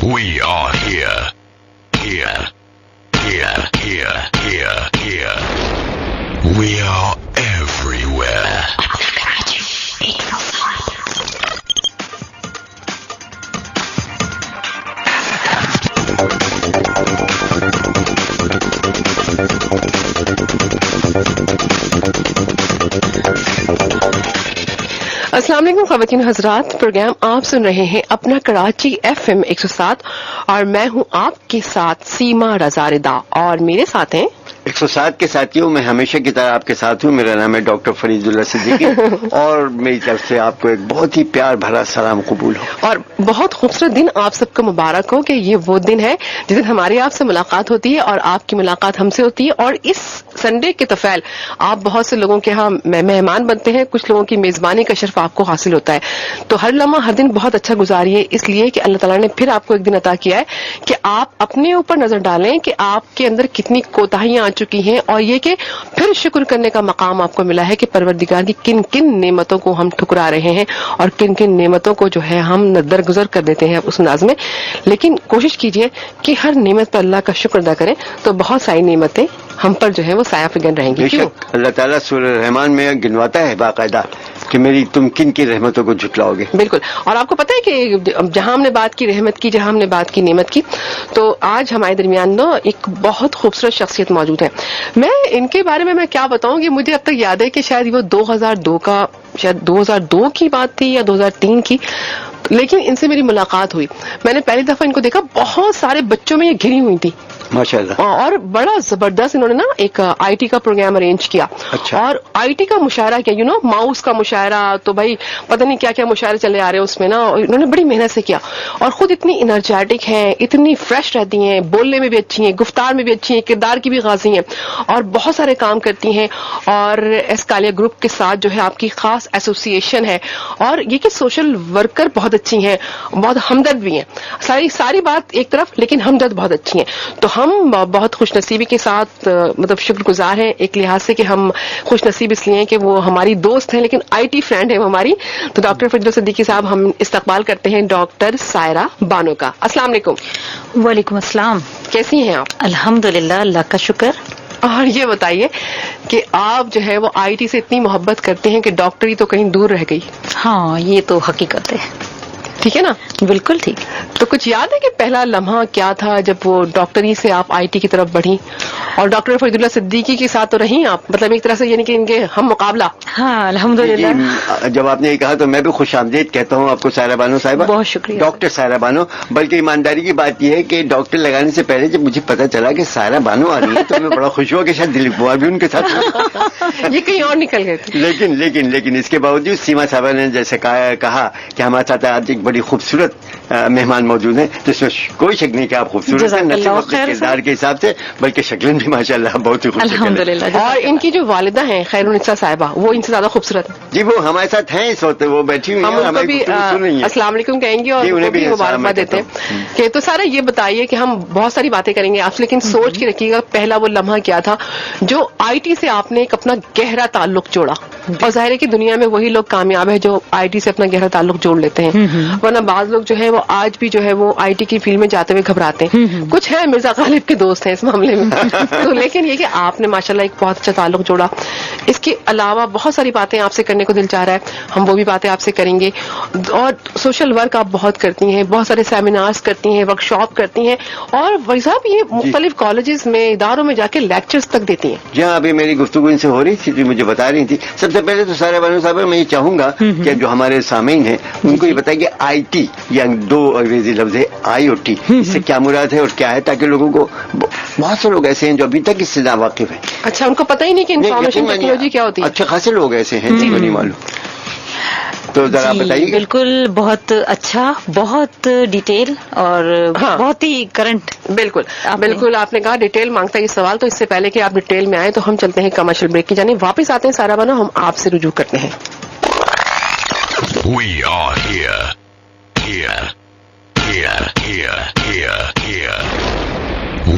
We are here. Here. Here. Here. Here. Here. We are everywhere. अस्सलाम वालेकुम ख़वातीन हज़रात, programme आप सुन रहे हैं अपना कराची FM 107 और मैं हूं आपके साथ सीमा रज़ा रिदा और मेरे साथ हैं 107 के साथियों, मैं हमेशा की तरह आपके साथ हूँ। मेरा नाम है डॉक्टर फरीदुल्ला सिद्दीकी और मेरी तरफ से आपको एक बहुत ही प्यार भरा सलाम कबूल हो और बहुत खूबसूरत दिन आप सबको मुबारक हो कि ये वो दिन है जिस दिन हमारी आपसे मुलाकात होती है और आपकी मुलाकात हमसे होती है। और इस संडे के तफैल आप बहुत से लोगों के यहाँ मेहमान बनते हैं, कुछ लोगों की मेजबानी का शर्फ आपको हासिल होता है। तो हर लम्हा हर दिन बहुत अच्छा गुजारिए, इसलिए कि अल्लाह ताला ने फिर आपको एक दिन अता किया है कि आप अपने ऊपर नजर डालें कि आपके अंदर कितनी कोताहियां आ चुकी हैं और ये कि फिर शुक्र करने का मकाम आपको मिला है कि परवरदिगार की किन किन नेमतों को हम ठुकरा रहे हैं और किन किन नेमतों को जो है हम दरगुजर कर देते हैं उस अंदाज में। लेकिन कोशिश कीजिए कि हर नेमत पर अल्लाह का शुक्र अदा करें तो बहुत सारी नेमतें हम पर जो है वो साया फिगन रहेंगी। बेशक अल्लाह ताला सूरह रहमान में गिनवाता है बाकायदा कि मेरी तुम किन की रहमतों को झुटलाओगे। बिल्कुल। और आपको पता है कि जहां हमने बात की रहमत की, जहां हमने बात की नेमत की, तो आज हमारे दरमियान ना एक बहुत खूबसूरत शख्सियत मौजूद है। मैं इनके बारे में मैं क्या बताऊं कि मुझे अब तक याद है कि शायद वो 2002 की बात थी या 2003 की, लेकिन इनसे मेरी मुलाकात हुई। मैंने पहली दफा इनको देखा, बहुत सारे बच्चों में ये घिरी हुई थी माशाल्लाह, और बड़ा जबरदस्त इन्होंने ना एक आईटी का प्रोग्राम अरेंज किया। अच्छा। और आईटी का मुशायरा किया, माउस का मुशायरा, तो भाई पता नहीं क्या क्या मुशायरे चले आ रहे हैं उसमें ना, इन्होंने बड़ी मेहनत से किया और खुद इतनी एनर्जेटिक हैं, इतनी फ्रेश रहती हैं, बोलने में भी अच्छी हैं, गुफ्तार में भी अच्छी हैं, किरदार की भी गाजी हैं और बहुत सारे काम करती हैं। और एस्कालिया ग्रुप के साथ जो है आपकी खास एसोसिएशन है और ये कि सोशल वर्कर बहुत अच्छी हैं, बहुत हमदर्द भी हैं। सारी बात एक तरफ, लेकिन हमदर्द बहुत अच्छी हैं। तो हम बहुत खुशनसीबी के साथ मतलब शुक्रगुजार हैं एक लिहाज से कि हम खुशनसीब इसलिए हैं कि वो हमारी दोस्त हैं, लेकिन आईटी फ्रेंड है वो हमारी। तो डॉक्टर फरीदुल्ला सिद्दीकी साहब, हम इस्तकबाल करते हैं डॉक्टर सायरा बानो का। अस्सलाम वालेकुम। वालेकुम अस्सलाम। कैसी हैं आप? अल्हम्दुलिल्लाह, अल्लाह का शुक्र। और ये बताइए कि आप जो है वो आईटी से इतनी मोहब्बत करते हैं कि डॉक्टरी तो कहीं दूर रह गई। हाँ, ये तो हकीकत है। ठीक है ना? बिल्कुल ठीक। तो कुछ याद है कि पहला लम्हा क्या था जब वो डॉक्टरी से आप आईटी की तरफ बढ़ी? और डॉक्टर फरीदुल्ला सिद्दीकी के साथ तो रही आप, मतलब एक तरह से यानी कि इनके हम मुकाबला। हाँ, अल्हम्दुलिल्लाह। जब आपने ये कहा तो मैं भी खुश आमदीद कहता हूँ आपको सायरा बानो साहिबा। बहुत शुक्रिया। डॉक्टर सायरा बानो। बल्कि ईमानदारी की बात यह है कि डॉक्टर लगाने से पहले जब मुझे पता चला कि सायरा बानो आ रही है तो मैं बड़ा खुश हुआ कि शायद दिलीप बुआ भी उनके साथ ये कहीं और निकल गए थे। लेकिन इसके बावजूद सीमा साहबा ने जैसे कहा कि हमारे साथ आज एक बड़ी खूबसूरत मेहमान मौजूद हैं, जिसमें कोई शक नहीं कि आप खूबसूरत हैं, न सिर्फ अपने किरदार के हिसाब से बल्कि शक्लें भी माशाल्लाह बहुत ही खूबसूरत। अल्हम्दुलिल्लाह। और इनकी जो वालिदा हैं खैरुन्निसा साहिबा, वो इनसे ज्यादा खूबसूरत है जी। वो हमारे साथ हैं इस वक्त, वो बैठी हुई हम हैं, उनको भी अस्सलाम वालेकुम कहेंगे और उन्हें भी मुबारकबाद देते हैं कि। तो सारा ये बताइए कि हम बहुत सारी बातें करेंगे आपसे, लेकिन सोच के रखिएगा पहला वो लम्हा क्या था जो आईटी से आपने एक अपना गहरा ताल्लुक जोड़ा। और जाहिर है कि दुनिया में वही लोग कामयाब है जो आईटी से अपना गहरा ताल्लुक जोड़ लेते हैं, वरना बाज लोग जो है वो आज भी जो है वो आईटी की फील्ड में जाते हुए घबराते हैं। कुछ है मिर्जा गालिब के दोस्त हैं इस मामले में तो लेकिन ये कि आपने माशाल्लाह एक बहुत अच्छा ताल्लुक जोड़ा। इसके अलावा बहुत सारी बातें आपसे करने को दिल चाह रहा है, हम वो भी बातें आपसे करेंगे। और सोशल वर्क आप बहुत करती हैं, बहुत सारे सेमिनार्स करती हैं, वर्कशॉप करती हैं और वही साहब ये मुख्तलिफ कॉलेजेस में, इदारों में जाके लेक्चर्स तक देती हैं। जहाँ अभी मेरी गुफ्तगू इनसे हो रही थी, मुझे बता रही थी। सबसे पहले तो सायरा बानो साहब मैं ये चाहूंगा कि जो हमारे सामीन हैं उनको ये बताएं कि आईटी या दो अंग्रेजी लफ्ज है IoT, इससे क्या मुराद है और क्या है, ताकि लोगों को, बहुत से लोग ऐसे हैं जो अभी तक इससे ना वाकिफ है। अच्छा, उनको पता ही नहीं कि इंफॉर्मेशन टेक्नोलॉजी क्या होती है। अच्छे खासे लोग ऐसे हैं जिनको नहीं मालूम, तो जरा बताइए। बिल्कुल, बहुत अच्छा, बहुत डिटेल और बहुत ही करंट। बिल्कुल आपने कहा डिटेल मांगता है ये सवाल, तो इससे पहले कि आप डिटेल में आए तो हम चलते हैं कमर्शियल ब्रेक की जाने। वापस आते हैं सायरा बानो, हम आपसे रुजू करते हैं। We are here. Here. Here. Here. Here. Here.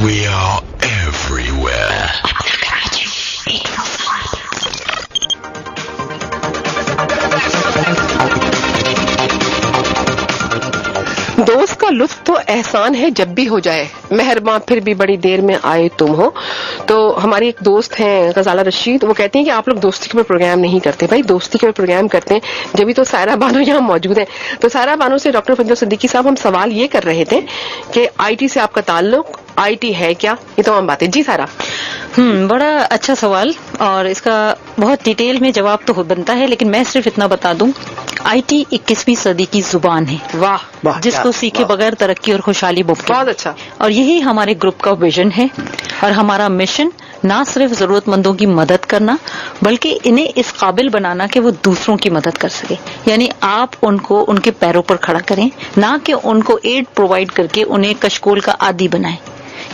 We are everywhere. दोस्त का लुत्फ तो एहसान है जब भी हो जाए, मेहरबान फिर भी बड़ी देर में आए तुम हो। तो हमारी एक दोस्त हैं गजाला रशीद, वो कहती हैं कि आप लोग दोस्ती के ऊपर प्रोग्राम नहीं करते। भाई दोस्ती के ऊपर प्रोग्राम करते हैं, जब भी तो सायरा बानो यहाँ मौजूद है। तो सायरा बानो से डॉक्टर फजल सिद्दीकी साहब हम सवाल ये कर रहे थे कि आईटी से आपका ताल्लुक, आईटी है क्या, ये तमाम बातें। जी सारा। बड़ा अच्छा सवाल, और इसका बहुत डिटेल में जवाब तो बनता है, लेकिन मैं सिर्फ इतना बता दूं, आईटी 21वीं सदी की जुबान है। वाह वाह, जिसको सीखे बगैर तरक्की और खुशहाली मुमकिन। बहुत अच्छा। और यही हमारे ग्रुप का विजन है, और हमारा मिशन ना सिर्फ जरूरतमंदों की मदद करना, बल्कि इन्हें इस काबिल बनाना कि वो दूसरों की मदद कर सके। यानी आप उनको उनके पैरों पर खड़ा करें, ना कि उनको एड प्रोवाइड करके उन्हें कशकोल का आदी बनाएं।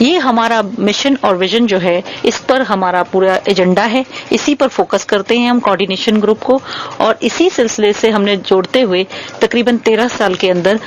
ये हमारा मिशन और विजन जो है, इस पर हमारा पूरा एजेंडा है, इसी पर फोकस करते हैं हम कोऑर्डिनेशन ग्रुप को। और इसी सिलसिले से हमने जोड़ते हुए तकरीबन 13 साल के अंदर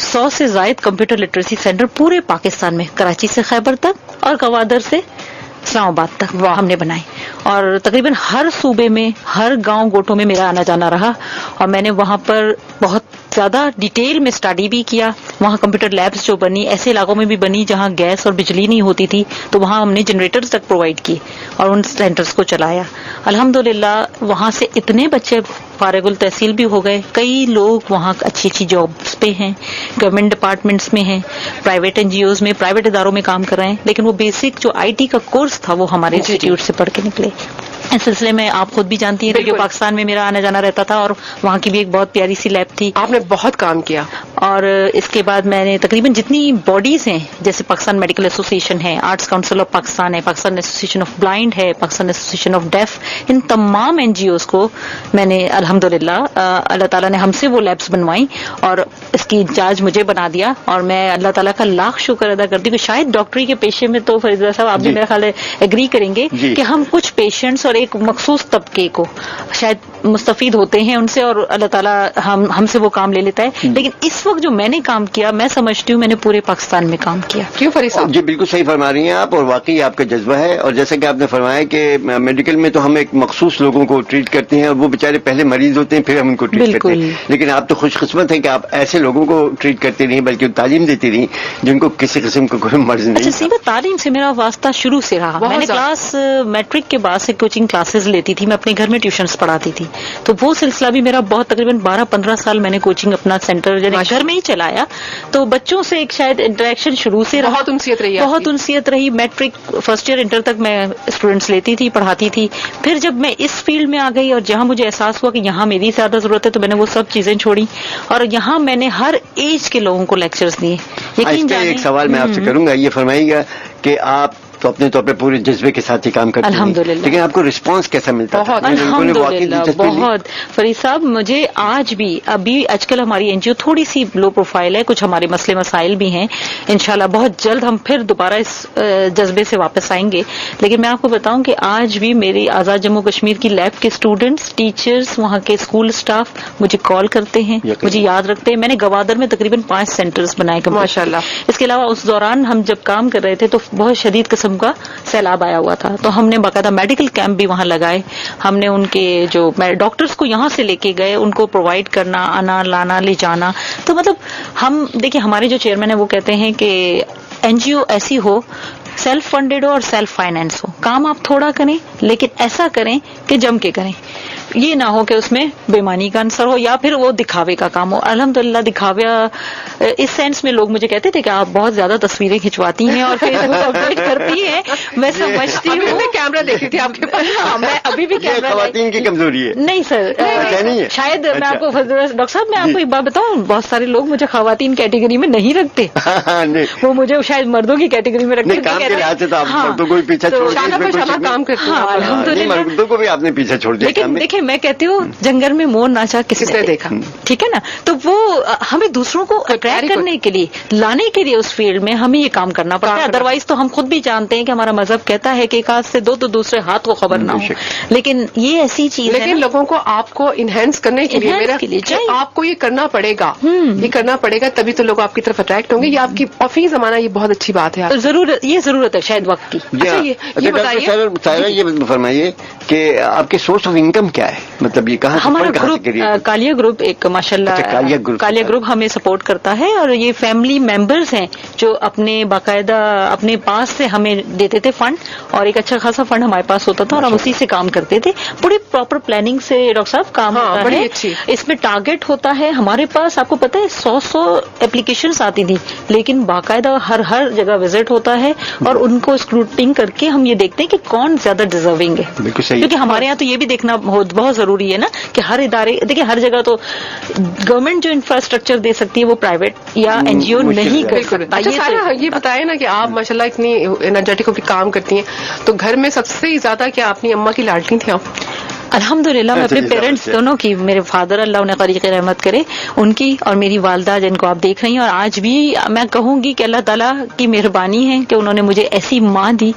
100 से ज्यादा कंप्यूटर लिटरेसी सेंटर पूरे पाकिस्तान में, कराची से खैबर तक और गवादर से इस्लामाबाद तक हमने बनाए। और तकरीबन हर सूबे में, हर गांव गोटों में मेरा आना जाना रहा, और मैंने वहां पर बहुत ज्यादा डिटेल में स्टडी भी किया। वहां कंप्यूटर लैब्स जो बनी, ऐसे इलाकों में भी बनी जहां गैस और बिजली नहीं होती थी, तो वहां हमने जनरेटर्स तक प्रोवाइड किए और उन सेंटर्स को चलाया। अल्हम्दुलिल्लाह वहां से इतने बच्चे फारिगुल तहसील भी हो गए, कई लोग वहां अच्छी अच्छी जॉब्स पे हैं, गवर्नमेंट डिपार्टमेंट्स में हैं, प्राइवेट एनजीओज में, प्राइवेट इदारों में काम कर रहे हैं। लेकिन वो बेसिक जो आईटी का कोर्स था वो हमारे इंस्टीट्यूट से पढ़ के निकले। इस सिलसिले में आप खुद भी जानती हैं, रेडियो पाकिस्तान में मेरा आना जाना रहता था, और वहाँ की भी एक बहुत प्यारी सी लैब थी। आपने बहुत काम किया। और इसके बाद मैंने तकरीबन जितनी बॉडीज हैं, जैसे पाकिस्तान मेडिकल एसोसिएशन है, आर्ट्स काउंसिल ऑफ पाकिस्तान है, पाकिस्तान एसोसिएशन ऑफ ब्लाइंड है, पाकिस्तान एसोसिएशन ऑफ डेफ, इन तमाम एनजीओज को मैंने अल्हम्दुलिल्लाह अल्लाह ताला ने हमसे वो लैब्स बनवाई और इसकी इंचार्ज मुझे बना दिया। और मैं अल्लाह ताला का लाख शुक्र अदा करती हूँ कि शायद डॉक्टरी के पेशे में तो फरीदा साहब आप भी मेरा ख्याल एग्री करेंगे कि हम कुछ पेशेंट्स और एक मखसूस तबके को शायद मुस्तफीद होते हैं उनसे, और अल्लाह ताला हमसे वो काम ले लेता है। लेकिन इस वक्त जो मैंने काम किया, मैं समझती हूँ मैंने पूरे पाकिस्तान में काम किया। क्यों फरीद साहब? जी बिल्कुल सही फरमा रही हैं आप, और वाकई आपका जज्बा है। और जैसा कि आपने फरमाया कि मेडिकल में तो हम एक मखसूस लोगों को ट्रीट करते हैं, और वो बेचारे पहले मरीज होते हैं, फिर हम उनको ट्रीट करते हैं। लेकिन आप तो खुशकिस्मत हैं कि आप ऐसे लोगों को ट्रीट करते नहीं, बल्कि तालीम देती रही जिनको किसी किस्म का कोई मर्ज नहीं। अच्छा, सीधा तालीम से मेरा वास्ता शुरू से रहा। मैंने क्लास मैट्रिक के बाद से कोचिंग क्लासेस लेती थी, मैं अपने घर में ट्यूशंस पढ़ाती थी, तो वो सिलसिला भी मेरा बहुत तकरीबन 12-15 साल मैंने कोचिंग अपना सेंटर घर में ही चलाया। तो बच्चों से एक शायद इंटरेक्शन शुरू से रहा, बहुत उनसियत रही। मैट्रिक फर्स्ट ईयर इंटर तक मैं स्टूडेंट्स लेती थी, पढ़ाती थी। फिर जब मैं इस फील्ड में आ गई और जहां मुझे एहसास हुआ कि यहाँ मेरी ज्यादा जरूरत है, तो मैंने वो सब चीजें छोड़ी और यहाँ मैंने हर एज के लोगों को लेक्चर्स दिए। यकीन जानिए, एक सवाल मैं आपसे करूंगा, ये फरमाइएगा कि आप तो अपने तौर पे पूरे जज्बे के साथ ही काम करते हैं, लेकिन आपको रिस्पांस कैसा मिलता है? अल्हम्दुलिल्लाह बहुत। फरीद साहब, मुझे आज भी अभी आजकल हमारी एनजीओ थोड़ी सी लो प्रोफाइल है, कुछ हमारे मसले मसाइल भी हैं। इंशाल्लाह बहुत जल्द हम फिर दोबारा इस जज्बे से वापस आएंगे। लेकिन मैं आपको बताऊं कि आज भी मेरी आजाद जम्मू कश्मीर की लैब के स्टूडेंट्स, टीचर्स, वहाँ के स्कूल स्टाफ मुझे कॉल करते हैं, मुझे याद रखते हैं। मैंने गवादर में तकरीबन 5 सेंटर्स बनाए माशाल्लाह। इसके अलावा उस दौरान हम जब काम कर रहे थे तो बहुत शदीद किस्म का सैलाब आया हुआ था, तो हमने बाकायदा मेडिकल कैंप भी वहां लगाए। हमने उनके जो डॉक्टर्स को यहां से लेके गए, उनको प्रोवाइड करना, आना लाना ले जाना। तो मतलब हम देखिए, हमारे जो चेयरमैन है वो कहते हैं कि एनजीओ ऐसी हो, सेल्फ फंडेड हो और सेल्फ फाइनेंस हो। काम आप थोड़ा करें, लेकिन ऐसा करें कि जम के करें। ये ना हो कि उसमें बेईमानी का अंसर हो या फिर वो दिखावे का काम हो। अल्हम्दुलिल्लाह दिखावे इस सेंस में लोग मुझे कहते थे कि आप बहुत ज्यादा तस्वीरें खिंचवाती हैं और फेसबुक अपडेट करती हैं। मैं समझती हूँ, मैं कैमरा देखी थी आपके पास। हाँ, मैं अभी भी कैमरा। खवातीन की कमजोरी है? नहीं सर, शायद मैं आपको डॉक्टर साहब, मैं आपको एक बात बताऊँ, बहुत सारे लोग मुझे खवातीन कैटेगरी में नहीं रखते, वो मुझे शायद मर्दों की कैटेगरी में रखते। मर्दों को भी पीछे छोड़ दिया, काम करते हैं, मर्दों को भी आपने पीछे छोड़ दिया। लेकिन देखिए, मैं कहती हूँ जंगल में मोर नाचा किसने देखा, ठीक है ना? तो वो हमें दूसरों को अट्रैक्ट करने के लिए, लाने के लिए उस फील्ड में हमें ये काम करना पड़ता है। अदरवाइज तो हम खुद भी जानते हैं कि हमारा मजहब कहता है कि एक हाथ से दो तो दूसरे हाथ को खबर ना हो। लेकिन ये ऐसी चीज है, लेकिन लोगों को आपको इनहेंस करने के लिए, मेरा आपको ये करना पड़ेगा, ये करना पड़ेगा, तभी तो लोग आपकी तरफ अट्रैक्ट होंगे। ये आपकी ऑफी जमाना, ये बहुत अच्छी बात है। जरूरत है शायद वक्त की। अच्छा, ये बताइए, ये फरमाइए कि आपके सोर्स ऑफ इनकम क्या है, मतलब ये कहाँ हमारा ग्रुप कालिया ग्रुप एक माशाल्लाह कालिया ग्रुप हमें सपोर्ट करता है, और ये फैमिली मेंबर्स हैं जो अपने बाकायदा अपने पास से हमें देते थे फंड, और एक अच्छा खासा फंड हमारे पास होता था और हम उसी से काम करते थे. बड़ी प्रॉपर प्लानिंग से डॉक्टर साहब काम होता है. इसमें टारगेट होता है हमारे पास, आपको पता है 100 एप्लीकेशंस आती थी, लेकिन बाकायदा हर जगह विजिट होता है और उनको स्क्रूटनिंग करके हम ये देखते हैं कि कौन ज्यादा डिजर्विंग है. बिल्कुल सही. क्योंकि हमारे यहाँ तो ये भी देखना बहुत जरूरी है ना कि हर इदारे, देखिए हर जगह तो गवर्नमेंट जो इंफ्रास्ट्रक्चर दे सकती है वो प्राइवेट या एनजीओ नहीं कर सकता. अच्छा सारा ये बताया ना कि आप माशाल्लाह इतनी एनर्जेटिक होकर काम करती हैं, तो घर में सबसे ज्यादा क्या अपनी अम्मा की लाडली थी आप? अल्हम्दुलिल्लाह मैं अपने पेरेंट्स दोनों की, मेरे फादर अल्लाह उन्हें क़रीक़ रहमत करे उनकी, और मेरी वालदा जिनको आप देख रही हैं, और आज भी मैं कहूंगी कि अल्लाह ताला की मेहरबानी है कि उन्होंने मुझे ऐसी माँ दी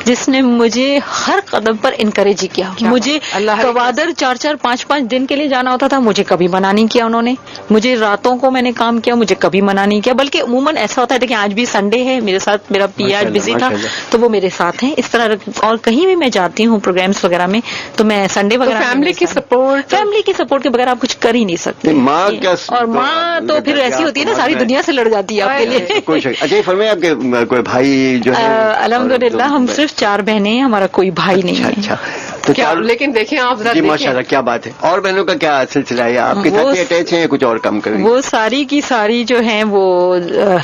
जिसने मुझे हर कदम पर इनकरेज किया. मुझे कवादर 4-4, 5-5 दिन के लिए जाना होता था, मुझे कभी मना नहीं किया उन्होंने. मुझे रातों को मैंने काम किया, मुझे कभी मना नहीं किया. बल्कि अमूमन ऐसा होता है कि आज भी संडे है, मेरे साथ मेरा पिया आज बिजी था तो वो मेरे साथ हैं इस तरह. और कहीं भी मैं जाती हूँ प्रोग्राम्स वगैरह में तो मैं संडे वगैरह, फैमिली की सपोर्ट के बगैर आप कुछ कर ही नहीं सकते. माँ क्या, और माँ तो फिर ऐसी होती है ना, सारी दुनिया से लड़ जाती है आपके लिए. अच्छा फरमाइए, आपके कोई भाई जो है? अल्हम्दुलिल्लाह हम सिर्फ 4 बहनें हैं, हमारा कोई भाई नहीं है. अच्छा तो क्या, लेकिन देखें आप जी माशाल्लाह क्या बात है. और बहनों का क्या सिलसिला है, आपके साथ अटैच हैं, कुछ और काम करेंगे? वो सारी की सारी जो हैं वो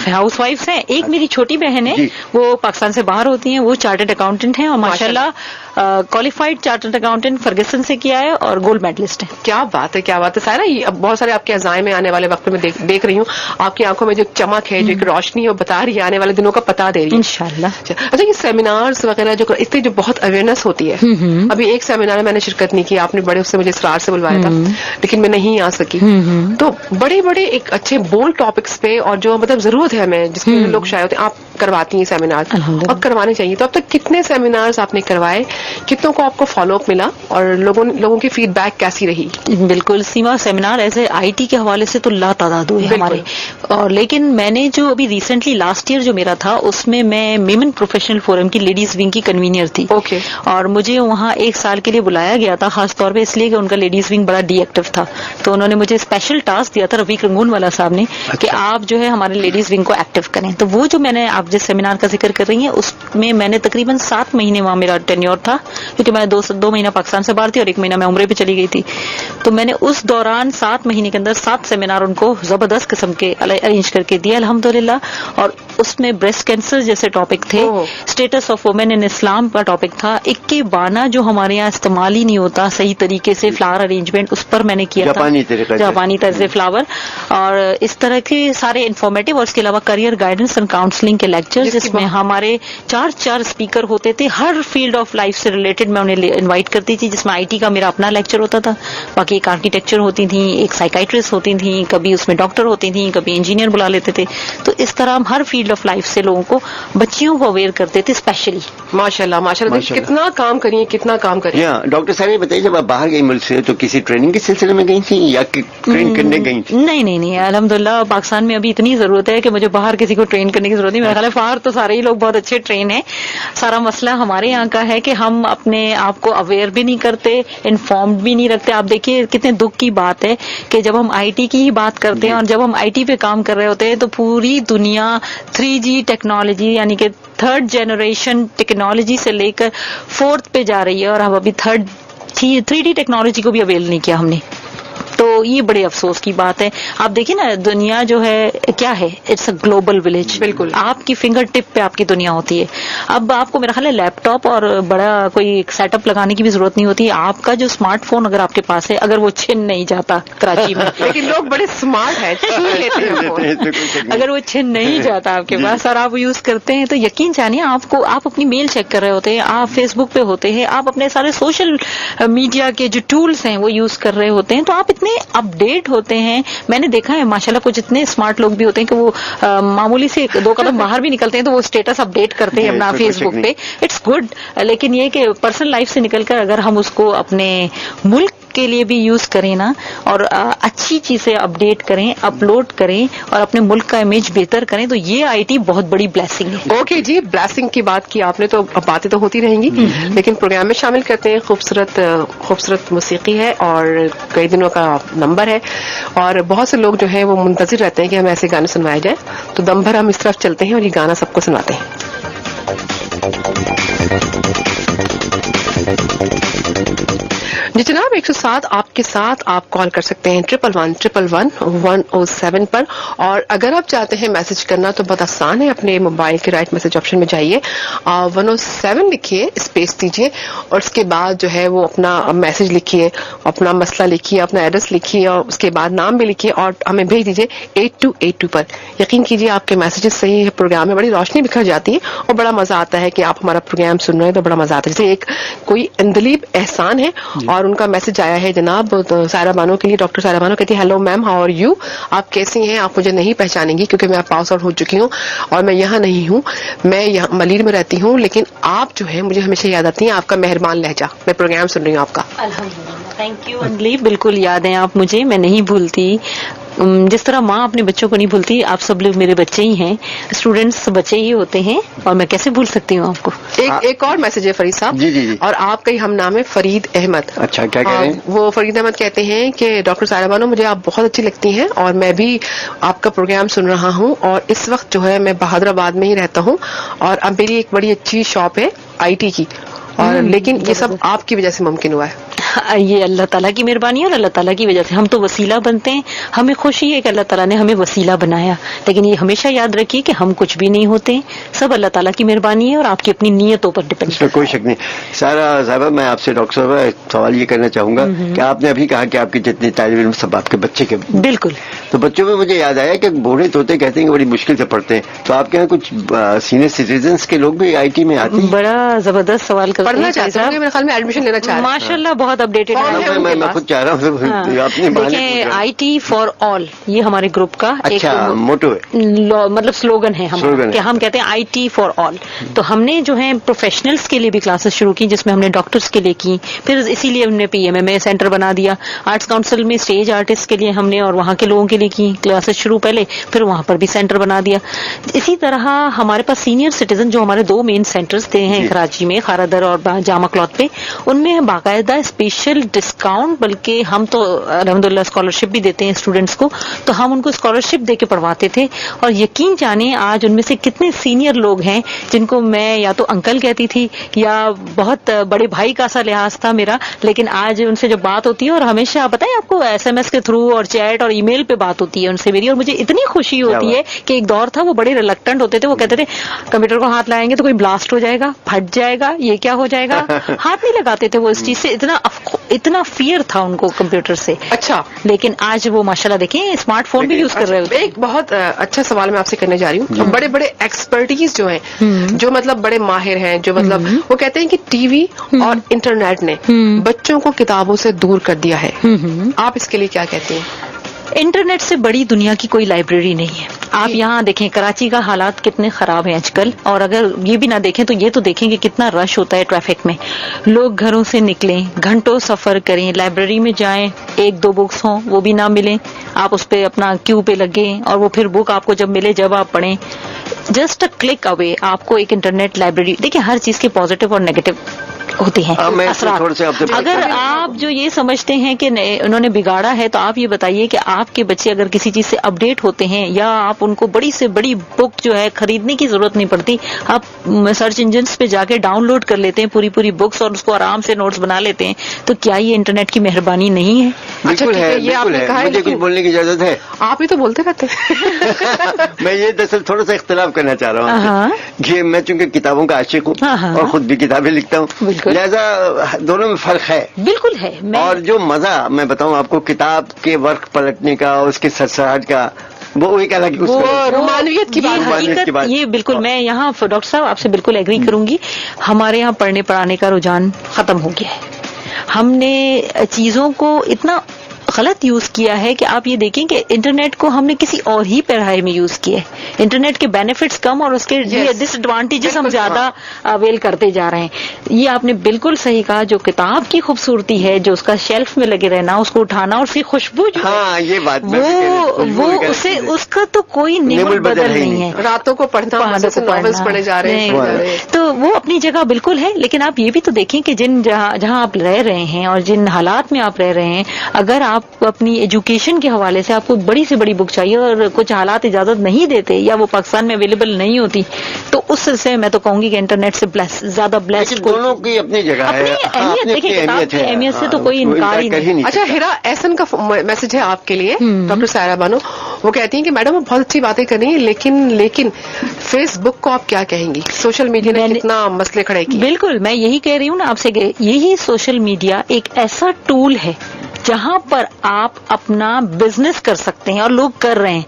हाउस वाइफ्स हैं. एक मेरी छोटी बहन है, वो पाकिस्तान से बाहर होती हैं, वो चार्टर्ड अकाउंटेंट हैं और माशाल्लाह क्वालिफाइड चार्टर्ड अकाउंटेंट फर्गसन से किया है और गोल्ड मेडलिस्ट है. क्या बात है, क्या बात है. सारा अब बहुत सारे आपके अज़ाए में आने वाले वक्त में देख रही हूँ, आपकी आंखों में जो चमक है, जो एक रोशनी है, वो बता रही है, आने वाले दिनों का पता दे रही है इंशाल्लाह. अच्छा ये सेमिनार्स वगैरह जो इससे जो बहुत अवेयरनेस होती है, अभी एक सेमिनार में मैंने शिरकत नहीं की, आपने बड़े उससे मुझे इसरार से बुलवाया था, लेकिन मैं नहीं आ सकी. तो बड़े बड़े एक अच्छे बोल्ड टॉपिक्स पे, और जो मतलब जरूरत है हमें, जिसके लोग शायद होते हैं, आप करवाती हैं सेमिनार और करवाने चाहिए. तो अब तक कितने सेमिनार्स आपने करवाए, कितनों को आपको फॉलो अप मिला, और लोगों की फीडबैक कैसी रही? बिल्कुल सीमा, सेमिनार ऐसे आईटी के हवाले से तो लातादाद हुए हमारे. और लेकिन मैंने जो अभी रिसेंटली लास्ट ईयर जो मेरा था, उसमें मैं मेमन प्रोफेशनल फोरम की लेडीज विंग की कन्वीनियर थी. ओके. और मुझे वहाँ 1 साल के लिए बुलाया गया था, खास तौर पे इसलिए कि उनका लेडीज विंग बड़ा डीएक्टिव था. तो उन्होंने मुझे स्पेशल टास्क दिया था रफीक रंगून वाला साहब ने, कि आप जो है हमारे लेडीज विंग को एक्टिव करें. तो वो जो मैंने आप जिस सेमिनार का जिक्र कर रही हैं, उसमें मैंने तकरीबन 7 महीने वहाँ मेरा टेन्योर था, क्योंकि मैं 2 महीना पाकिस्तान से बाहर थी और 1 महीना मैं उम्रे पे चली गई थी. तो मैंने उस दौरान 7 महीने के अंदर 7 सेमिनार उनको जबरदस्त किस्म के अरेंज करके दिए अल्हम्दुलिल्लाह. और उसमें ब्रेस्ट कैंसर जैसे टॉपिक थे, स्टेटस ऑफ वुमेन इन इस्लाम का टॉपिक था, इक्के बाना जो हमारे यहाँ इस्तेमाल ही नहीं होता सही तरीके से, फ्लावर अरेंजमेंट, उस पर मैंने किया था, जापानी तर्ज फ्लावर. और इस तरह के सारे इन्फॉर्मेटिव, और इसके अलावा करियर गाइडेंस एंड काउंसलिंग के लेक्चर, जिसमें हमारे 4 स्पीकर होते थे, हर फील्ड ऑफ लाइफ से रिलेटेड मैं उन्हें इन्वाइट करती थी. जिसमें आईटी का मेरा अपना लेक्चर होता था, बाकी एक आर्किटेक्चर होती थी, एक साइकाइट्रिस्ट होती थी, कभी उसमें डॉक्टर होती थी, कभी इंजीनियर बुला लेते थे. तो इस तरह हम हर फील्ड ऑफ लाइफ से लोगों को, बच्चियों को अवेयर करते थे स्पेशली. माशाल्लाह माशाल्लाह, कितना काम करिए, कितना काम करिए. डॉक्टर साहब ये बताइए, जब आप बाहर गई मुल्क से, तो किसी ट्रेनिंग के सिलसिले में गई थी या ट्रेन करने गई थी? नहीं, अल्हम्दुलिल्लाह पाकिस्तान में अभी इतनी जरूरत है कि मुझे बाहर किसी को ट्रेन करने की जरूरत नहीं. मेरा ख्याल है बाहर तो सारे ही लोग बहुत अच्छे ट्रेन है. सारा मसला हमारे यहाँ का है कि हम अपने आप को अवेयर भी नहीं करते, इन्फॉर्म्ड भी नहीं रखते. आप देखिए कितने दुख की बात है कि जब हम आईटी की ही बात करते हैं, और जब हम आईटी पे काम कर रहे होते हैं, तो पूरी दुनिया 3G टेक्नोलॉजी यानी कि 3rd जनरेशन टेक्नोलॉजी से लेकर 4th पे जा रही है, और हम अभी 3D टेक्नोलॉजी को भी अवेल नहीं किया हमने. तो ये बड़े अफसोस की बात है. आप देखिए ना, दुनिया जो है क्या है, इट्स अ ग्लोबल विलेज. बिल्कुल आपकी फिंगर टिप पे आपकी दुनिया होती है. अब आपको मेरा ख्याल है लैपटॉप और बड़ा कोई सेटअप लगाने की भी जरूरत नहीं होती. आपका जो स्मार्टफोन अगर आपके पास है, अगर वो छिन नहीं जाता कराची में लेकिन लोग बड़े स्मार्ट हैं, छीन लेते हैं. अगर वो छिन नहीं जाता आपके पास और आप यूज करते हैं, तो यकीन जानिए आपको, आप अपनी मेल चेक कर रहे होते हैं, आप फेसबुक पे होते हैं, आप अपने सारे सोशल मीडिया के जो टूल्स हैं वो यूज कर रहे होते हैं, तो आप इतने अपडेट होते हैं. मैंने देखा है माशाल्लाह कुछ इतने स्मार्ट लोग भी होते हैं कि वो मामूली से 2 कदम बाहर भी निकलते हैं तो वो स्टेटस अपडेट करते हैं अपना फेसबुक पे. It's good. लेकिन ये कि पर्सनल लाइफ से निकलकर अगर हम उसको अपने मुल्क کے لیے بھی یوز کریں نا, اور اچھی چیزیں اپڈیٹ کریں, اپلوڈ کریں اور اپنے ملک کا امیج بہتر کریں, تو یہ آئی ٹی بہت بڑی بلیسنگ ہے. اوکے جی, بلیسنگ کی بات کی آپ نے, تو باتیں تو ہوتی رہیں گی, لیکن پروگرام میں شامل کرتے ہیں. خوبصورت موسیقی ہے اور کئی دنوں کا نمبر ہے, اور بہت سے لوگ جو ہیں وہ منتظر رہتے ہیں کہ ہمیں ایسے گانے سنوائے جائیں, تو دم بھر ہم اس طرف چلتے ہیں اور یہ گانا سب کو سناتے ہیں. جی جناب, 107 آپ کے ساتھ آپ کال کر سکتے ہیں 111111107 پر, اور اگر آپ چاہتے ہیں میسج کرنا تو بہت آسان ہے, اپنے موبائل کے رائٹ میسج آپشن میں جائیے, 107 لکھیے, اسپیس دیجیے, اور اس کے بعد جو ہے وہ اپنا میسج لکھیے, اپنا مسئلہ لکھیے, اپنا ایڈریس لکھیے, اور اس کے بعد نام بھی لکھیے اور ہمیں بھیج دیجیے 8282 پر. یقین کیجیے آپ کے میسیجز سے ہی پروگرام میں بڑی روشنی بکھر جاتی ہے اور بڑا مزہ آتا ہے کہ آپ ہمارا پروگرام سن رہے ہیں, تو بڑا مزہ آتا ہے. جیسے ایک کوئی اندلیب احسان ہے اور ان کا میسج آیا ہے جناب سائرہ بانو کے لیے. ڈاکٹر سائرہ بانو کہتی ہے, hello ma'am, how are you, آپ کیسی ہیں؟ آپ مجھے نہیں پہچانیں گی کیونکہ میں پاس آؤٹ ہو چکی ہوں اور میں یہاں نہیں ہوں, میں یہاں ملیر میں رہتی ہوں, لیکن آپ جو ہے مجھے ہمیشہ یاد آتی ہیں, آپ کا مہربان لہجہ, میں پروگرام سن رہی ہوں آپ کا. الحمدللہ, تھینک یو انگلی, بالکل یاد ہیں آپ مجھے, میں نہیں بھولتی. جس طرح ماں اپنے بچوں کو نہیں بھولتی, آپ سب لوگ میرے بچے ہی ہیں, اسٹوڈینٹس بچے ہی ہوتے ہیں, اور میں کیسے بھول سکتی ہوں آپ کو. ایک اور میسج ہے فرید صاحب. جی, اور آپ کا ہی ہم نام ہے فرید احمد. اچھا, کیا کہہ رہے ہیں وہ فرید احمد کہتے ہیں کہ ڈاکٹر سائرہ بانو, مجھے آپ بہت اچھی لگتی ہیں اور میں بھی آپ کا پروگرام سن رہا ہوں, اور اس وقت جو ہے میں بہادر آباد میں ہی رہتا ہوں, اور اب میری ایک بڑی اچھی شاپ ہے آئی ٹی کی, اور لیکن یہ سب آپ کی وجہ سے ممکن ہوا ہے. یہ اللہ تعالیٰ کی مہربانی ہے اور اللہ تعالیٰ کی وجہ سے. ہم تو وسیلہ بنتے ہیں, ہمیں خوشی ہے کہ اللہ تعالیٰ نے ہمیں وسیلہ بنایا, لیکن یہ ہمیشہ یاد رکھیے کہ ہم کچھ بھی نہیں ہوتے, سب اللہ تعالیٰ کی مہربانی ہے اور آپ کی اپنی نیتوں پر ڈپینڈ. اس میں کوئی شک نہیں. سارا صاحبہ, میں آپ سے ڈاکٹر صاحبہ ایک سوال یہ کرنا چاہوں گا کہ آپ نے ابھی کہا کہ آپ کے جتنے طالب علم سب آپ کے بچے کے. بالکل. تو بچوں میں مجھے یاد آیا کہ بوڑھے طوطے کہتے ہیں کہ بڑی مشکل سے پڑھتے ہیں, تو آپ کے یہاں کچھ سینئر سٹیزنس کے لوگ بھی آئی ٹی میں آتے ہیں؟ بڑا زبردست سوال کرتے ہیں. پڑھنا چاہتے ہیں, میرے خیال میں ایڈمیشن لینا چاہتے ہیں. ماشاء اللہ, بہت اپڈیٹڈ ہے. میں خود چاہ رہا ہوں. دیکھیں, آئی ٹی فار آل یہ ہمارے گروپ کا ایک موٹو ہے, مطلب سلوگن ہے ہمارا, کہ ہم کہتے ہیں آئی ٹی فار آل. تو ہم نے جو ہے پروفیشنلز کے لیے بھی کلاسز شروع کی, جس میں ہم نے ڈاکٹرز کے لیے کی, پھر اسی لیے ہم نے P M M a centre بنا دیا. آرٹس کاؤنسل میں اسٹیج آرٹسٹ کے لیے ہم نے اور وہاں کے لوگوں کے لیے کی کلاسز شروع پہلے, پھر وہاں پر بھی سینٹر بنا دیا. اسی طرح ہمارے پاس سینئر سٹیزن جو ہمارے 2 مین سینٹرز تھے ہیں کراچی میں, خارا در اور جامع کلوتھ پہ, ان میں باقاعدہ اسپیشل ڈسکاؤنٹ, بلکہ ہم تو الحمدللہ اسکالرشپ بھی دیتے ہیں اسٹوڈنٹس کو, تو ہم ان کو اسکالرشپ دے کے پڑھواتے تھے. اور یقین جانیں آج ان میں سے کتنے سینئر لوگ ہیں جن کو میں یا تو انکل کہتی تھی یا بہت بڑے بھائی کا سا لحاظ تھا میرا, لیکن آج ان سے جو بات ہوتی ہے, اور ہمیشہ بتائیں آپ کو ایس ایم ایس کے تھرو اور چیٹ اور ای میل پہ بات ہوتی ہے ان سے میری, اور مجھے اتنی خوشی ہوتی ہے کہ ایک دور تھا وہ بڑے ریلکٹنٹ ہوتے تھے, وہ کہتے تھے کمپیوٹر کو ہاتھ لائیں گے تو کوئی بلاسٹ ہو جائے گا, پھٹ جائے گا, یہ کیا ہو جائے گا, ہاتھ نہیں لگاتے تھے وہ اس چیز سے, اتنا فیئر تھا ان کو کمپیوٹر سے. اچھا, لیکن آج وہ ماشاءاللہ دیکھیں اسمارٹ فون بھی یوز کر رہے ہوتے ہیں. ایک بہت اچھا سوال میں آپ سے کرنے جا رہی ہوں. بڑے بڑے ایکسپرٹیز جو ہیں, جو مطلب بڑے ماہر ہیں, جو مطلب وہ کہتے ہیں کہ ٹی وی اور انٹرنیٹ نے بچوں کو کتابوں سے دور کر دیا ہے, آپ اس کے لیے کیا کہتے ہیں؟ انٹرنیٹ سے بڑی دنیا کی کوئی لائبریری نہیں ہے. آپ یہاں دیکھیں کراچی کا حالات کتنے خراب ہیں آج کل, اور اگر یہ بھی نہ دیکھیں تو یہ تو دیکھیں کہ کتنا رش ہوتا ہے ٹریفک میں. لوگ گھروں سے نکلیں, گھنٹوں سفر کریں, لائبریری میں جائیں, 1-2 بکس ہوں وہ بھی نہ ملیں, آپ اس پہ اپنا کیو پہ لگیں, اور وہ پھر بک آپ کو جب ملے جب آپ پڑھیں. جسٹ اے کلک اوے آپ کو ایک انٹرنیٹ لائبریری. دیکھیں ہر چیز کے پازیٹیو اور نیگیٹو ہوتے ہیں اثرات. اگر آپ جو یہ سمجھتے ہیں کہ انہوں نے بگاڑا ہے, تو آپ یہ بتائیے کہ آپ کے بچے اگر کسی چیز سے اپڈیٹ ہوتے ہیں, یا آپ ان کو بڑی سے بڑی بک جو ہے خریدنے کی ضرورت نہیں پڑتی, آپ سرچ انجنس پہ جا کے ڈاؤن لوڈ کر لیتے ہیں پوری بکس, اور اس کو آرام سے نوٹس بنا لیتے ہیں, تو کیا یہ انٹرنیٹ کی مہربانی نہیں ہے؟ بالکل ہے, یہ آپ نے کہا, مجھے کچھ بولنے کی اجازت ہے؟ آپ ہی تو بولتے رہتے ہیں. میں یہ دراصل تھوڑا سا اختلاف کرنا چاہ رہا ہوں کہ میں چونکہ کتابوں کا عاشق ہوں اور خود بھی کتابیں لکھتا ہوں, لہذا دونوں میں فرق ہے. بالکل ہے. اور جو مزہ میں بتاؤں آپ کو کتاب کے ورق پلٹنے کا, اس کے سرسراہٹ کا, وہ ایک الگ رومانویت کی بات. یہ بالکل میں یہاں ڈاکٹر صاحب آپ سے بالکل ایگری کروں گی. ہمارے یہاں پڑھنے پڑھانے کا رجحان ختم ہو گیا ہے. ہم نے چیزوں کو اتنا غلط یوز کیا ہے کہ آپ یہ دیکھیں کہ انٹرنیٹ کو ہم نے کسی اور ہی پڑھائی میں یوز کیا ہے. انٹرنیٹ کے بینیفٹس کم اور اس کے ڈس ایڈوانٹیجز ہم زیادہ اویل کرتے جا رہے ہیں. یہ آپ نے بالکل صحیح کہا. جو کتاب کی خوبصورتی ہے، جو اس کا شیلف میں لگے رہنا، اس کو اٹھانا اور اس کی خوشبو جو یہ بات وہ اسے اس کا تو کوئی نعمت بدل نہیں ہے. راتوں کو پڑھنا ناولز پڑھے جا رہے ہیں تو وہ اپنی جگہ بالکل ہے. لیکن آپ یہ بھی تو دیکھیں کہ جہاں آپ رہ رہے ہیں اور جن حالات میں آپ رہ رہے ہیں، اگر آپ اپنی ایجوکیشن کے حوالے سے آپ کو بڑی سے بڑی بک چاہیے اور کچھ حالات اجازت نہیں دیتے یا وہ پاکستان میں اویلیبل نہیں ہوتی، تو اس سلسلے میں تو کہوں گی کہ انٹرنیٹ سے زیادہ بلیسڈ دونوں کی اپنی جگہ ہے. اہمیت دیکھیں، کتاب کی اہمیت سے تو کوئی انکار ہی نہیں. اچھا، ہیرا احسن کا میسج ہے آپ کے لیے، ڈاکٹر سائرہ بانو. وہ کہتی ہیں کہ میڈم آپ بہت اچھی باتیں کر رہی ہیں، لیکن فیس بک کو آپ کیا کہیں گی؟ سوشل میڈیا نے کتنا مسئلے کھڑے کیے. بالکل، میں یہی کہہ رہی ہوں نا آپ سے کہ یہی سوشل میڈیا ایک ایسا ٹول ہے جہاں پر آپ اپنا بزنس کر سکتے ہیں اور لوگ کر رہے ہیں.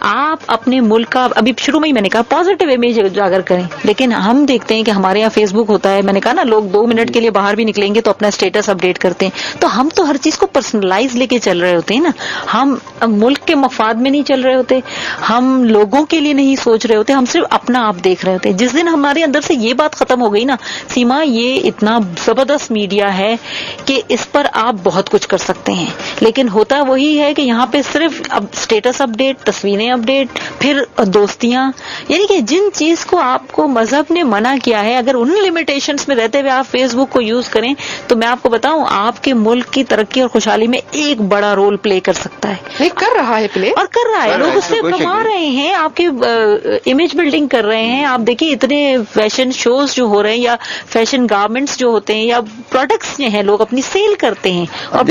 آپ اپنے ملک کا، ابھی شروع میں ہی میں نے کہا پازیٹیو امیج اجاگر کریں، لیکن ہم دیکھتے ہیں کہ ہمارے یہاں فیس بک ہوتا ہے. میں نے کہا نا، لوگ 2 منٹ کے لیے باہر بھی نکلیں گے تو اپنا اسٹیٹس اپڈیٹ کرتے ہیں. تو ہم تو ہر چیز کو پرسنلائز لے کے چل رہے ہوتے ہیں نا. ہم ملک کے مفاد میں نہیں چل رہے ہوتے، ہم لوگوں کے لیے نہیں سوچ رہے ہوتے، ہم صرف اپنا آپ دیکھ رہے ہوتے ہیں. جس دن ہمارے اندر سے یہ بات ختم ہو گئی نا سیما، یہ اتنا زبردست میڈیا ہے کہ اس پر آپ بہت کچھ کر سکتے ہیں. لیکن ہوتا وہی ہے کہ یہاں پہ صرف اب اسٹیٹس اپڈیٹ، تصویریں اپڈیٹ، پھر دوستیاں. یعنی کہ جن چیز کو آپ کو مذہب نے منع کیا ہے، اگر ان لمیٹیشنز میں رہتے ہوئے آپ فیس بک کو یوز کریں تو میں آپ کو بتاؤں آپ کے ملک کی ترقی اور خوشحالی میں ایک بڑا رول پلے کر سکتا ہے. نہیں کر رہا ہے پلے، اور کر رہا ہے. لوگ اس سے کما رہے ہیں، آپ کی امیج بلڈنگ کر رہے ہیں. آپ دیکھیں اتنے فیشن شوز جو ہو رہے ہیں یا فیشن گارمنٹس جو ہوتے ہیں یا پروڈکٹس جو ہیں لوگ اپنی سیل کرتے ہیں اور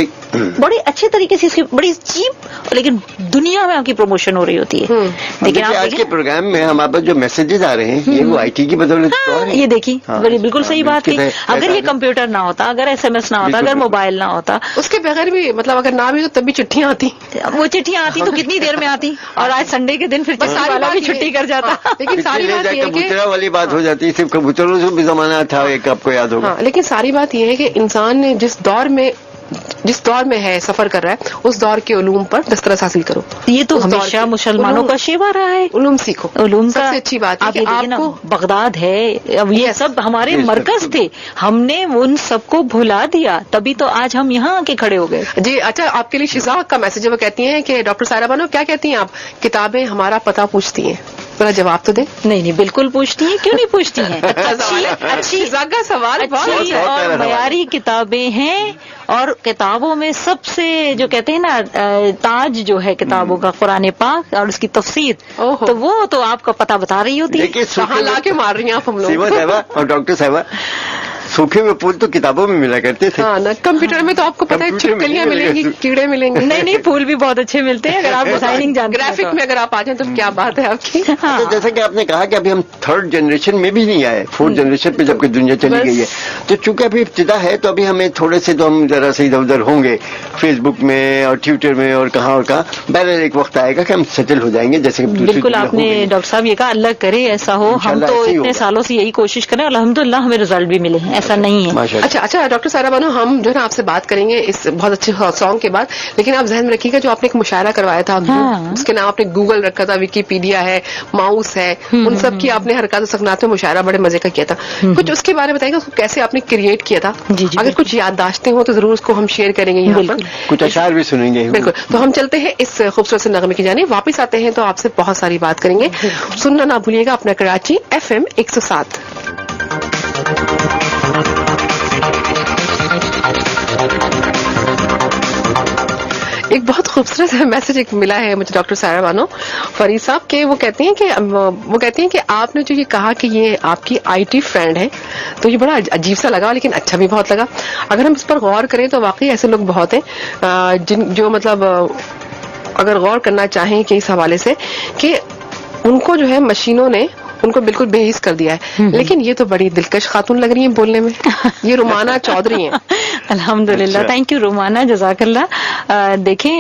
بڑے اچھے طریقے سے اس کی بڑی چیپ لیکن دنیا میں آپ کی پروموشن ہو رہی ہوتی ہے. لیکن آج کے پروگرام میں ہمارے پاس جو میسجز آ رہے ہیں یہ وہ آئی ٹی کی بدولت. یہ دیکھیے بالکل صحیح بات کی. اگر یہ کمپیوٹر نہ ہوتا، اگر SMS نہ ہوتا، اگر موبائل نہ ہوتا، اس کے بغیر بھی مطلب اگر نہ بھی تو تب بھی چٹھیاں آتی. وہ چٹھیاں آتی تو کتنی دیر میں آتی، اور آج سنڈے کے دن پھر چٹھی والا بھی چھٹی کر جاتا. لیکن ساری بات یہ ہے کہ کبوترا والی بات ہو جاتی، صرف کبوتروں سے بھی زمانہ تھا ایک، آپ کو یاد ہوگا. لیکن ساری بات یہ ہے کہ انسان نے جس دور میں ہے، سفر کر رہا ہے، اس دور کے علوم پر دسترس حاصل کرو. یہ تو ہمیشہ مسلمانوں کا شیوا رہا ہے. علوم سیکھو. علوم سب سے اچھی بات ہے کہ آپ کو بغداد ہے، اب یہ سب ہمارے مرکز تھے، ہم نے ان سب کو بھلا دیا، تبھی تو آج ہم یہاں آ کے کھڑے ہو گئے. جی اچھا، آپ کے لیے شزا کا میسج ہے. وہ کہتی ہیں کہ ڈاکٹر سائرہ بانو کیا کہتی ہیں آپ؟ کتابیں ہمارا پتہ پوچھتی ہیں. ذرا جواب تو دیں. نہیں بالکل پوچھتی ہیں، کیوں نہیں پوچھتی ہیں. اچھی کا سوال اور معیاری کتابیں ہیں، اور کتابوں میں سب سے جو کہتے ہیں نا تاج جو ہے کتابوں کا قرآن پاک اور اس کی تفسیر، تو وہ تو آپ کا پتہ بتا رہی ہوتی ہے. کہاں لا کے مار رہی ہیں آپ ہم لوگ. سیما صاحبہ اور ڈاکٹر صاحبہ، سوکھے ہوئے پھول تو کتابوں میں ملا کرتے تھے. ہاں نا، کمپیوٹر میں تو آپ کو پتا ہے چھپکلیاں ملیں گی، کیڑے ملیں گے. نہیں پھول بھی بہت اچھے ملتے ہیں اگر آپ ڈیزائننگ جانتے ہیں. گرافک میں اگر آپ آ جائیں تو کیا بات ہے آپ کی. جیسا کہ آپ نے کہا کہ ابھی ہم 3rd جنریشن میں بھی نہیں آئے، 4th جنریشن پہ جبکہ دنیا چلی گئی ہے، تو چونکہ ابھی ابتدا ہے تو ابھی ہمیں تھوڑے سے تو ہم ذرا سے ادھر ادھر ہوں گے فیس بک میں اور ٹویٹر میں اور کہاں بہرحال ایک وقت آئے گا کہ ہم سیٹل ہو جائیں گے. جیسے بالکل آپ نے ڈاکٹر صاحب یہ کہا، اللہ کرے ایسا ہو. ہم تو اتنے سالوں سے یہی کوشش کریں، الحمدللہ ہمیں رزلٹ بھی ملے ہیں، ایسا نہیں ہے. اچھا ڈاکٹر سائرہ بانو، ہم جو ہے نا آپ سے بات کریں گے اس بہت اچھے سانگ کے بعد، لیکن آپ ذہن میں رکھیے گا جو آپ نے ایک مشاعرہ کروایا تھا، اس کے نام آپ نے گوگل رکھا تھا، ویکیپیڈیا ہے، ماؤس ہے، ان سب کی آپ نے حرکات و سکنات میں مشاعرہ بڑے مزے کا کیا تھا. کچھ اس کے بارے میں بتائیے گا، کیسے آپ نے کریٹ کیا تھا. اگر کچھ یادداشتیں ہوں تو ضرور اس کو ہم شیئر کریں گے یہاں پر، کچھ اشعار بھی سنیں گے. بالکل. تو ہم چلتے ہیں اس خوبصورت سے نغمے کی جانب، واپس آتے ہیں تو آپ سے بہت ساری بات کریں گے. سننا نہ بھولیے گا اپنا کراچی FM 107. ایک بہت خوبصورت میسج ایک ملا ہے مجھے ڈاکٹر سائرہ بانو فرید صاحب کے. وہ کہتے ہیں کہ آپ نے جو یہ کہا کہ یہ آپ کی IT فرینڈ ہے، تو یہ بڑا عجیب سا لگا لیکن اچھا بھی بہت لگا. اگر ہم اس پر غور کریں تو واقعی ایسے لوگ بہت ہیں جو مطلب اگر غور کرنا چاہیں کہ اس حوالے سے کہ ان کو جو ہے مشینوں نے ان کو بالکل بے حس کر دیا ہے. لیکن یہ تو بڑی دلکش خاتون لگ رہی ہیں بولنے میں، یہ رومانہ چودھری ہیں. الحمدللہ، تھینک یو رومانہ، جزاک اللہ. دیکھیں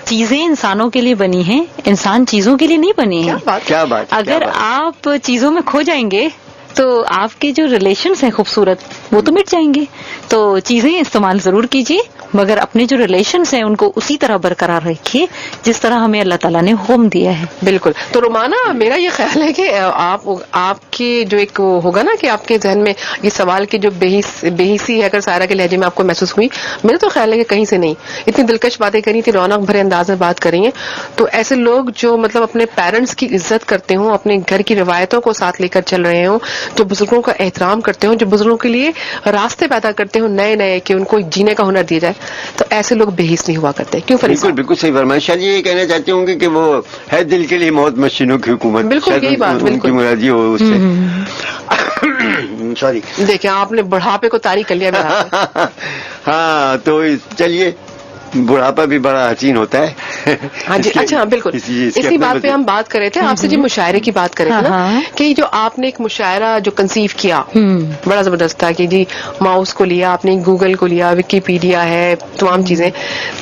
چیزیں انسانوں کے لیے بنی ہیں، انسان چیزوں کے لیے نہیں بنے ہیں. کیا بات. اگر آپ چیزوں میں کھو جائیں گے تو آپ کے جو ریلیشنز ہیں خوبصورت وہ تو مٹ جائیں گے. تو چیزیں استعمال ضرور کیجیے، मगर अपने जो रिलेशंस हैं उनको उसी तरह बरकरार रखिए जिस तरह हमें अल्लाह ताला ने हुक्म दिया है। बिल्कुल। तो रोमाना, मेरा ये ख्याल है कि आपके जो एक होगा ना कि आपके जहन में ये सवाल की जो बेहिसी है, अगर सारा के लहजे में आपको महसूस हुई, मेरा तो ख्याल है कि कहीं से नहीं। इतनी दिलकश बातें करी थी, रौनक भरे अंदाज में बात करी है। तो ऐसे लोग जो मतलब अपने पेरेंट्स की इज्जत करते हों, अपने घर की रिवायतों को साथ लेकर चल रहे हों, जो बुजुर्गों का एहतराम करते हों, जो बुजुर्गों के लिए रास्ते पैदा करते हो नए नए कि उनको जीने का हुनर दिया जाए, तो ऐसे लोग बेहिस नहीं हुआ करते। क्यों फरीद साहब? बिल्कुल सही फरमाया। शायद ये कहना चाहते होंगे कि वो है दिल के लिए मौत मशीनों की हुकूमत। बिल्कुल यही बात, उनकी मुरादी हो उससे। सॉरी, देखिए आपने बुढ़ापे को तारीख कर लिया मेरा। हाँ, तो चलिए, बुढ़ापा भी बड़ा हसीन होता है। हाँ जी, अच्छा बिल्कुल। इसी बात पे हम बात कर रहे थे आपसे, जी मुशायरे की बात कर रहे थे ना, कि जो आपने एक मुशायरा जो कंसीव किया बड़ा जबरदस्त था कि जी माउस को लिया आपने, गूगल को लिया, विकीपीडिया है, तमाम चीजें,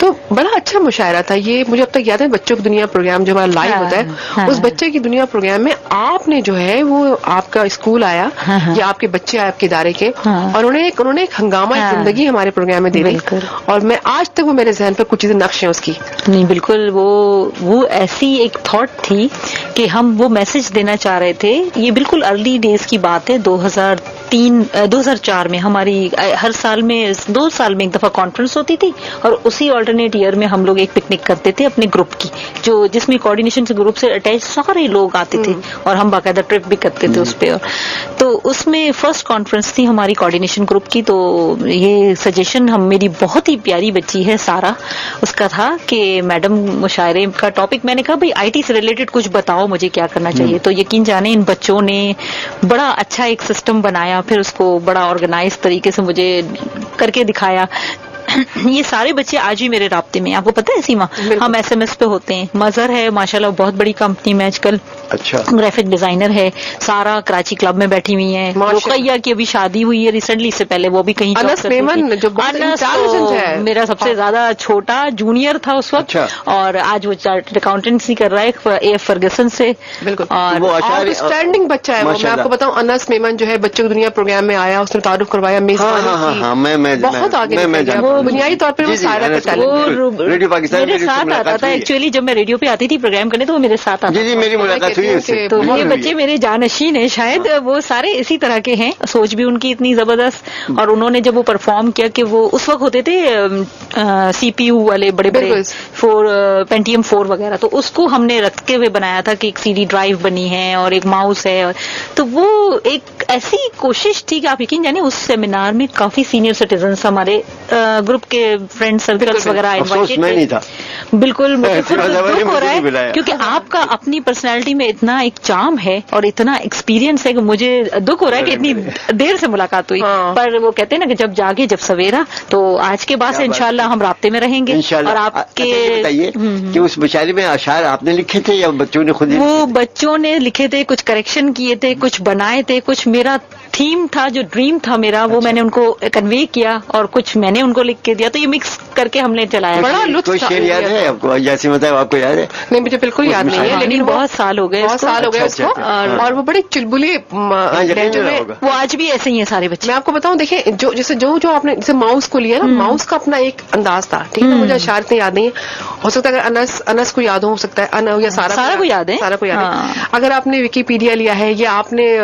तो बड़ा अच्छा मुशायरा था ये। मुझे अब तक याद है बच्चों की दुनिया प्रोग्राम जो हमारा लाइव होता है, उस बच्चे की दुनिया प्रोग्राम में आपने जो है वो आपका स्कूल आया या आपके बच्चे आए आपके इदारे के, और उन्होंने एक हंगामा जिंदगी हमारे प्रोग्राम में दे दी, और मैं आज तक वो मेरे जहन पर कुछ चीजें नक्श हैं उसकी। नहीं, बिल्कुल वो ऐसी एक थॉट थी कि हम वो मैसेज देना चाह रहे थे। ये बिल्कुल अर्ली डेज की बात है, 2004 में हमारी हर साल में 2 साल में एक दफा कॉन्फ्रेंस होती थी, और उसी ऑल्टरनेट ईयर में हम लोग एक पिकनिक करते थे अपने ग्रुप की, जो जिसमें कोऑर्डिनेशन से ग्रुप से अटैच सारे लोग आते थे, और हम बाकायदा ट्रिप भी करते थे उस पे। तो उसमें फर्स्ट कॉन्फ्रेंस थी हमारी कोऑर्डिनेशन ग्रुप की। तो ये सजेशन मेरी बहुत ही प्यारी बच्ची है सारा, उसका था कि मैडम मुशायरे का टॉपिक, मैंने कहा भाई आईटी से रिलेटेड कुछ बताओ मुझे क्या करना चाहिए। तो यकीन जाने इन बच्चों ने बड़ा अच्छा एक सिस्टम बनाया, फिर उसको बड़ा ऑर्गेनाइज तरीके से मुझे करके दिखाया। ये सारे बच्चे आज भी मेरे राब्ते में, आपको पता है सीमा, हम एसएमएस पे होते हैं। मजहर है माशाल्लाह बहुत बड़ी कंपनी में आजकल, अच्छा ग्राफिक डिजाइनर है, सारा कराची क्लब में बैठी हुई है। रुकैया की अभी शादी हुई है रिसेंटली, इससे पहले वो भी कहीं अनस मेमन जो है मेरा सबसे ज्यादा छोटा जूनियर था उस वक्त, और आज वो चार्टर्ड अकाउंटेंसी कर रहा है एएफ फर्गसन से। बिल्कुल, और आउटस्टैंडिंग बच्चा है वो। मैं आपको बताऊं, अनस मेमन जो है बच्चों की दुनिया प्रोग्राम में आया, उसने तारुफ करवाया, मेजबानी की, बहुत आगे बुनियादी तौर पर वो सारा रेडियो पाकिस्तान मेरे साथ आता था। एक्चुअली जब मैं रेडियो पे आती थी प्रोग्राम करने तो वो मेरे साथ आता था। जी, मेरी मुलाकात हुई उससे। तो ये बच्चे मेरे जानशीन है शायद, वो सारे इसी तरह के हैं, सोच भी उनकी इतनी जबरदस्त। और उन्होंने जब वो परफॉर्म किया कि वो उस वक्त होते थे सीपीयू वाले बड़े बड़े पेंटियम 4 वगैरह, तो उसको हमने रखते हुए बनाया था कि एक सीडी ड्राइव बनी है और एक माउस है। तो वो एक ऐसी कोशिश थी कि आप यकीन जानिए उस सेमिनार में काफी सीनियर सिटीजन्स हमारे ग्रुप के फ्रेंड सर्कल्स वगैरह इनवाइटेड थे। बिल्कुल मुझे खुद दुख हो रहा है क्योंकि आपका अपनी पर्सनालिटी में इतना एक चार्म है और इतना एक्सपीरियंस है कि मुझे दुख हो रहा है कि इतनी देर से मुलाकात हुई। पर वो कहते हैं ना कि जब जागे जब सवेरा, तो आज के बाद से इंशाल्लाह हम राब्ते में रहेंगे। और आपके बताइए कि उस मुशायरे में अशार आपने लिखे थे या बच्चों ने खुद? वो बच्चों ने लिखे थे, कुछ करेक्शन किए थे, कुछ बनाए थे, कुछ मेरा थीम था जो ड्रीम था मेरा, वो मैंने उनको कन्वे किया और कुछ मैंने उनको लिख के दिया। तो ये मिक्स करके हमने चलाया। बड़ा लुत्फ कोई शेर याद है आपको? जैसे मतलब आपको याद है? नहीं, मुझे बिल्कुल याद नहीं है, लेकिन बहुत साल हो गए उसको। और वो बड़े चुलबुले वो आज भी ऐसे ही है सारे बच्चे। मैं आपको बताऊं, देखिए जो आपने जैसे माउस को लिया ना, माउस का अपना एक अंदाज था, ठीक है, मुझे इशारतें याद नहीं है, हो सकता है अगर अनस को याद हो सकता है, या सारा को याद है, सारा को याद है। अगर आपने विकीपीडिया लिया है या आपने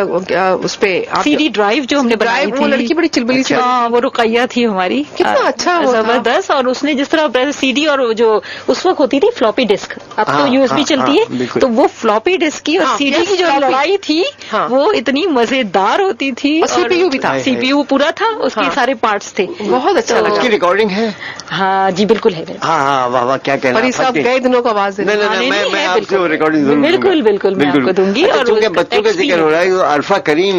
उस पे सीडी ड्राइव जो हमने बनाई थी, वो लड़की बड़ी चिलबली सी, वो रुकैया थी हमारी, कितना अच्छा जबरदस्त। और उसने जिस तरह सीडी और जो उस वक्त होती थी फ्लॉपी डिस्क, अब तो यूएसबी चलती है, तो वो फ्लॉपी डिस्क की और सीडी की जो लड़ाई थी वो इतनी मजेदार होती थी। और सीपीयू भी था, सीपीयू पूरा था, उसके सारे पार्ट्स थे, बहुत अच्छा लगा। उसकी रिकॉर्डिंग है? हाँ जी बिल्कुल है। हाँ, वाह, क्या कहना है। सब गए दिनों को आवाज मैं आपसे रिकॉर्डिंग बिल्कुल मैं आपको दूंगी। और बच्चों का जिक्र हो रहा है, अरफा करीम,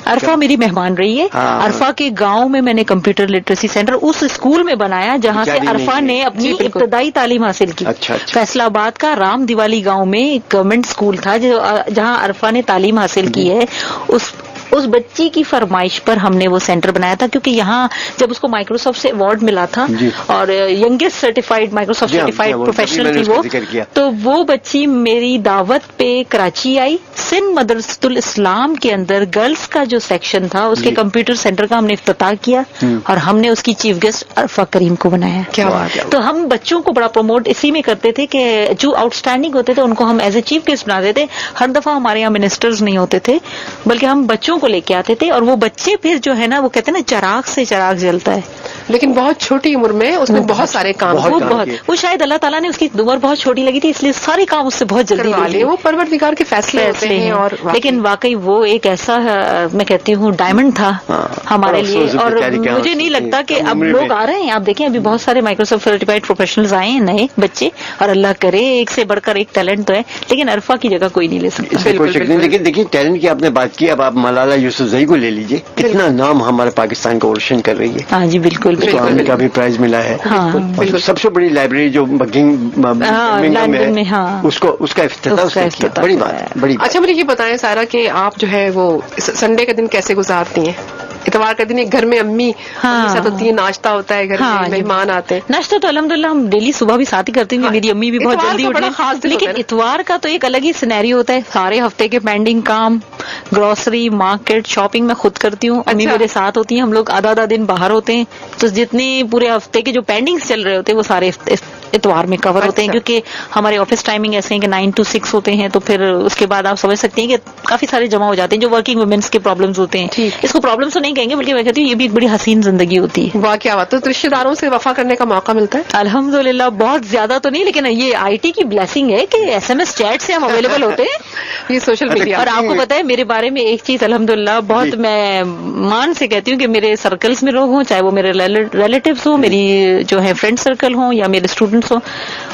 अरफा मेरी मेहमान रही है। अरफा के गांव में मैंने कंप्यूटर लिटरेसी सेंटर उस स्कूल में बनाया जहां से अरफा ने अपनी इब्तदाई तालीम हासिल की। फैसलाबाद का राम दिवाली गांव में एक गवर्नमेंट स्कूल था जहां अरफा ने तालीम हासिल की है। उस बच्ची की फरमाइश पर हमने वो सेंटर बनाया था, क्योंकि यहाँ जब उसको माइक्रोसॉफ्ट से अवार्ड मिला था और youngest certified Microsoft certified professional थी वो, तो वो बच्ची मेरी दावत पे कराची आई। सिंध मदरसतुल इस्लाम के अंदर गर्ल्स का जो सेक्शन था उसके कंप्यूटर सेंटर का हमने इफ्तिताह किया और हमने उसकी चीफ गेस्ट अरफा करीम को बनाया। क्या बात है। तो हम बच्चों को बड़ा प्रमोट इसी में करते थे कि जो आउटस्टैंडिंग होते थे उनको हम एज ए चीफ गेस्ट बनाते थे। हर दफा हमारे यहाँ मिनिस्टर्स नहीं होते थे, बल्कि हम बच्चों को लेके आते थे, और वो बच्चे फिर जो है ना, वो कहते हैं ना, चिराग से चिराग जलता है। लेकिन बहुत छोटी उम्र में उसमें बहुत सारे काम वो शायद अल्लाह ताला ने उसकी उम्र बहुत छोटी लगी थी, इसलिए सारे काम उससे बहुत जल्दी लिए। वो परवरदिगार के फैसले होते हैं। और लेकिन वाकई वो एक ऐसा मैं कहती हूँ डायमंड था हमारे लिए। और मुझे नहीं लगता कि अब लोग आ रहे हैं, आप देखें अभी बहुत सारे माइक्रोसॉफ्ट सर्टिफाइड प्रोफेशनल्स आए हैं नए बच्चे, और अल्लाह करे एक से बढ़कर एक टैलेंट तो है, लेकिन अरफा की जगह कोई नहीं ले सकता। कोई शक नहीं। लेकिन देखिए टैलेंट की आपने बात की, अब आप मलाला यूसुफजई को ले लीजिए, कितना नाम हमारे पाकिस्तान को रोशन कर रही है। हाँ जी बिल्कुल, आमिर का भी प्राइज मिला है। और सबसे बड़ी लाइब्रेरी जो लंदन में, हाँ, उसका इफ्तिताह उसने किया। बड़ी बात, बड़ी। अच्छा मुझे ये बताएं सारा कि आप जो है वो संडे का दिन कैसे गुजारती हैं? इतवार का दिन एक घर में अम्मी साथ होती है, नाश्ता होता है घर में, मेहमान आते हैं। नाश्ता तो अल्हम्दुलिल्लाह हम डेली सुबह भी साथ ही करती हैं, मेरी अम्मी भी बहुत जल्दी उठती है। लेकिन इतवार का तो एक अलग ही सिनेरियो होता है, सारे हफ्ते के पेंडिंग काम, ग्रोसरी, मार्केट, शॉपिंग मैं खुद करती हूँ, अम्मी मेरे साथ होती हैं, हम लोग आधा दिन बाहर होते हैं, तो जितने पूरे हफ्ते के जो पेंडिंग्स चल रहे होते हैं वो सारे इतवार में कवर होते हैं, क्योंकि हमारे ऑफिस टाइमिंग ऐसे हैं कि 9 to 6 होते हैं, तो फिर उसके बाद आप समझ सकते हैं कि काफी सारे जमा हो जाते हैं जो वर्किंग वुमेन्स के प्रॉब्लम्स होते हैं। इसको प्रॉब्लम्स तो नहीं कहेंगे, बल्कि मैं कहती हूँ ये भी एक बड़ी हसीन जिंदगी होती है। वाह क्या बात। तो रिश्तेदारों से वफा करने का मौका मिलता है? अल्हम्दुलिल्लाह बहुत ज्यादा तो नहीं, लेकिन ये आईटी की ब्लेसिंग है कि एसएमएस चैट से हम अवेलेबल होते हैं, ये सोशल मीडिया। और आपको पता है मेरे बारे में एक चीज अल्हम्दुलिल्लाह बहुत मैं मान से कहती हूँ कि मेरे सर्कल्स में लोग हों, चाहे वो मेरे रिलेटिव्स हो, मेरी जो है फ्रेंड सर्कल हो, या मेरे स्टूडेंट्स हो,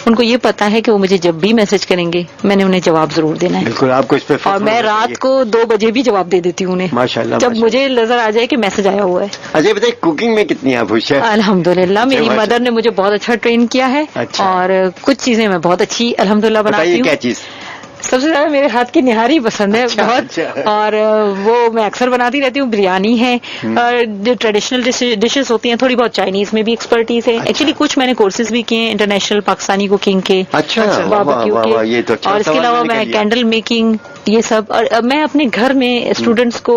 उनको ये पता है कि वो मुझे जब भी मैसेज करेंगे मैंने उन्हें जवाब जरूर देना है। बिल्कुल, आपको इस पे और मैं रात को 2 बजे भी जवाब दे देती हूँ उन्हें, माशाल्लाह, जब मुझे नजर आ जाए कि मैसेज आया हुआ है। अच्छा बताइए, कुकिंग में कितनी आप होशियार? अल्हम्दुलिल्लाह मेरी मदर ने मुझे बहुत अच्छा ट्रेन किया है। अच्छा। और कुछ चीजें मैं बहुत अच्छी अल्हम्दुलिल्लाह बनाती हूँ। क्या चीज? सबसे ज्यादा मेरे हाथ की निहारी पसंद है। बहुत। अच्छा। और वो मैं अक्सर बनाती रहती हूँ। बिरयानी है और जो ट्रेडिशनल डिशेस होती हैं, थोड़ी बहुत चाइनीज में भी एक्सपर्टीज है। एक्चुअली कुछ मैंने कोर्सेज भी किए हैं इंटरनेशनल पाकिस्तानी कुकिंग के, बारबेक्यू के, ये तो अच्छा। और इसके अलावा मैं कैंडल मेकिंग, ये सब। और मैं अपने घर में स्टूडेंट्स को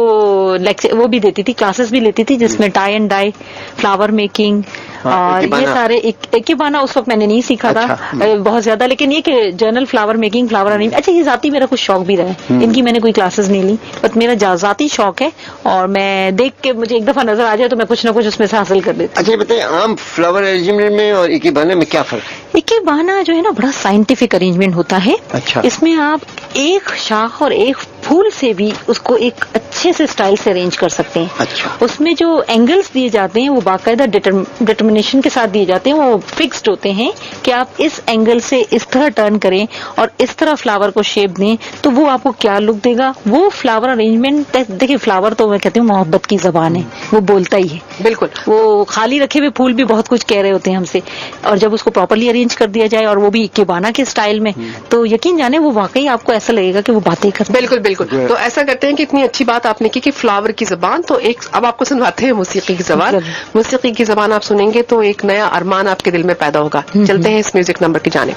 लेक्चर वो भी देती थी, क्लासेस भी लेती थी, जिसमें tie and dye, flower making और ये सारे इकेबाना उस वक्त मैंने नहीं सीखा था बहुत ज्यादा, लेकिन ये कि journal flower making, flower arrange, अच्छा ये जाती मेरा कुछ शौक भी रहा है। इनकी मैंने कोई क्लासेस नहीं ली, बट मेरा जाती शौक है, और मैं देख के मुझे एक दफा नजर आ जाए तो मैं कुछ ना कुछ उसमें से हासिल कर लेती हूँ। अच्छा बताइए, आम फ्लावर अरेंजमेंट में और इकेबाना में क्या फर्क है? इकेबाना जो है ना बड़ा साइंटिफिक अरेंजमेंट होता है। अच्छा। इसमें आप एक शाख और एक फूल से भी उसको एक अच्छे से स्टाइल से अरेंज कर सकते हैं। अच्छा। उसमें जो एंगल्स दिए जाते हैं वो बाकायदा डिटर्मिनेशन के साथ दिए जाते हैं, वो फिक्स्ड होते हैं कि आप इस एंगल से इस तरह टर्न करें और इस तरह फ्लावर को शेप दें तो वो आपको क्या लुक देगा। वो फ्लावर अरेंजमेंट, देखिए फ्लावर तो मैं कहती हूँ मोहब्बत की जबान है, वो बोलता ही है। बिल्कुल। वो खाली रखे हुए फूल भी बहुत कुछ कह रहे होते हैं हमसे, और जब उसको प्रॉपर्ली अरेंज कर दिया जाए और वो भी इकेबाना के स्टाइल में, तो यकीन जाने वो वाकई आपको ऐसा लगेगा कि वो बातें करते हैं। बिल्कुल बिल्कुल। तो ऐसा करते हैं कि इतनी अच्छी बात आपने की कि फ्लावर की जबान, तो एक अब आपको सुनवाते हैं मौसीकी की जबान। मौसीकी की जबान आप सुनेंगे तो एक नया अरमान आपके दिल में पैदा होगा। चलते हैं इस म्यूजिक नंबर की जानिब।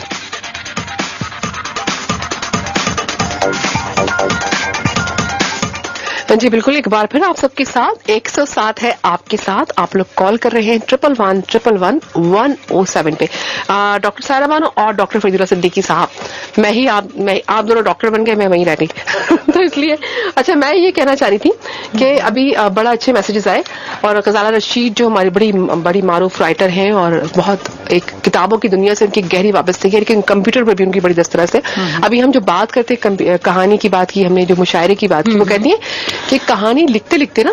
जी बिल्कुल, एक बार फिर आप सबके साथ 107 है आपके साथ। आप लोग कॉल कर रहे हैं 11111 पे। डॉक्टर सायरा बानो और डॉक्टर फरीदुल्लाह सिद्दीकी साहब, आप दोनों डॉक्टर बन गए, मैं वहीं रह गई तो इसलिए अच्छा मैं ये कहना चाह रही थी कि अभी बड़ा अच्छे मैसेजेस आए, और गजाला रशीद जो हमारी बड़ी मारूफ राइटर हैं और बहुत एक किताबों की दुनिया से उनकी गहरी वाबस्तगी है, लेकिन कंप्यूटर पर भी उनकी बड़ी दस्तरस है। अभी हम जो बात करते कहानी की बात की, हमने जो मुशायरे की बात की, वो कहती है कि कहानी लिखते लिखते ना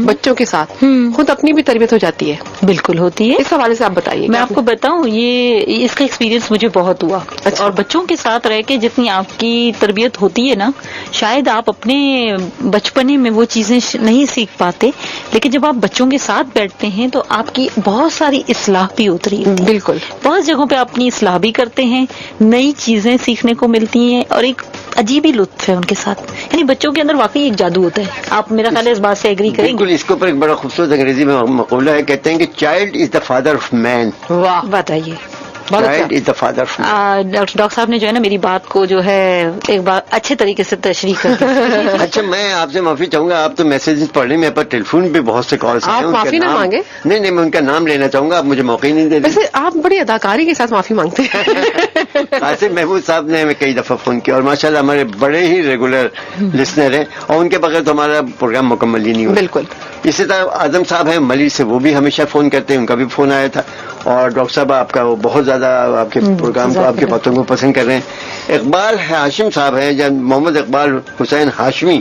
बच्चों के साथ खुद अपनी भी तरबियत हो जाती है। बिल्कुल होती है। इस हवाले से आप बताइए। मैं आपको बताऊं, ये इसका एक्सपीरियंस मुझे बहुत हुआ। अच्छा। और बच्चों के साथ रह के जितनी आपकी तरबियत होती है ना, शायद आप अपने बचपने में वो चीजें नहीं सीख पाते, लेकिन जब आप बच्चों के साथ बैठते हैं तो आपकी बहुत सारी इस्लाह भी उतरी है। बिल्कुल। बहुत जगहों पे अपनी इस्लाह भी करते हैं, नई चीजें सीखने को मिलती हैं, और एक अजीब ही लुत्फ है उनके साथ। यानी बच्चों के अंदर वाकई एक जादू होता है। آپ میرا خیال ہے اس بات سے ایگری کریں بالکل. گے؟ اس کے اوپر ایک بڑا خوبصورت انگریزی میں مقولہ ہے, کہتے ہیں کہ child is the father of man. واہ, بتائیے. Child is the father of man. Doctor صاحب نے جو ہے نا میری بات کو جو ہے ایک بار اچھے طریقے سے تشریح کر دی. اچھا, میں آپ سے معافی چاہوں گا, آپ تو میسجز پڑھ رہے ہیں, میرے پاس ٹیلی فون پہ بہت سے کالس ہیں. آپ معافی نہ مانگے. نہیں, میں ان کا نام لینا چاہوں گا, آپ مجھے موقع ہی نہیں دے ویسے آپ بڑی اداکاری کے ساتھ معافی مانگتے ہیں. قاسم محمود صاحب نے ہمیں کئی دفعہ فون کیا, اور ماشاءاللہ ہمارے بڑے ہی ریگولر لسنر ہیں, اور ان کے بغیر تو ہمارا پروگرام مکمل ہی نہیں ہوتا. بالکل. اسی طرح اعظم صاحب ہیں ملی سے, وہ بھی ہمیشہ فون کرتے ہیں, ان کا بھی فون آیا تھا. اور ڈاکٹر صاحب آپ کا وہ بہت زیادہ آپ کے پروگرام کو, آپ کی باتوں کو پسند کر رہے ہیں. اقبال ہاشم صاحب ہیں, یا محمد اقبال حسین ہاشمی,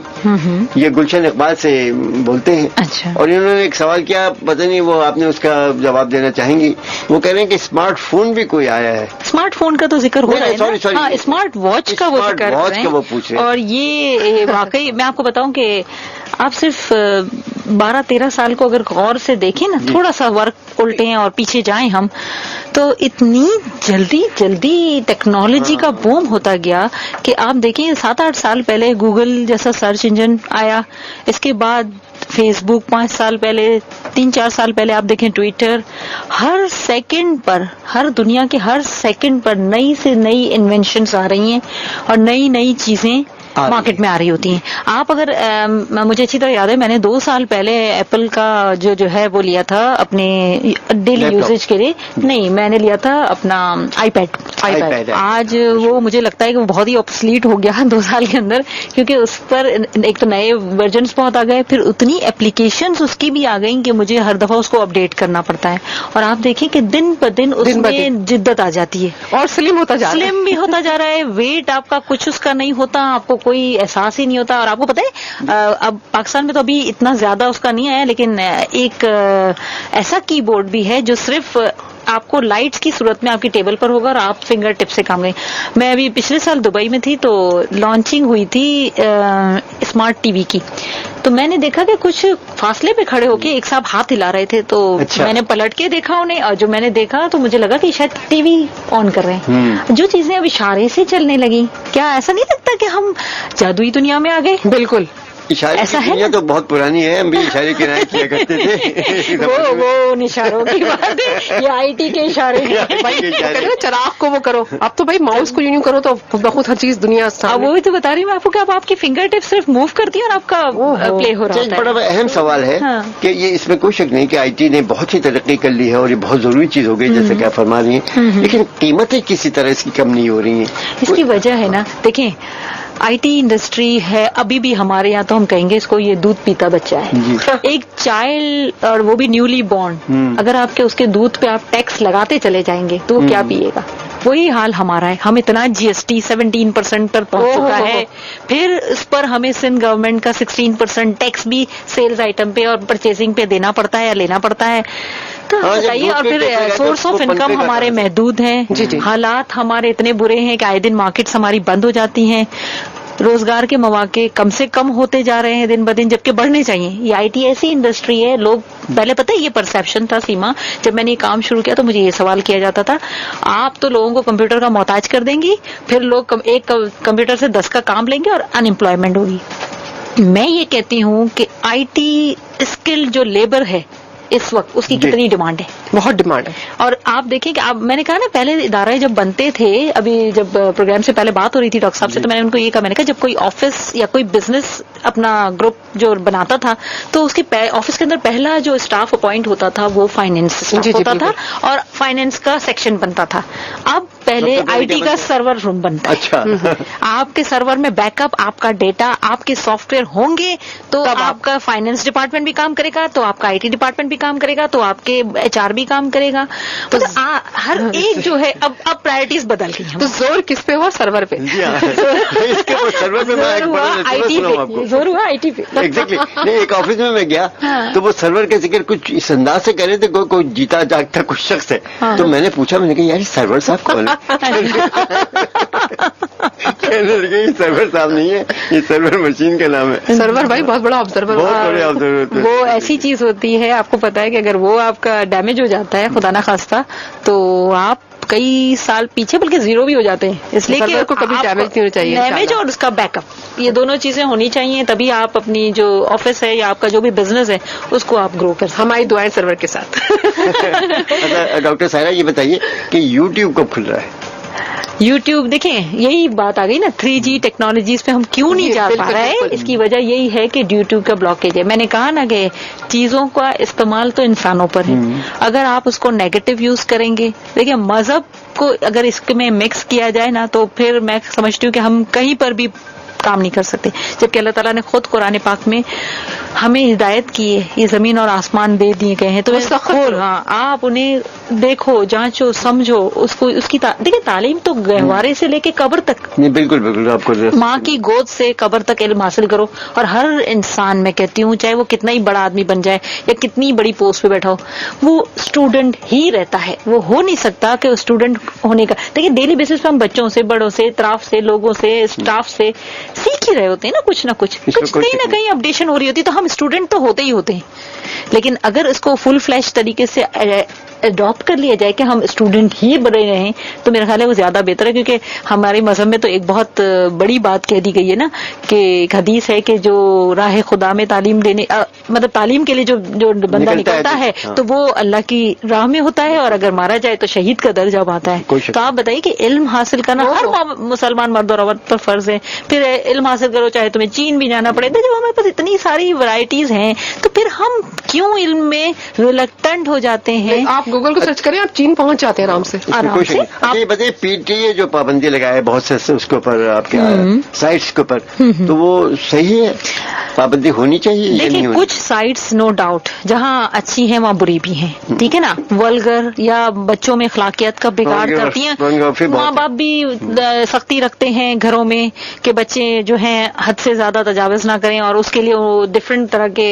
یہ گلشن اقبال سے بولتے ہیں. اچھا. اور انہوں نے ایک سوال کیا, پتہ نہیں وہ آپ نے اس کا جواب دینا چاہیں گی. وہ کہہ رہے ہیں کہ اسمارٹ فون بھی کوئی آیا ہے. اسمارٹ فون کا تو ذکر ہو رہا ہے, sorry. ہاں, اسمارٹ واچ کا وہ ذکر کر رہے وہ پوچھ ہیں. رہے ہیں. اور یہ واقعی میں آپ کو بتاؤں کہ آپ صرف 12-13 سال کو اگر غور سے دیکھیں نا, تھوڑا سا ورق الٹیں اور پیچھے جائیں ہم, تو اتنی جلدی ٹیکنالوجی کا بوم ہوتا گیا کہ آپ دیکھیں 7-8 سال پہلے گوگل جیسا سرچ انجن آیا, اس کے بعد فیس بک 5 سال پہلے, 3-4 سال پہلے آپ دیکھیں ٹویٹر. ہر سیکنڈ پر, ہر دنیا کے ہر سیکنڈ پر نئی سے نئی انوینشنز آ رہی ہیں اور نئی چیزیں مارکیٹ میں آ رہی ہوتی ہیں. آپ اگر مجھے اچھی طرح یاد ہے, میں نے 2 سال پہلے ایپل کا جو ہے وہ لیا تھا اپنے ڈیلی یوزیج کے لیے. نہیں, میں نے لیا تھا اپنا آئی پیڈ. آج وہ مجھے لگتا ہے کہ وہ بہت ہی آبسلیٹ ہو گیا 2 سال کے اندر, کیونکہ اس پر ایک تو نئے ورژنس بہت آ گئے, پھر اتنی اپلیکیشنز اس کی بھی آ گئیں کہ مجھے ہر دفعہ اس کو اپڈیٹ کرنا پڑتا ہے. اور آپ دیکھیں کہ دن بدن اس میں جدت آ جاتی ہے, اور سلم ہوتا جا رہا ہے. سلم بھی ہوتا جا رہا ہے, ویٹ آپ کا کچھ اس کا نہیں ہوتا, آپ کو کوئی احساس ہی نہیں ہوتا. اور آپ کو پتہ ہے اب پاکستان میں تو ابھی اتنا زیادہ اس کا نہیں آیا, لیکن ایک ایسا کی بورڈ بھی ہے جو صرف آپ کو لائٹس کی صورت میں آپ کی ٹیبل پر ہوگا اور آپ فنگر ٹپ سے کام لیں. میں ابھی پچھلے سال دبئی میں تھی تو لانچنگ ہوئی تھی اسمارٹ ٹی وی کی, تو میں نے دیکھا کہ کچھ فاصلے پہ کھڑے ہو کے ایک صاحب ہاتھ ہلا رہے تھے, تو میں نے پلٹ کے دیکھا انہیں, اور جو میں نے دیکھا تو مجھے لگا کہ شاید ٹی وی آن کر رہے ہیں. جو چیزیں اب اشارے سے چلنے لگی, کیا ایسا نہیں لگتا کہ ہم جادوئی دنیا میں آ گئے؟ بالکل. اشارے کی دنیا تو بہت پرانی ہے, ہم بھی اشارے کنارے کیا کرتے تھے. وہ اشاروں کی بات ہے, یہ آئی ٹی کے اشارے ہیں. چراغ کو وہ کرو, اب تو بھائی ماؤس کو یوں کرو تو بخود ہر چیز دنیا. وہ بھی تو بتا رہی ہوں آپ کو کہ اب آپ کی فنگر ٹپ صرف موو کرتی ہے اور آپ کا پلے ہو رہا ہے. بڑا اہم سوال ہے کہ یہ, اس میں کوئی شک نہیں کہ آئی ٹی نے بہت ہی ترقی کر لی ہے اور یہ بہت ضروری چیز ہو گئی جیسے کہ آپ فرما رہی ہیں, لیکن قیمتیں کسی طرح اس کی کم نہیں ہو رہی ہیں. اس کی وجہ ہے نا, دیکھیں آئی ٹی انڈسٹری ہے ابھی بھی ہمارے یہاں, تو ہم کہیں گے اس کو یہ دودھ پیتا بچہ ہے. ایک چائلڈ, اور وہ بھی نیولی بورن, اگر آپ کے اس کے دودھ پہ آپ ٹیکس لگاتے چلے جائیں گے تو وہ کیا پیے گا؟ وہی حال ہمارا ہے. ہم اتنا جی ایس ٹی 17% پر پہنچ چکا ہے, پھر اس پر ہمیں سندھ گورنمنٹ کا 16% ٹیکس بھی سیلز آئٹم پہ اور پرچیزنگ پہ دینا پڑتا ہے یا لینا پڑتا ہے. تو بتائیے, اور پھر سورس آف انکم ہمارے محدود ہیں. حالات ہمارے اتنے برے ہیں کہ آئے دن مارکیٹس ہماری بند ہو جاتی ہیں, روزگار کے مواقع کم سے کم ہوتے جا رہے ہیں دن بدن, جبکہ بڑھنے چاہیے. یہ آئی ٹی ایسی انڈسٹری ہے, لوگ پہلے پتہ ہے یہ پرسیپشن تھا سیما, جب میں نے یہ کام شروع کیا تو مجھے یہ سوال کیا جاتا تھا, آپ تو لوگوں کو کمپیوٹر کا محتاج کر دیں گی, پھر لوگ ایک کمپیوٹر سے 10 کا کام لیں گے اور ان امپلائمنٹ ہوگی. میں یہ کہتی ہوں کہ آئی ٹی اسکل جو لیبر ہے اس وقت, اس کی کتنی ڈیمانڈ ہے؟ بہت ڈیمانڈ ہے. اور آپ دیکھیں کہ میں نے کہا نا پہلے ادارے جب بنتے تھے, ابھی جب پروگرام سے پہلے بات ہو رہی تھی ڈاکٹر صاحب سے, تو میں نے ان کو یہ کہا, میں نے کہا جب کوئی آفس یا کوئی بزنس اپنا گروپ جو بناتا تھا تو اس کے آفس کے اندر پہلا جو اسٹاف اپوائنٹ ہوتا تھا وہ فائنینس اسٹاف ہوتا تھا, اور فائنینس کا سیکشن بنتا تھا. اب پہلے آئی ٹی کا سرور روم بنتا ہے. آپ کے سرور میں بیک اپ, آپ کا ڈیٹا, آپ کے سافٹ ویئر ہوں گے تو آپ کا فائنینس ڈپارٹمنٹ بھی کام کرے گا, تو آپ کا آئی ٹی ڈپارٹمنٹ بھی کام کرے گا, تو آپ کے ایچ آر بھی کام کرے گا. تو ہر ایک جو ہے اب پرائرٹیز بدل گئی ہیں. تو زور کس پہ ہوا؟ سرور پہ. زور ہوا آئی ٹی پہ. ایگزیکٹلی. ایک آفس میں گیا تو وہ سرور کا ذکر کچھ اس انداز سے کہہ رہے تھے کوئی جیتا جاگتا کچھ شخص ہے, تو میں نے پوچھا, میں نے کہا یار سرور صاحب کون ہے؟ کہنے لگے یہ سرور صاحب نہیں ہے, یہ سرور مشین کا نام ہے. سرور بھائی بہت بڑا آبزرور, بہت بڑے آبزرور. وہ ایسی چیز ہوتی ہے, آپ کو پتا ہے کہ اگر وہ آپ کا ڈیمیج ہو جاتا ہے خدا نہ خواستہ, تو آپ कई साल पीछे बल्कि जीरो भी हो जाते हैं, इसलिए कि सर्वर को कभी डैमेज नहीं होना चाहिए, डैमेज और उसका बैकअप, ये दोनों चीजें होनी चाहिए, तभी आप अपनी जो ऑफिस है या आपका जो भी बिजनेस है उसको आप ग्रो कर सकते। हमारी दुआएं सर्वर के साथ। अच्छा डॉक्टर सायरा ये बताइए कि यूट्यूब कब खुल रहा है? यूट्यूब देखें, यही बात आ गई ना, 3G टेक्नोलॉजीज पे हम क्यों नहीं जा पा रहे हैं, इसकी वजह यही है कि यूट्यूब का ब्लॉकेज है। मैंने कहा ना कि चीजों का इस्तेमाल तो इंसानों पर है, अगर आप उसको नेगेटिव यूज करेंगे, देखिए मजहब को अगर इसमें मिक्स किया जाए ना तो फिर मैं समझती हूँ कि हम कहीं पर भी काम नहीं कर सकते, जबकि अल्लाह ताला ने खुद कुरान पाक में हमें हिदायत की है, ये जमीन और आसमान दे दिए गए हैं, तो इसका खोल, हाँ आप उन्हें देखो, जांचो, समझो, उसको उसकी देखिए तालीम तो गहवारे से लेके कब्र तक, नहीं बिल्कुल बिल्कुल, आपको माँ की गोद से कब्र तक इल्म हासिल करो। और हर इंसान, मैं कहती हूँ, चाहे वो कितना ही बड़ा आदमी बन जाए या कितनी बड़ी पोस्ट पे बैठा हो, वो स्टूडेंट ही रहता है, वो हो नहीं सकता कि स्टूडेंट होने का। देखिए डेली बेसिस पे हम बच्चों से, बड़ों से, इतराफ से, लोगों से, स्टाफ से सीख ही रहे होते हैं ना, कुछ ना कुछ कहीं ना कहीं अपडेशन हो रही होती है, तो हम स्टूडेंट तो होते ही होते हैं। लेकिन अगर इसको फुल फ्लैश तरीके से अडॉप्ट कर लिया जाए कि हम स्टूडेंट ही बने रहें, तो मेरा ख्याल है वो ज्यादा बेहतर है, क्योंकि हमारे मजहब में तो एक बहुत बड़ी बात कह दी गई है ना कि एक हदीस है कि जो राह खुदा में तालीम देने मतलब तालीम के लिए जो बंदा निकलता है हाँ। तो वो अल्लाह की राह में होता है, और अगर मारा जाए तो शहीद का दर्जा पाता है। तो आप बताइए कि इल्म हासिल करना हर मुसलमान मर्द और औरत पर फर्ज है। फिर इल्म हासिल करो, चाहे तुम्हें चीन भी जाना पड़े, तो जब हमारे पास इतनी सारी वैरायटीज हैं तो फिर हम क्यों इल्म में रिलक्टेंट हो जाते हैं? आप गूगल को सर्च करें, आप चीन पहुंच जाते हैं आराम से। आराम से आप ये बताइए, पीटीए जो पाबंदी लगाए बहुत से उसके ऊपर, आपके साइट्स के ऊपर, तो वो सही है, पाबंदी होनी चाहिए? देखिए कुछ साइट्स नो डाउट जहाँ अच्छी हैं वहाँ बुरी भी हैं, ठीक है ना, वल्गर या बच्चों में अखलाकियत का बिगाड़ करती हैं। माँ बाप भी सख्ती रखते हैं घरों में कि बच्चे जो हैं हद से ज्यादा तजावुज ना करें, और उसके लिए वो डिफरेंट तरह के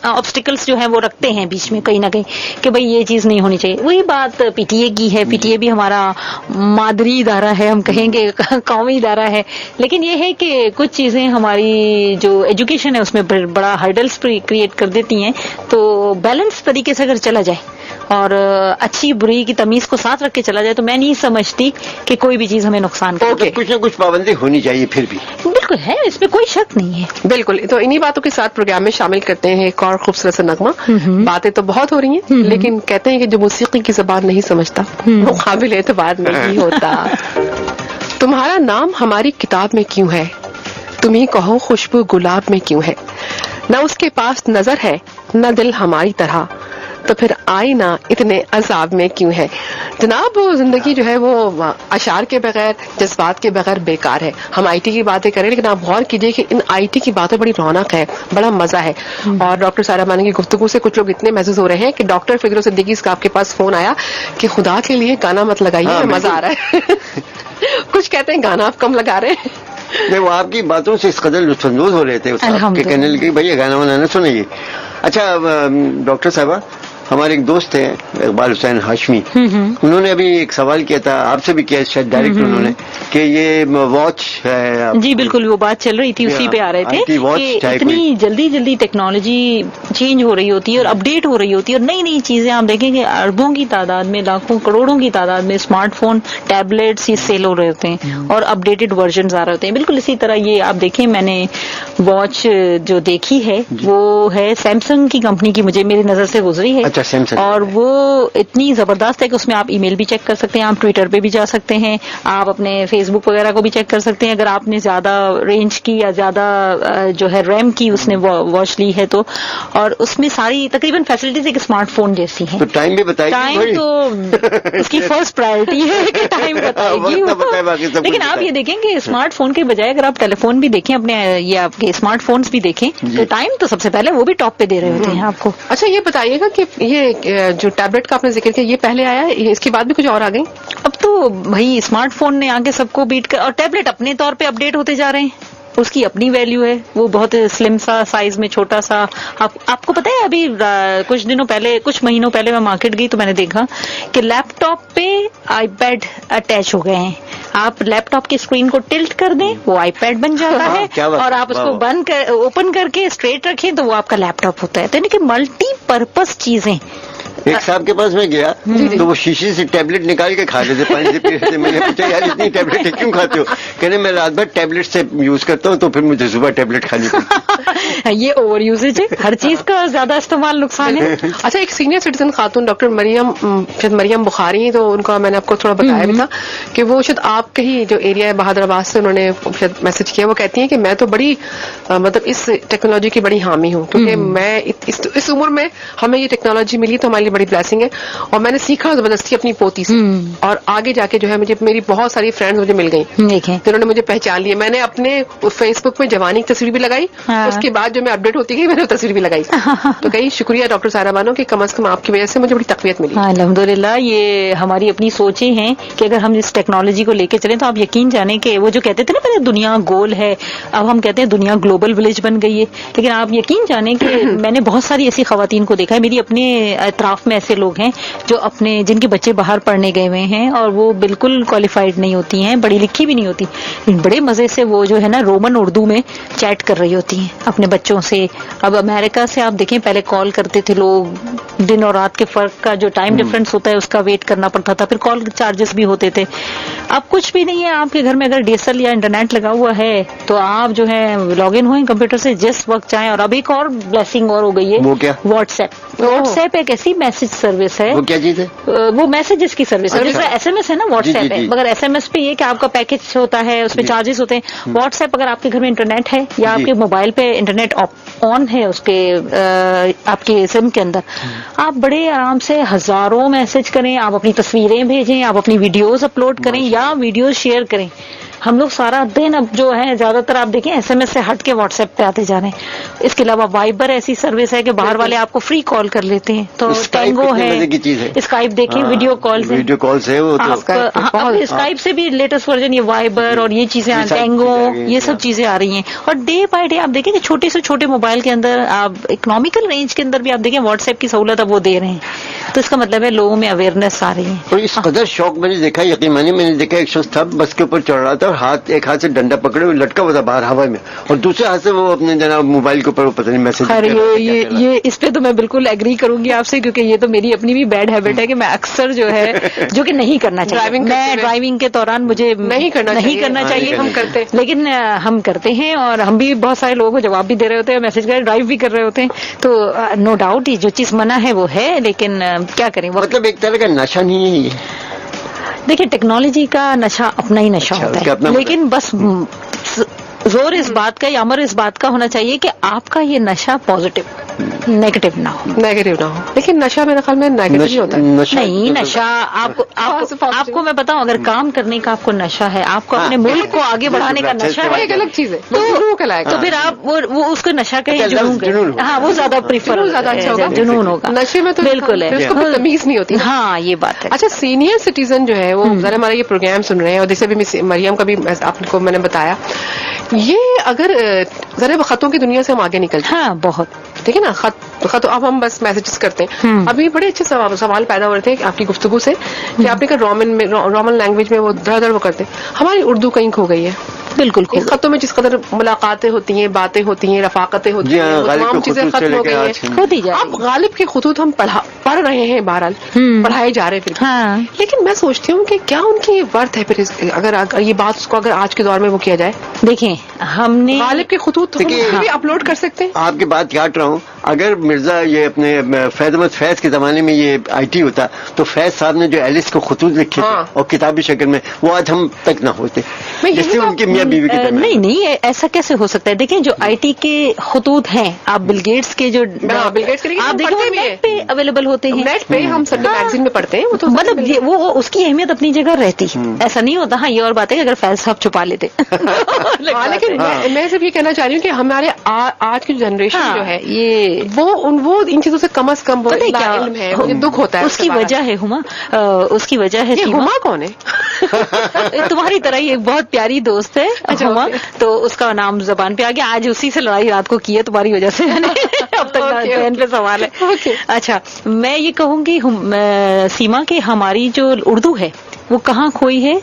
ऑब्स्टिकल्स जो हैं वो रखते हैं बीच में कहीं ना कहीं कि भाई ये चीज नहीं होनी चाहिए। वही बात पीटीए की है, पीटीए भी हमारा मादरी इदारा है, हम कहेंगे कौमी इदारा है, लेकिन ये है कि कुछ चीजें हमारी जो एजुकेशन है उसमें बड़ा हर्डल्स क्रिएट कर देती हैं। तो बैलेंस तरीके से अगर चला जाए और अच्छी बुरी की तमीज को साथ रख के चला जाए, तो मैं नहीं समझती कि कोई भी चीज हमें नुकसान करे। कुछ ना कुछ पाबंदी होनी चाहिए फिर भी, बिल्कुल है, इसमें कोई शक नहीं है। बिल्कुल, तो इन्हीं बातों के साथ प्रोग्राम में शामिल करते हैं एक और खूबसूरत सा नगमा। बातें तो बहुत हो रही हैं, लेकिन कहते हैं कि जो मौसीकी की ज़बान नहीं समझता वो काबिल एतबार नहीं होता। तुम्हारा नाम हमारी किताब में क्यों है, तुम ही कहो खुशबू गुलाब में क्यों है, न उसके पास नजर है न दिल हमारी तरह, तो फिर आए ना इतने अजाब में क्यों है। जनाब जिंदगी जो है वो अशार के बगैर, जज्बात के बगैर बेकार है। हम आईटी की बातें करें, लेकिन आप गौर कीजिए कि इन आईटी की बातें बड़ी रौनक है, बड़ा मजा है। और डॉक्टर सायरा बानो की गुफ्तगू से कुछ लोग इतने महसूस हो रहे हैं कि डॉक्टर फिक्र सिद्दीकी का आपके पास फोन आया कि खुदा के लिए गाना मत लगाइए, मजा आ रहा है। कुछ कहते हैं गाना आप कम लगा रहे हैं। नहीं, वो आपकी बातों से इस कदर लुत्फानंदोज हो रहे थे कि कहने लगे भैया गाना वाना न सुनिए। अच्छा डॉक्टर साहबा, हमारे एक दोस्त हैं इकबाल हुसैन हाशमी, उन्होंने अभी एक सवाल किया था, आपसे भी किया शायद डायरेक्ट उन्होंने, कि ये वॉच है। जी बिल्कुल, वो बात चल रही थी, उसी पे आ रहे थे कि इतनी जल्दी जल्दी टेक्नोलॉजी चेंज हो रही होती है और अपडेट हो रही होती है, और नई नई चीजें आप देखेंगे अरबों की तादाद में, लाखों करोड़ों की तादाद में स्मार्टफोन, टैबलेट्स ये सेल हो रहे होते हैं और अपडेटेड वर्जन आ रहे होते हैं। बिल्कुल इसी तरह ये आप देखें, मैंने वॉच जो देखी है वो है सैमसंग की कंपनी की, मुझे मेरी नजर से गुजरी है। और वो इतनी जबरदस्त है कि उसमें आप ईमेल भी चेक कर सकते हैं, आप ट्विटर पे भी जा सकते हैं, आप अपने फेसबुक वगैरह को भी चेक कर सकते हैं अगर आपने ज्यादा रेंज की या ज्यादा जो है रैम की उसने वॉच ली है तो। और उसमें सारी तकरीबन फैसिलिटीज एक स्मार्टफोन जैसी हैं। तो टाइम भी बताइए। टाइम तो उसकी फर्स्ट प्रायोरिटी है कि टाइम बताएगी। लेकिन आप ये देखें कि स्मार्टफोन के बजाय अगर आप टेलीफोन भी देखें अपने, या आपके स्मार्टफोन्स भी देखें, तो टाइम तो सबसे पहले वो भी टॉप पे दे रहे होते हैं आपको। अच्छा ये बताइएगा कि ये जो टैबलेट का आपने जिक्र किया, ये पहले आया है, इसके बाद भी कुछ और आ गई? अब तो भाई स्मार्टफोन ने आगे सबको बीट कर, और टैबलेट अपने तौर पे अपडेट होते जा रहे हैं, उसकी अपनी वैल्यू है, वो बहुत स्लिम सा साइज में छोटा सा। आपको पता है अभी कुछ दिनों पहले, कुछ महीनों पहले मैं मार्केट गई तो मैंने देखा कि लैपटॉप पे आईपैड अटैच हो गए हैं। आप लैपटॉप की स्क्रीन को टिल्ट कर दें, वो आईपैड बन जाता है, और आप उसको बंद कर ओपन करके स्ट्रेट रखें तो वो आपका लैपटॉप होता है। तो यानी कि मल्टी पर्पस चीजें ایک صاحب کے پاس میں گیا تو وہ شیشے سے ٹیبلٹ نکال کے کھا لیتے پانی سے پی رہے تھے. میں نے پوچھا یار اتنی ٹیبلٹ کیوں کھاتے ہو؟ کہنے میں رات بھر ٹیبلٹ سے یوز کرتا ہوں تو پھر مجھے صبح ٹیبلٹ کھانی پڑتی. یہ اوور یوزیج ہے, ہر چیز کا زیادہ استعمال نقصان ہے. اچھا, ایک سینئر سٹیزن خاتون ڈاکٹر مریم بخاری, تو ان کا میں نے آپ کو تھوڑا بتایا بھی تھا کہ وہ شاید آپ کے ہی جو ایریا ہے بہادر آباد سے انہوں نے شاید میسج کیا. وہ کہتی ہیں کہ میں تو بڑی مطلب اس ٹیکنالوجی کی بڑی حامی ہوں, کیونکہ میں اس عمر میں ہمیں یہ ٹیکنالوجی ملی تو ہمارے لیے بڑی بلیسنگ ہے, اور میں نے سیکھا زبردستی اپنی پوتی سے, اور آگے جا کے جو ہے مجھے میری بہت ساری فرینڈز مجھے مل گئی جنہوں نے مجھے پہچان لیا. میں نے اپنے فیس بک میں جوانی کی تصویر بھی لگائی, اس کے بعد جو میں اپڈیٹ ہوتی گئی میں نے تصویر بھی لگائی. تو کئی شکریہ ڈاکٹر سارا بانو کہ کم از کم آپ کی وجہ سے مجھے بڑی تقویت ملی. الحمدللہ, یہ ہماری اپنی سوچیں ہیں کہ اگر ہم اس ٹیکنالوجی کو لے کے چلیں تو آپ یقین جانیں کہ وہ جو کہتے تھے نا پہلے دنیا گول ہے, اب ہم کہتے ہیں دنیا گلوبل ولیج بن گئی ہے. لیکن آپ یقین جانیں کہ میں نے بہت ساری ایسی خواتین کو دیکھا ہے, میری اپنے اطراف میں ایسے لوگ ہیں جو جن کے بچے باہر پڑھنے گئے ہوئے ہیں اور وہ بالکل کوالیفائڈ نہیں ہوتی ہیں, پڑھی لکھی بھی نہیں ہوتی, بڑے مزے سے وہ جو ہے نا رومن اردو میں چیٹ کر رہی ہوتی ہیں اپنے بچوں سے. اب امریکہ سے آپ دیکھیں پہلے کال کرتے تھے لوگ, دن اور رات کے فرق کا جو ٹائم ڈفرنس ہوتا ہے اس کا ویٹ کرنا پڑتا تھا, پھر کال چارجز بھی ہوتے تھے. اب کچھ بھی نہیں ہے, آپ کے گھر میں اگر DSL یا انٹرنیٹ لگا ہوا ہے تو آپ جو ہے لاگ ان ہوئے کمپیوٹر سے جس وقت چاہیں. اور اب ایک اور بلیسنگ اور ہو گئی ہے, وہ کیا؟ واٹس ایپ ایک ایسی میسج سروس ہے. وہ کیا چیز ہے؟ وہ میسجز کی سروس ہے, جیسے SMS ہے نا واٹس ایپ ہے, مگر SMS پہ یہ کہ آپ کا پیکج ہوتا ہے, اس پہ چارجز ہوتے ہیں. واٹس ایپ اگر آپ کے گھر میں انٹرنیٹ ہے یا آپ کے موبائل پہ انٹرنیٹ آن ہے اس کے آپ کے سم کے اندر, آپ بڑے آرام سے ہزاروں میسج کریں, آپ اپنی تصویریں بھیجیں, آپ اپنی ویڈیوز اپلوڈ کریں یا ویڈیوز شیئر کریں. ہم لوگ سارا دن اب جو ہے زیادہ تر آپ دیکھیں SMS سے ہٹ کے واٹس ایپ پہ آتے جا رہے ہیں. اس کے علاوہ وائبر ایسی سروس ہے کہ باہر والے آپ کو فری کال کر لیتے ہیں. تو ٹینگو ہے, اسکائپ دیکھیں, ویڈیو کال سے وہ اسکائپ سے بھی لیٹسٹ ورژن یہ وائبر اور یہ چیزیں, ٹینگو, یہ سب چیزیں آ رہی ہیں. اور ڈے بائی ڈے آپ دیکھیں کہ چھوٹے سے چھوٹے موبائل کے اندر آپ اکنامیکل رینج کے اندر بھی آپ دیکھیں واٹس ایپ کی سہولت اب وہ دے رہے ہیں. تو اس کا مطلب ہے لوگوں میں اویئرنیس آ رہی ہے. اور اس قدر شوق میں نے دیکھا, یقین مانی میں نے دیکھا ایک شخص تھا بس کے اوپر چڑھ رہا تھا اور ایک ہاتھ سے ڈنڈا پکڑے ہوئے لٹکا ہوا تھا باہر ہوا میں, اور دوسرے ہاتھ سے وہ اپنے جناب موبائل کے اوپر پتہ نہیں میسج. یہ اس پہ تو میں بالکل ایگری کروں گی آپ سے, کیونکہ یہ تو میری اپنی بھی بیڈ ہیبٹ ہے کہ میں اکثر جو ہے جو کہ نہیں کرنا چاہیے, میں ڈرائیونگ کے دوران مجھے نہیں کرنا چاہیے, ہم کرتے لیکن ہم کرتے ہیں, اور ہم بھی بہت سارے لوگوں کو جواب بھی دے رہے ہوتے ہیں, میسج کر ڈرائیو بھی کر رہے ہوتے ہیں. تو نو ڈاؤٹ جو چیز منع ہے وہ ہے, لیکن کیا کریں, مطلب ایک طرح کا نشہ نہیں ہے یہ. دیکھیں ٹیکنالوجی کا نشہ اپنا ہی نشہ ہوتا ہے, لیکن بس زور اس بات کا یا امر اس بات کا ہونا چاہیے کہ آپ کا یہ نشہ پازیٹو نیگیٹو نہ ہو. لیکن نشہ میرے خیال میں نیگیٹو ہی ہوتا ہے. نہیں, نشہ آپ کو میں بتاؤں, اگر کام کرنے کا آپ کو نشہ ہے, آپ کو اپنے ملک کو آگے بڑھانے کا نشہ ہے, ایک الگ چیز ہے, تو پھر آپ وہ اس کو نشہ کہیں جنون, ہاں وہ زیادہ پریفر, زیادہ اچھا ہوگا, جنون ہوگا. نشے میں تو بالکل ہے, اس کو تمیز نہیں ہوتی. ہاں یہ بات ہے. اچھا, سینئر سٹیزن جو ہے وہ ذرا ہمارا یہ پروگرام سن رہے ہیں, اور جیسے بھی مریم کا بھی آپ کو میں نے بتایا, یہ اگر ذرا خطوں کی دنیا سے ہم آگے نکلتے ہیں, ہاں بہت, دیکھیں نا خط اب ہم بس میسجز کرتے ہیں. ابھی بڑے اچھے سوال پیدا ہو رہے تھے آپ کی گفتگو سے کہ آپ نے کہا رومن لینگویج میں وہ دھڑ وہ کرتے ہیں. ہماری اردو کہیں کھو گئی ہے بالکل. خطوں میں جس قدر ملاقاتیں ہوتی ہیں, باتیں ہوتی ہیں, رفاقتیں ہوتی ہیں, تمام چیزیں ختم ہو گئی ہیں. اب غالب کے خطوط ہم پڑھ رہے ہیں, بہرحال پڑھائے جا رہے ہیں, لیکن میں سوچتی ہوں کہ کیا ان کی ورتھ ہے پھر اگر یہ بات اس کو اگر آج کے دور میں وہ کیا جائے. دیکھیں ہم نے غالب کے خطوط بھی اپلوڈ کر سکتے ہیں. آپ کی بات کاٹ رہا ہوں, اگر مرزا یہ اپنے فیض احمد فیض کے زمانے میں یہ IT ہوتا تو فیض صاحب نے جو ایلس کو خطوط لکھے تھے اور کتابی شکل میں, وہ آج ہم تک نہ ہوتے جس سے ان کی میاں بیوی کے درمیان. نہیں, ایسا کیسے ہو سکتا ہے. دیکھیں جو IT کے خطوط ہیں, آپ بل گیٹس کے جو آپ دیکھیں نیٹ پہ اویلیبل ہوتے ہیں, نیٹ پہ ہم سنڈے میگزین میں پڑھتے ہیں, مطلب وہ اس کی اہمیت اپنی جگہ رہتی, ایسا نہیں ہوتا. ہاں یہ اور بات ہے کہ اگر فیض صاحب چھپا لیتے, لیکن میں صرف یہ کہنا چاہ رہی ہوں کہ ہمارے آج کی جنریشن جو ہے یہ وہ ان چیزوں سے کم از کم علم ہے, مجھے دکھ ہوتا ہے. اس کی وجہ ہے ہما, اس کی وجہ ہے ہما کون ہے, تمہاری طرح ہی ایک بہت پیاری دوست ہے ہما, تو اس کا نام زبان پہ آ گیا. آج اسی سے لڑائی رات کو کی ہے تمہاری وجہ سے, اب تک بہن پہ سوال ہے. اچھا, میں یہ کہوں گی سیما کہ ہماری جو اردو ہے وہ کہاں کھوئی ہے.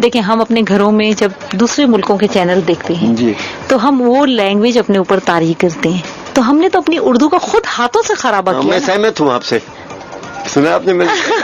دیکھیں ہم اپنے گھروں میں جب دوسرے ملکوں کے چینل دیکھتے ہیں تو ہم وہ لینگویج اپنے اوپر طاری کرتے ہیں, تو ہم نے تو اپنی اردو کا خود ہاتھوں سے خرابہ کیا. میں سہمت ہوں آپ سے, سنا آپ نے؟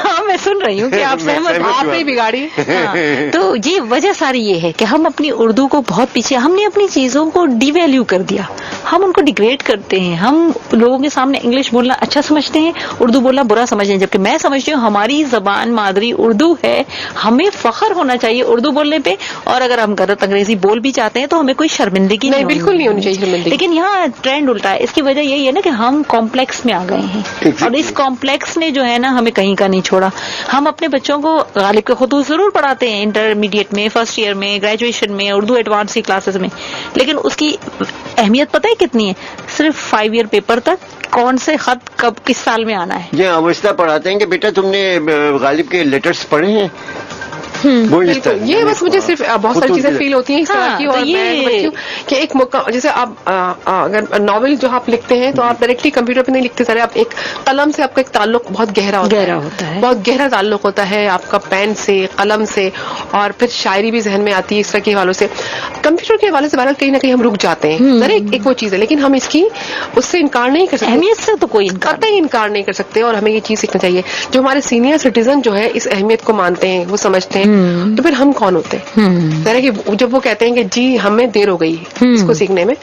ہاں میں سن رہی ہوں کہ آپ سہمت ہیں. آپ نے بگاڑی. ہاں، تو یہ وجہ ساری یہ ہے کہ ہم اپنی اردو کو بہت پیچھے، ہم نے اپنی چیزوں کو ڈی ویلیو کر دیا، ہم ان کو ڈیگریڈ کرتے ہیں. ہم لوگوں کے سامنے انگلش بولنا اچھا سمجھتے ہیں، اردو بولنا برا سمجھتے ہیں، جبکہ میں سمجھتی ہوں ہماری زبان مادری اردو ہے، ہمیں فخر ہونا چاہیے اردو بولنے پہ. اور اگر ہم غلط انگریزی بول بھی چاہتے ہیں تو ہمیں کوئی شرمندگی نہیں، بالکل نہیں ہونی چاہیے شرمندگی. لیکن یہاں ٹرینڈ الٹا ہے. اس کی وجہ یہی ہے نا کہ ہم کمپلیکس میں آ گئے ہیں، اور اس کمپلیکس نے جو ہے نا ہمیں کہیں کا نہیں چھوڑا. ہم اپنے بچوں کو غالب کے خطوط ضرور پڑھاتے ہیں انٹرمیڈیٹ میں، فرسٹ ایئر میں، گریجویشن میں، اردو ایڈوانس کی کلاسز میں، لیکن اس کی اہمیت پتہ ہے کتنی ہے؟ صرف 5 ایئر پیپر تک کون سے خط کب کس سال میں آنا ہے. جی ہاں، وہ اس طرح پڑھاتے ہیں کہ بیٹا تم نے غالب کے لیٹرز پڑھے ہیں. بالکل. یہ بس مجھے صرف بہت ساری چیزیں فیل ہوتی ہیں اس طرح کی. اور میں سمجھتی ہوں کہ ایک جیسے آپ اگر ناول جو آپ لکھتے ہیں تو آپ ڈائریکٹلی کمپیوٹر پہ نہیں لکھتے سارے، آپ ایک قلم سے آپ کا ایک تعلق بہت گہرا ہوتا ہے، بہت گہرا تعلق ہوتا ہے آپ کا پین سے، قلم سے، اور پھر شاعری بھی ذہن میں آتی ہے اس طرح کے حوالوں سے. کمپیوٹر کے حوالے سے بہرحال کہیں نہ کہیں ہم رک جاتے ہیں. ایک وہ چیز ہے، لیکن ہم اس سے انکار نہیں کر سکتے، اہمیت سے تو کوئی قطعی انکار نہیں کر سکتے. اور ہمیں یہ چیز سیکھنا چاہیے. جو ہمارے سینئر سٹیزن جو ہے اس اہمیت کو مانتے ہیں، وہ سمجھتے ہیں، تو پھر ہم کون ہوتے ہیں؟ کہ جب وہ کہتے ہیں کہ جی ہمیں دیر ہو گئی اس کو سیکھنے میں،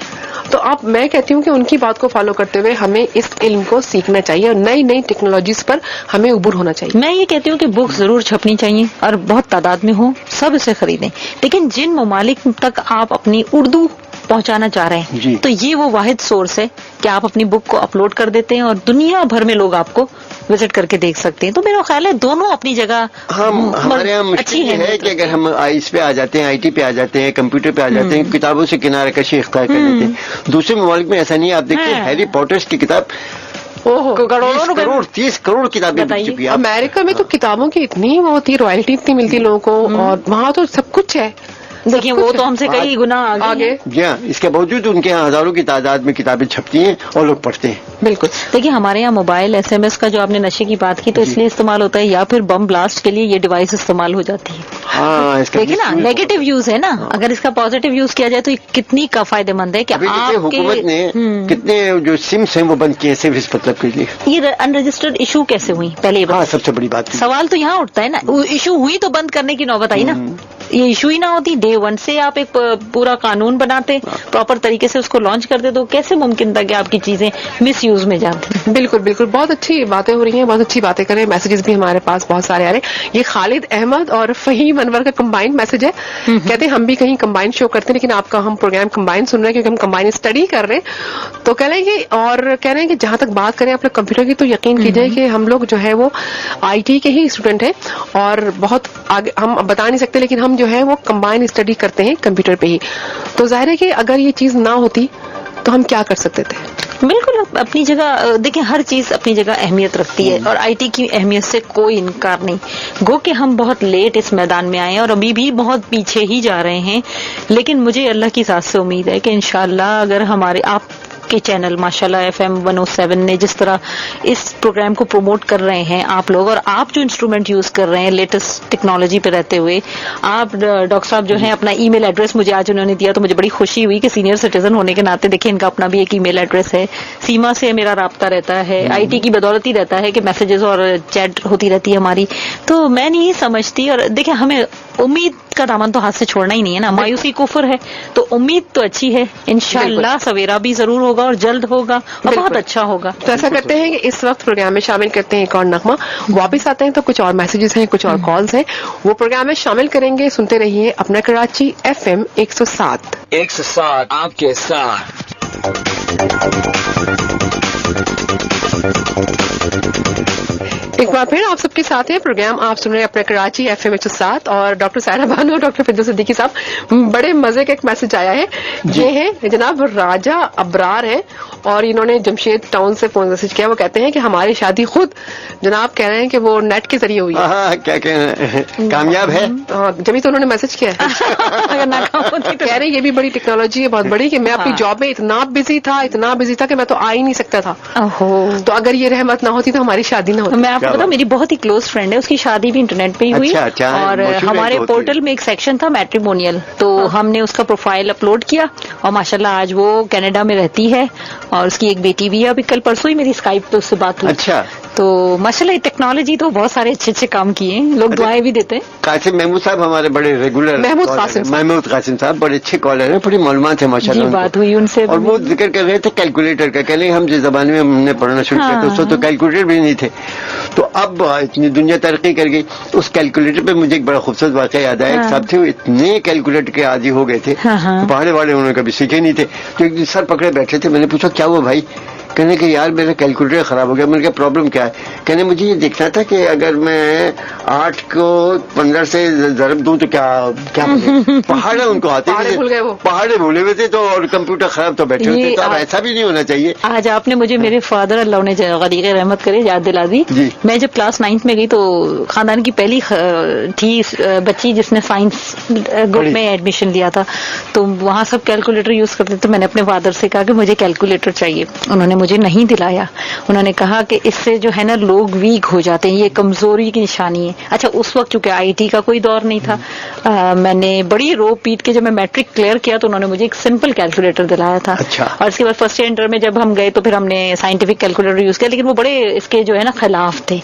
تو اب میں کہتی ہوں کہ ان کی بات کو فالو کرتے ہوئے ہمیں اس علم کو سیکھنا چاہیے، اور نئی نئی ٹیکنالوجیز پر ہمیں عبور ہونا چاہیے. میں یہ کہتی ہوں کہ بک ضرور چھپنی چاہیے اور بہت تعداد میں ہو، سب اسے خریدیں، لیکن جن ممالک تک آپ اپنی اردو پہنچانا چاہ رہے ہیں تو یہ وہ واحد سورس ہے کہ آپ اپنی بک کو اپلوڈ کر دیتے ہیں اور دنیا بھر میں لوگ آپ کو وزٹ کر کے دیکھ سکتے ہیں. تو میرا خیال ہے دونوں اپنی جگہ ہمارے یہاں مشکل یہ ہے کہ اگر ہم اس پہ آ جاتے ہیں، IT پہ آ جاتے ہیں، کمپیوٹر پہ آ جاتے ہیں، کتابوں سے کنارہ کشی اختیار کر لیتے ہیں. دوسرے ممالک میں ایسا نہیں ہے. آپ دیکھیں ہیری پوٹرز کی کتاب 30 کروڑ کتابیں بک چکی ہیں. امریکہ میں تو کتابوں کی اتنی وہ ہوتی ہے، رائلٹی اتنی ملتی لوگوں کو، اور وہاں تو سب کچھ ہے. دیکھیں وہ تو ہم سے کئی گنا آگے. جی ہاں، اس کے باوجود ان کے یہاں ہزاروں کی تعداد میں کتابیں چھپتی ہیں اور لوگ پڑھتے ہیں. بالکل. دیکھیے ہمارے یہاں موبائل SMS کا جو آپ نے نشے کی بات کی تو اس لیے استعمال ہوتا ہے، یا پھر بم بلاسٹ کے لیے یہ ڈیوائس استعمال ہو جاتی ہے. ہاں، دیکھیں نا نیگیٹو یوز ہے نا. اگر اس کا پازیٹیو یوز کیا جائے تو یہ کتنی کا فائدہ مند ہے کہ حکومت نے کتنے جو سمس ہیں وہ بند کیے صرف اس مطلب کے لیے. یہ انرجسٹرڈ ایشو کیسے ہوئی پہلے؟ ہاں، سب سے بڑی بات سوال تو یہاں اٹھتا ہے نا. ایشو ہوئی تو بند کرنے کی نوبت آئی نا. یہ ایشو ہی نہ ہوتی، ڈے 1 سے آپ ایک پورا قانون بناتے، پراپر طریقے سے اس کو لانچ کرتے، تو کیسے ممکن تھا کہ آپ کی چیزیں مس یوز میں جاتی؟ بالکل بالکل. بہت اچھی باتیں ہو رہی ہیں، بہت اچھی باتیں کر رہے ہیں. میسیجز بھی ہمارے پاس بہت سارے آ رہے ہیں. یہ خالد احمد اور فہیم انور کا کمبائنڈ میسج ہے. کہتے ہیں ہم بھی کہیں کمبائنڈ شو کرتے ہیں، لیکن آپ کا ہم پروگرام کمبائنڈ سن رہے ہیں کیونکہ ہم کمبائنڈ اسٹڈی کر رہے ہیں. تو کہہ رہے ہیں کہ اور کہہ رہے ہیں کہ جہاں تک بات کریں آپ لوگ کمپیوٹر کی، تو یقین کیجیے کہ ہم لوگ جو ہے وہ IT کے ہی اسٹوڈنٹ ہیں، اور بہت آگے ہم بتا نہیں سکتے، لیکن ہم جو ہے وہ کمبائنڈ اسٹڈی کرتے ہیں کمپیوٹر پہ ہی. تو ظاہر ہے کہ اگر یہ چیز نہ ہوتی تو ہم کیا کر سکتے تھے. بالکل اپنی جگہ. دیکھیں ہر چیز اپنی جگہ اہمیت رکھتی ہے، اور IT کی اہمیت سے کوئی انکار نہیں. گو کہ ہم بہت لیٹ اس میدان میں آئے ہیں اور ابھی بھی بہت پیچھے ہی جا رہے ہیں، لیکن مجھے اللہ کی ذات سے امید ہے کہ انشاءاللہ اگر ہمارے آپ کے چینل ماشاءاللہ FM 107 نے جس طرح اس پروگرام کو پروموٹ کر رہے ہیں آپ لوگ، اور آپ جو انسٹرومنٹ یوز کر رہے ہیں لیٹسٹ ٹیکنالوجی پہ رہتے ہوئے، آپ ڈاکٹر صاحب جو ہیں اپنا ای میل ایڈریس مجھے آج انہوں نے دیا تو مجھے بڑی خوشی ہوئی کہ سینئر سٹیزن ہونے کے ناطے دیکھیں ان کا اپنا بھی ایک ای میل ایڈریس ہے. سیما سے میرا رابطہ رہتا ہے، IT کی بدولت ہی رہتا ہے کہ میسیجز اور چیٹ ہوتی رہتی ہے ہماری. تو میں نہیں سمجھتی، اور دیکھیں ہمیں امید کا دامن تو ہاتھ سے چھوڑنا ہی نہیں ہے نا. مایوسی کفر ہے، تو امید تو اچھی ہے. انشاءاللہ سویرا بھی ضرور ہوگا اور جلد ہوگا اور بہت اچھا ہوگا. تو ایسا کرتے ہیں کہ اس وقت پروگرام میں شامل کرتے ہیں ایک اور نغمہ، واپس آتے ہیں تو کچھ اور میسیجز ہیں، کچھ اور کالز ہیں، وہ پروگرام میں شامل کریں گے. سنتے رہیے اپنا کراچی FM 107. 107 آپ کے ساتھ. ایک بار پھر آپ سب کے ساتھ ہے پروگرام، آپ سن رہے ہیں اپنا کراچی FM 107 اور ڈاکٹر سائرہ بانو اور ڈاکٹر فردوس صدیقی صاحب. بڑے مزے کا ایک میسج آیا ہے. یہ ہے جناب راجہ ابرار ہے، اور انہوں نے جمشید ٹاؤن سے فون میسج کیا. وہ کہتے ہیں کہ ہماری شادی خود جناب کہہ رہے ہیں کہ وہ نیٹ کے ذریعے ہوئی ہے. کیا کہنا ہے، کامیاب ہے. جبھی تو انہوں نے میسج کیا ہے. کہہ رہے ہیں یہ بھی بڑی ٹیکنالوجی ہے، بہت بڑی، کہ میں اپنی جاب میں اتنا بزی تھا کہ میں تو آ ہی نہیں سکتا تھا. تو اگر یہ رحمت نہ ہوتی تو ہماری شادی نہ ہوتی. میں آپ मतलब मेरी बहुत ही क्लोज फ्रेंड है, उसकी शादी भी इंटरनेट पे ही हुई। अच्छा, और हमारे पोर्टल में एक सेक्शन था मैट्रिमोनियल, तो हमने उसका प्रोफाइल अपलोड किया और माशाल्लाह आज वो कनाडा में रहती है और उसकी एक बेटी भी है। अभी कल परसों ही मेरी स्काइप पे उससे बात हुई। अच्छा, तो माशाल्लाह टेक्नोलॉजी तो बहुत सारे अच्छे अच्छे काम किए हैं, लोग दुआएं भी देते हैं। कासिम महमूद साहब हमारे बड़े रेगुलर, महमूद कासिम साहब बड़े अच्छे कॉलर हैं, बड़ी मालूमात है माशाल्लाह जी, बात हुई उनसे। और वो जिक्र कर रहे थे कैलकुलेटर का, कह रहे हम जिस जमाने में हमने पढ़ना शुरू किया तो उसमें तो कैलकुलेटर भी नहीं थे, तो अब इतनी दुनिया तरक्की कर गई। उस कैलकुलेटर पे मुझे एक बड़ा खूबसूरत वाक़या याद आया। एक साहब थे, वो इतने कैलकुलेटर के आदी हो गए थे, पहाड़े वाले उन्होंने कभी सीखे नहीं थे, तो एक दिन सर पकड़े बैठे थे। मैंने पूछा क्या हुआ भाई? कहने कि यार मेरा कैलकुलेटर खराब हो गया। मैंने कहा प्रॉब्लम क्या है? कहने मुझे ये देखना था कि अगर मैं 8 को 15 से ज़रब दूं तो क्या पहाड़े उनको आते थे, पहाड़े भूले हुए थे, तो और कंप्यूटर खराब तो बैठे हुए थे, तो अब ऐसा भी नहीं होना चाहिए। आज आपने मुझे मेरे फादर अल्लाह ने गरीक रहमत करे याद दिला दी। मैं जब क्लास 9th में गई तो खानदान की पहली थी बच्ची जिसने साइंस ग्रुप में एडमिशन लिया था, तो वहाँ सब कैलकुलेटर यूज करते थे। मैंने अपने फादर से कहा कि मुझे कैलकुलेटर चाहिए, उन्होंने मुझे नहीं दिलाया। उन्होंने कहा कि इससे जो है ना लोग वीक हो जाते हैं, ये कमजोरी की निशानी है। अच्छा, उस वक्त चूंकि आईटी का कोई दौर नहीं था, मैंने बड़ी रो पीट के जब मैं मैट्रिक क्लियर किया तो उन्होंने मुझे एक सिंपल कैलकुलेटर दिलाया था। अच्छा। और इसके बाद फर्स्ट ईयर इंटर में जब हम गए तो फिर हमने साइंटिफिक कैलकुलेटर यूज किया, लेकिन वो बड़े इसके जो है ना खिलाफ थे।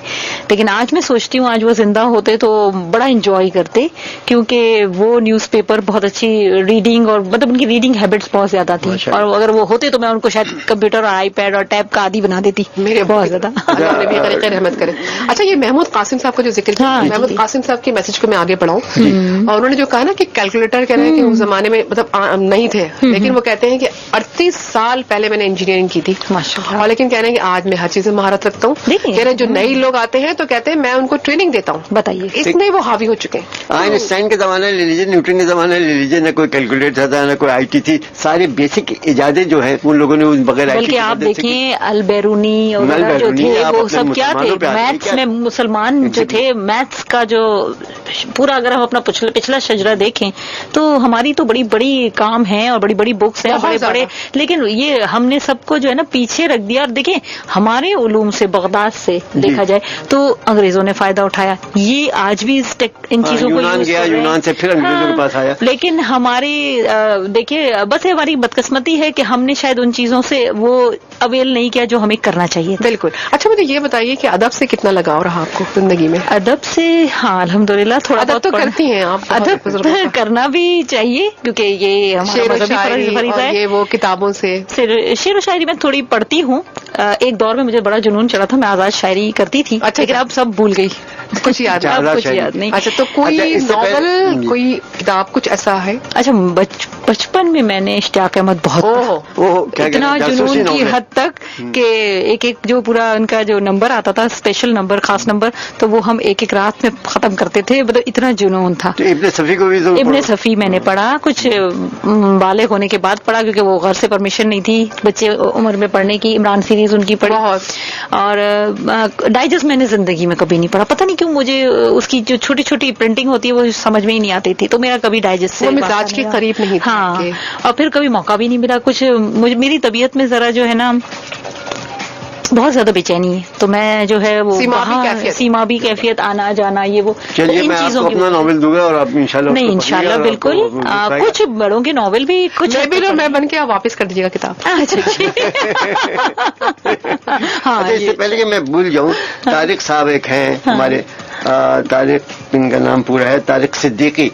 लेकिन आज मैं सोचती हूँ आज वो जिंदा होते तो बड़ा इंजॉय करते, क्योंकि वो न्यूज़पेपर बहुत अच्छी रीडिंग और मतलब उनकी रीडिंग हैबिट्स बहुत ज्यादा थी, और अगर वो होते तो मैं उनको शायद कंप्यूटर और आईपैड और टैब का आदी बना देती, मेरे बहुत ज्यादा। अल्लाह ने भी तरीके रहमत करे। अच्छा, ये महमूद कासिम साहब का जो जिक्र किया, महमूद कासिम साहब के मैसेज को मैं आगे बढ़ाऊं, और उन्होंने जो कहा ना कि कैलकुलेटर कह रहे हैं कि उस जमाने में मतलब नहीं थे, लेकिन वो कहते हैं कि 38 साल पहले मैंने इंजीनियरिंग की थी माशाल्लाह, और लेकिन कह रहे हैं कि आज मैं हर चीज में महारत रखता हूँ। कह रहे हैं जो नए लोग आते हैं तो कहते हैं मैं उनको ट्रेनिंग देता हूँ। बताइए, इसमें वो हावी हो चुके हैं। आइंस्टाइन के जमाना ले लीजिए, न्यूटन के जमाना ले लीजिए, न कोई कैलकुलेटर था न कोई आईटी थी, सारे बेसिक इजादे जो है उन लोगों ने उस बगैर। बल्कि आप देखें अलबेरूनी और जो थे वो सब क्या थे, मैथ्स में मुसलमान जो थे, मैथ्स का जो पूरा अगर हम अपना पिछला शजरा देखें तो हमारी तो बड़ी बड़ी काम है और बड़ी बड़ी बुक्स हैं बड़े बड़े, लेकिन ये हमने सबको जो है ना पीछे रख दिया। और देखें हमारे उलूम से, बगदाद से देखा जाए तो अंग्रेजों ने फायदा उठाया, ये आज भी इन चीजों को यूज गया, यूनान से फिर अंग्रेजों के पास आया। लेकिन हमारी देखिए बस हमारी बदकिस्मती है कि हमने शायद उन चीजों से वो अवेल नहीं किया जो हमें करना चाहिए। बिल्कुल। अच्छा, मुझे ये बताइए कि अदब से कितना लगाव रहा आपको जिंदगी में? अदब से हाँ अल्हम्दुलिल्लाह थोड़ा अदब तो करती हैं आप, अदब करना भी चाहिए क्योंकि ये हमारा फरीज़ा है। ये वो किताबों से शेर व शायरी मैं थोड़ी पढ़ती हूँ। एक दौर में मुझे बड़ा जुनून चढ़ा था, मैं आजाद शायरी करती थी। अच्छा, लेकिन अब सब भूल गई, कुछ याद नहीं। अच्छा, तो कोई नॉवल, कोई किताब कुछ ऐसा है? अच्छा, बचपन में मैंने इश्तियाक अहमद बहुत इतना जुनून की हद तक कि एक एक जो पूरा उनका जो नंबर आता था, स्पेशल नंबर, खास नंबर, तो वो हम एक एक रात में खत्म करते थे, मतलब इतना जुनून था। तो इब्ने सफी को भी इब्ने सफी मैंने पढ़ा, कुछ बालिग होने के बाद पढ़ा क्योंकि वो घर से परमिशन नहीं थी बच्चे उम्र में पढ़ने की। इमरान सीरीज उनकी पढ़ी, और डाइजेस्ट मैंने जिंदगी में कभी नहीं पढ़ा। पता नहीं क्यों मुझे उसकी जो छोटी छोटी प्रिंटिंग होती है वो समझ में ही नहीं आती थी, तो मेरा कभी डाइजेस्ट से मिजाज के करीब नहीं था। हाँ, और फिर कभी मौका भी नहीं मिला। कुछ मेरी तबीयत में जरा जो है ना बहुत ज्यादा बेचैनी है, तो मैं जो है वो सीमा भी कैफियत आना जाना ये वो इन चीजों की। अपना नॉवेल दूंगा और आप इंशाल्लाह नहीं, इंशाल्लाह बिल्कुल। कुछ बड़ों के नॉवेल भी, कुछ मैं बन के आप वापस कर दीजिएगा किताब। हाँ, इससे पहले कि मैं भूल जाऊं, तारिक साहब एक हैं हमारे, तारिक इनका नाम पूरा है तारिक सिद्दीकी,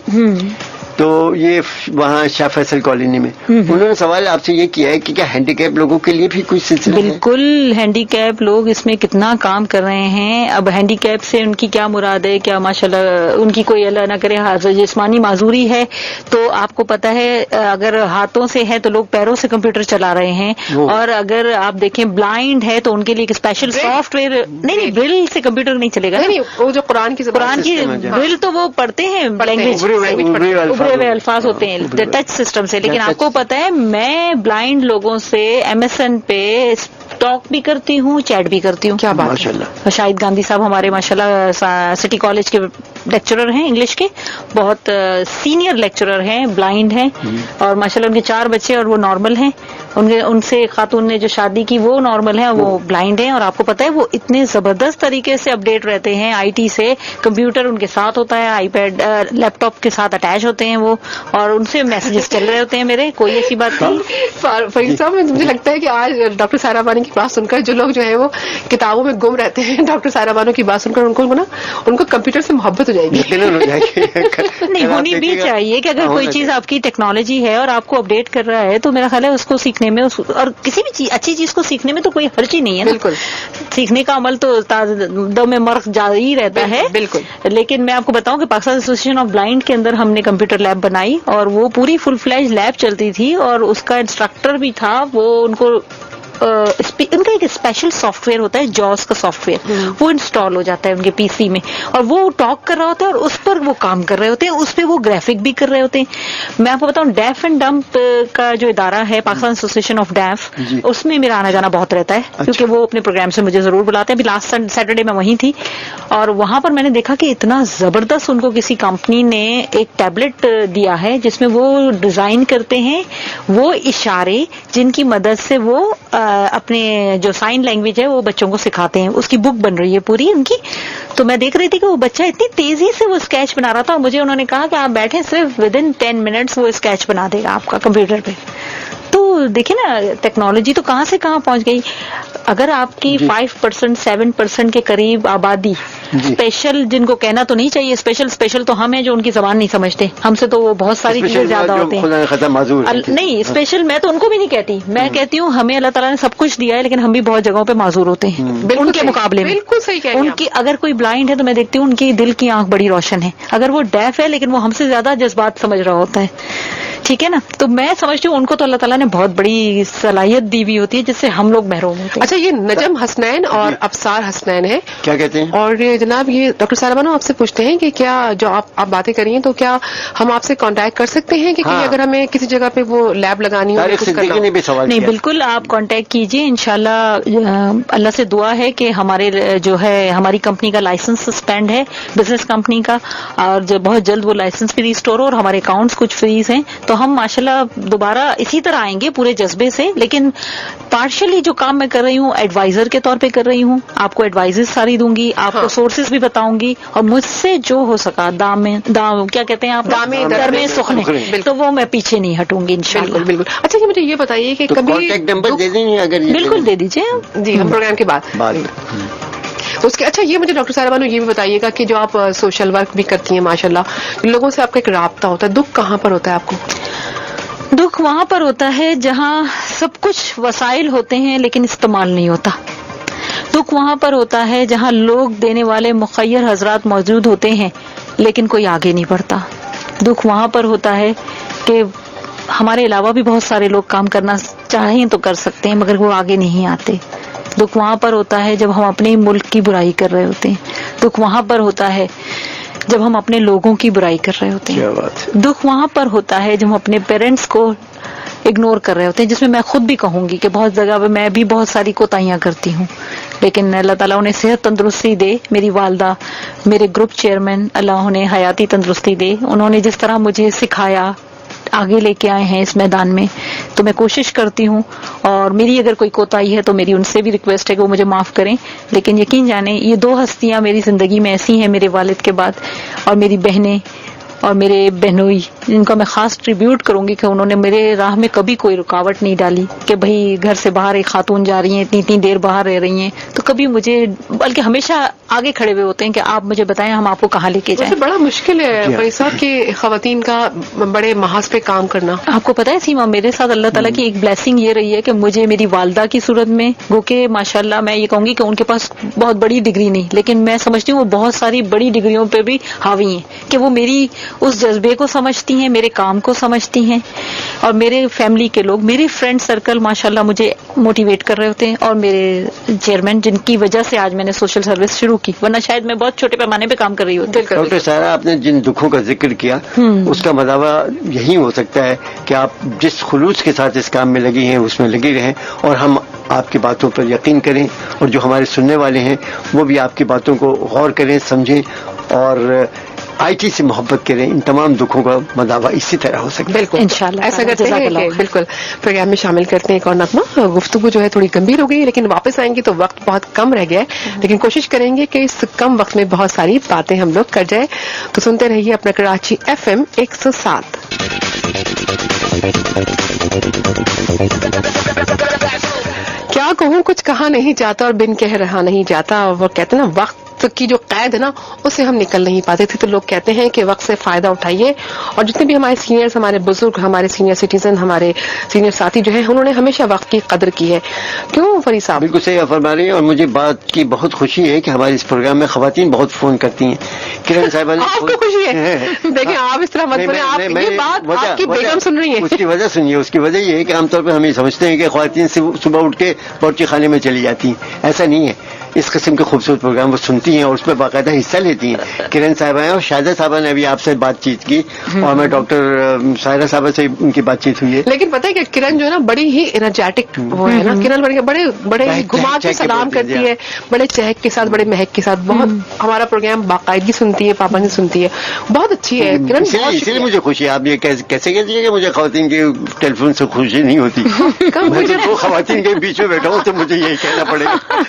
तो ये वहाँ शाह फैसल कॉलोनी में उन्होंने सवाल आपसे ये किया है कि क्या हैंडीकैप लोगों के लिए भी कुछ सिलसिला है? बिल्कुल, हैंडीकैप लोग इसमें कितना काम कर रहे हैं। अब हैंडीकैप से उनकी क्या मुराद है, क्या माशाल्लाह उनकी कोई अल्लाह ना करे जिस्मानी माजूरी है, तो आपको पता है अगर हाथों से है तो लोग पैरों से कंप्यूटर चला रहे हैं, और अगर आप देखें ब्लाइंड है तो उनके लिए एक स्पेशल सॉफ्टवेयर, नहीं ब्रिल से कंप्यूटर नहीं चलेगा। नहीं, वो जो कुरान की ब्रिल तो वो पढ़ते हैं, लैंग्वेज अल्फाज होते हैं टच सिस्टम से। लेकिन आपको पता है मैं ब्लाइंड लोगों से MSN पे टॉक भी करती हूँ, चैट भी करती हूँ। क्या बात है। माशाल्लाह। शाहिद गांधी साहब हमारे माशाल्लाह सिटी कॉलेज के लेक्चरर हैं इंग्लिश के, बहुत सीनियर लेक्चरर हैं, ब्लाइंड हैं और माशाल्लाह उनके 4 बच्चे और वो नॉर्मल हैं। उनसे खातून ने जो शादी की वो नॉर्मल है, वो ब्लाइंड हैं और आपको पता है वो इतने जबरदस्त तरीके से अपडेट रहते हैं आईटी से। कंप्यूटर उनके साथ होता है, आईपैड लैपटॉप के साथ अटैच होते हैं वो, और उनसे मैसेजेस चल रहे होते हैं मेरे, कोई ऐसी बात नहीं। फरीद साहब, मुझे लगता है कि आज डॉक्टर सायरा बानो की बात सुनकर जो लोग जो है वो किताबों में गुम रहते हैं, डॉक्टर सायरा बानो की बात सुनकर उनको कंप्यूटर से मोहब्बत हो जाएगी। नहीं, होनी भी चाहिए कि अगर कोई चीज आपकी टेक्नोलॉजी है और आपको अपडेट कर रहा है तो मेरा ख्याल है उसको सीखने में और किसी भी चीज अच्छी चीज को सीखने में तो कोई हर्ज ही नहीं है ना। बिल्कुल, सीखने का अमल तो दम में मर्क जारी रहता है। बिल्कुल। लेकिन मैं आपको बताऊं कि पाकिस्तान एसोसिएशन ऑफ ब्लाइंड के अंदर हमने कंप्यूटर लैब बनाई और वो पूरी फुल फ्लैज लैब चलती थी और उसका इंस्ट्रक्टर भी था। वो उनको उनका एक स्पेशल सॉफ्टवेयर होता है, जॉस का सॉफ्टवेयर, वो इंस्टॉल हो जाता है उनके पीसी में और वो टॉक कर रहा होता है और उस पर वो काम कर रहे होते हैं, उस पर वो ग्राफिक भी कर रहे होते हैं। मैं आपको बताऊं, डेफ एंड डम्प का जो इदारा है पाकिस्तान एसोसिएशन ऑफ डेफ, उसमें मेरा आना जाना बहुत रहता है। अच्छा। क्योंकि वो अपने प्रोग्राम से मुझे जरूर बुलाते हैं। अभी लास्ट सैटरडे में वहीं थी और वहां पर मैंने देखा कि इतना जबरदस्त उनको किसी कंपनी ने एक टैबलेट दिया है जिसमें वो डिजाइन करते हैं वो इशारे जिनकी मदद से वो अपने जो साइन लैंग्वेज है वो बच्चों को सिखाते हैं। उसकी बुक बन रही है पूरी उनकी। तो मैं देख रही थी कि वो बच्चा इतनी तेजी से वो स्केच बना रहा था और मुझे उन्होंने कहा कि आप बैठे, सिर्फ विद इन 10 मिनट्स वो स्केच बना देगा आपका कंप्यूटर पे। तो देखिए ना, टेक्नोलॉजी तो कहां से कहां पहुंच गई। अगर आपकी 5% 7% के करीब आबादी स्पेशल, जिनको कहना तो नहीं चाहिए स्पेशल तो हम हैं जो उनकी जबान नहीं समझते, हमसे तो वो बहुत सारी चीजें ज्यादा होते हैं। नहीं, स्पेशल मैं तो उनको भी नहीं कहती, मैं कहती हूँ हमें अल्लाह ताला ने सब कुछ दिया है लेकिन हम भी बहुत जगहों पे माजूर होते हैं उनके मुकाबले में। बिल्कुल सही कह रही हैं। उनकी अगर कोई ब्लाइंड है तो मैं देखती हूँ उनकी दिल की आंख बड़ी रोशन है। अगर वो डेफ है लेकिन वो हमसे ज्यादा जज्बात समझ रहा होता है, ठीक है ना। तो मैं समझती हूँ उनको तो अल्लाह ताला ने बहुत बड़ी सलाहियत दी हुई होती है जिससे हम लोग महरूम होते हैं। अच्छा, ये नजम हसनैन और अबसार हसनैन है, क्या कहते हैं? और जनाब ये डॉक्टर सायरा बानो आपसे पूछते हैं कि क्या जो आप बातें करी हैं तो क्या हम आपसे कांटेक्ट कर सकते हैं कि कहीं अगर हमें किसी जगह पे वो लैब लगानी हो, कुछ करना हो? भी सवाल नहीं, बिल्कुल आप कांटेक्ट कीजिए इंशाल्लाह। अल्लाह से दुआ है कि हमारे जो है हमारी कंपनी का लाइसेंस सस्पेंड है, बिजनेस कंपनी का, और जो बहुत जल्द वो लाइसेंस भी रिस्टोर हो और हमारे अकाउंट्स कुछ फ्रीज हैं तो हम माशाल्लाह दोबारा इसी तरह आएंगे पूरे जज्बे से। लेकिन पार्शियली जो काम मैं कर रही हूँ एडवाइजर के तौर पे कर रही हूँ, आपको एडवाइजेस सारी दूंगी, आपको सोर्सेज भी बताऊंगी और मुझसे जो हो सका दाम क्या कहते हैं आप, दर में सुखने, तो वो मैं पीछे नहीं हटूंगी इंशाल्लाह। बिल्कुल। अच्छा, ये मुझे ये बताइए कि तो कभी कॉन्टेक्ट नंबर दे देंगे अगर बिल्कुल दे दीजिए जी, हम प्रोग्राम के बाद उसके। अच्छा, ये मुझे डॉक्टर सायरा बानो ये भी बताइएगा कि जो आप सोशल वर्क भी करती हैं माशाल्लाह, लोगों से आपका एक राब्ता होता है, दुख कहाँ पर होता है आपको? दुख वहां पर होता है जहां सब कुछ वसाइल होते हैं लेकिन इस्तेमाल नहीं होता। दुख वहां पर होता है जहां लोग देने वाले मुखय्यर हजरात मौजूद होते हैं लेकिन कोई आगे नहीं बढ़ता। दुख वहां पर होता है कि हमारे अलावा भी बहुत सारे लोग काम करना चाहें तो कर सकते हैं मगर वो आगे नहीं आते। दुख वहां पर होता है जब हम अपने मुल्क की बुराई कर रहे होते हैं। दुख वहां पर होता है जब हम अपने लोगों की बुराई कर रहे होते हैं। क्या बात है। दुख वहां पर होता है जब हम अपने पेरेंट्स को इग्नोर कर रहे होते हैं, जिसमें मैं खुद भी कहूंगी कि बहुत जगह पे मैं भी बहुत सारी कोताहियां करती हूँ। लेकिन अल्लाह ताला उन्हें सेहत तंदुरुस्ती दे। मेरी वालदा, मेरे ग्रुप चेयरमैन, अल्लाह उन्हें हयाती तंदुरुस्ती दे। उन्होंने जिस तरह मुझे सिखाया, आगे लेके आए हैं इस मैदान में, तो मैं कोशिश करती हूँ और मेरी अगर कोई कोताही है तो मेरी उनसे भी रिक्वेस्ट है कि वो मुझे माफ करें। लेकिन यकीन जाने ये 2 हस्तियां मेरी जिंदगी में ऐसी हैं मेरे वालिद के बाद, और मेरी बहनें और मेरे बहनोई, जिनका मैं खास ट्रिब्यूट करूंगी कि उन्होंने मेरे राह में कभी कोई रुकावट नहीं डाली कि भाई घर से बाहर एक खातून जा रही हैं, इतनी देर बाहर रह रही हैं, तो कभी मुझे, बल्कि हमेशा आगे खड़े हुए होते हैं कि आप मुझे बताएं हम आपको कहाँ लेके जाएं। बड़ा मुश्किल है भाई साहब कि खवातीन का बड़े महाज पे काम करना। आपको पता है सीमा, मेरे साथ अल्लाह ताला की एक ब्लेसिंग ये रही है कि मुझे मेरी वालदा की सूरत में, वो के माशाल्लाह मैं ये कहूंगी कि उनके पास बहुत बड़ी डिग्री नहीं, लेकिन मैं समझती हूँ वो बहुत सारी बड़ी डिग्रियों पे भी हावी हैं कि वो मेरी उस जज्बे को समझती हैं, मेरे काम को समझती हैं, और मेरे फैमिली के लोग, मेरे फ्रेंड सर्कल माशाल्लाह मुझे मोटिवेट कर रहे होते हैं, और मेरे चेयरमैन जिनकी वजह से आज मैंने सोशल सर्विस शुरू की, वरना शायद मैं बहुत छोटे पैमाने पे काम कर रही होती। डॉक्टर सायरा, आपने जिन दुखों का जिक्र किया उसका मदावा यही हो सकता है कि आप जिस खुलूस के साथ इस काम में लगी हैं उसमें लगी रहें, और हम آپ کی باتوں پر یقین کریں، اور جو ہمارے سننے والے ہیں وہ بھی آپ کی باتوں کو غور کریں، سمجھیں، اور آئی ٹی سے محبت کریں. ان تمام دکھوں کا مداوع اسی طرح ہو سکتا ہے. بالکل انشاءاللہ. ایسا کرتے ہیں کہ بالکل پروگرام میں شامل کرتے ہیں ایک اور نغمہ. گفتگو جو ہے تھوڑی گمبھیر ہو گئی، لیکن واپس آئیں گے تو وقت بہت کم رہ گیا ہے، لیکن کوشش کریں گے کہ اس کم وقت میں بہت ساری باتیں ہم لوگ کر جائیں. تو سنتے رہیے اپنا کراچی FM 107. کیا کہوں، کچھ کہا نہیں جاتا اور بن کہہ رہا نہیں جاتا. وہ کہتے ہیں نا وقت کی جو قید ہے نا اسے ہم نکل نہیں پاتے تھے، تو لوگ کہتے ہیں کہ وقت سے فائدہ اٹھائیے. اور جتنے بھی ہمارے سینئرز، ہمارے بزرگ، ہمارے سینئر سٹیزن، ہمارے سینئر ساتھی جو ہیں، انہوں نے ہمیشہ وقت کی قدر کی ہے. کیوں فرید صاحب؟ بالکل صحیح فرما رہی ہیں، اور مجھے بات کی بہت خوشی ہے کہ ہمارے اس پروگرام میں خواتین بہت فون کرتی ہیں. کرن صاحبہ نے آپ کو خوشی ہے؟ دیکھیں آپ اس طرح مت بولیں، آپ یہ بات آپ کی بیگم سن رہی ہے. اس کی وجہ سنیے، اس کی وجہ یہ ہے کہ عام طور پہ ہم یہ سمجھتے ہیں کہ خواتین صبح اٹھ کے باورچی خانے میں چلی جاتی ہیں. ایسا نہیں ہے. اس قسم کے خوبصورت پروگرام وہ سنتی ہیں اور اس میں باقاعدہ حصہ لیتی ہیں. کرن صاحبہ ہیں، اور شاہدہ صاحبہ نے ابھی آپ سے بات چیت کی، اور میں ڈاکٹر سائرہ صاحبہ سے ان کی بات چیت ہوئی ہے. لیکن پتہ ہے کہ کرن جو ہے نا بڑی ہی انرجیٹک وہ ہے نا. کرن بڑے گھما کے سلام کرتی ہے، بڑے چہک کے ساتھ، بڑے مہک کے ساتھ. بہت ہمارا پروگرام باقاعدگی سنتی ہے، پابندی سنتی ہے. بہت اچھی ہے کرن. اس لیے مجھے خوشی ہے. آپ یہ کیسے کہتی ہیں کہ مجھے خواتین کے ٹیلی فون سے خوشی نہیں ہوتی؟ میں تو دو خواتین کے بیچ میں بیٹھا ہوں تو مجھے یہی کہنا پڑے گا.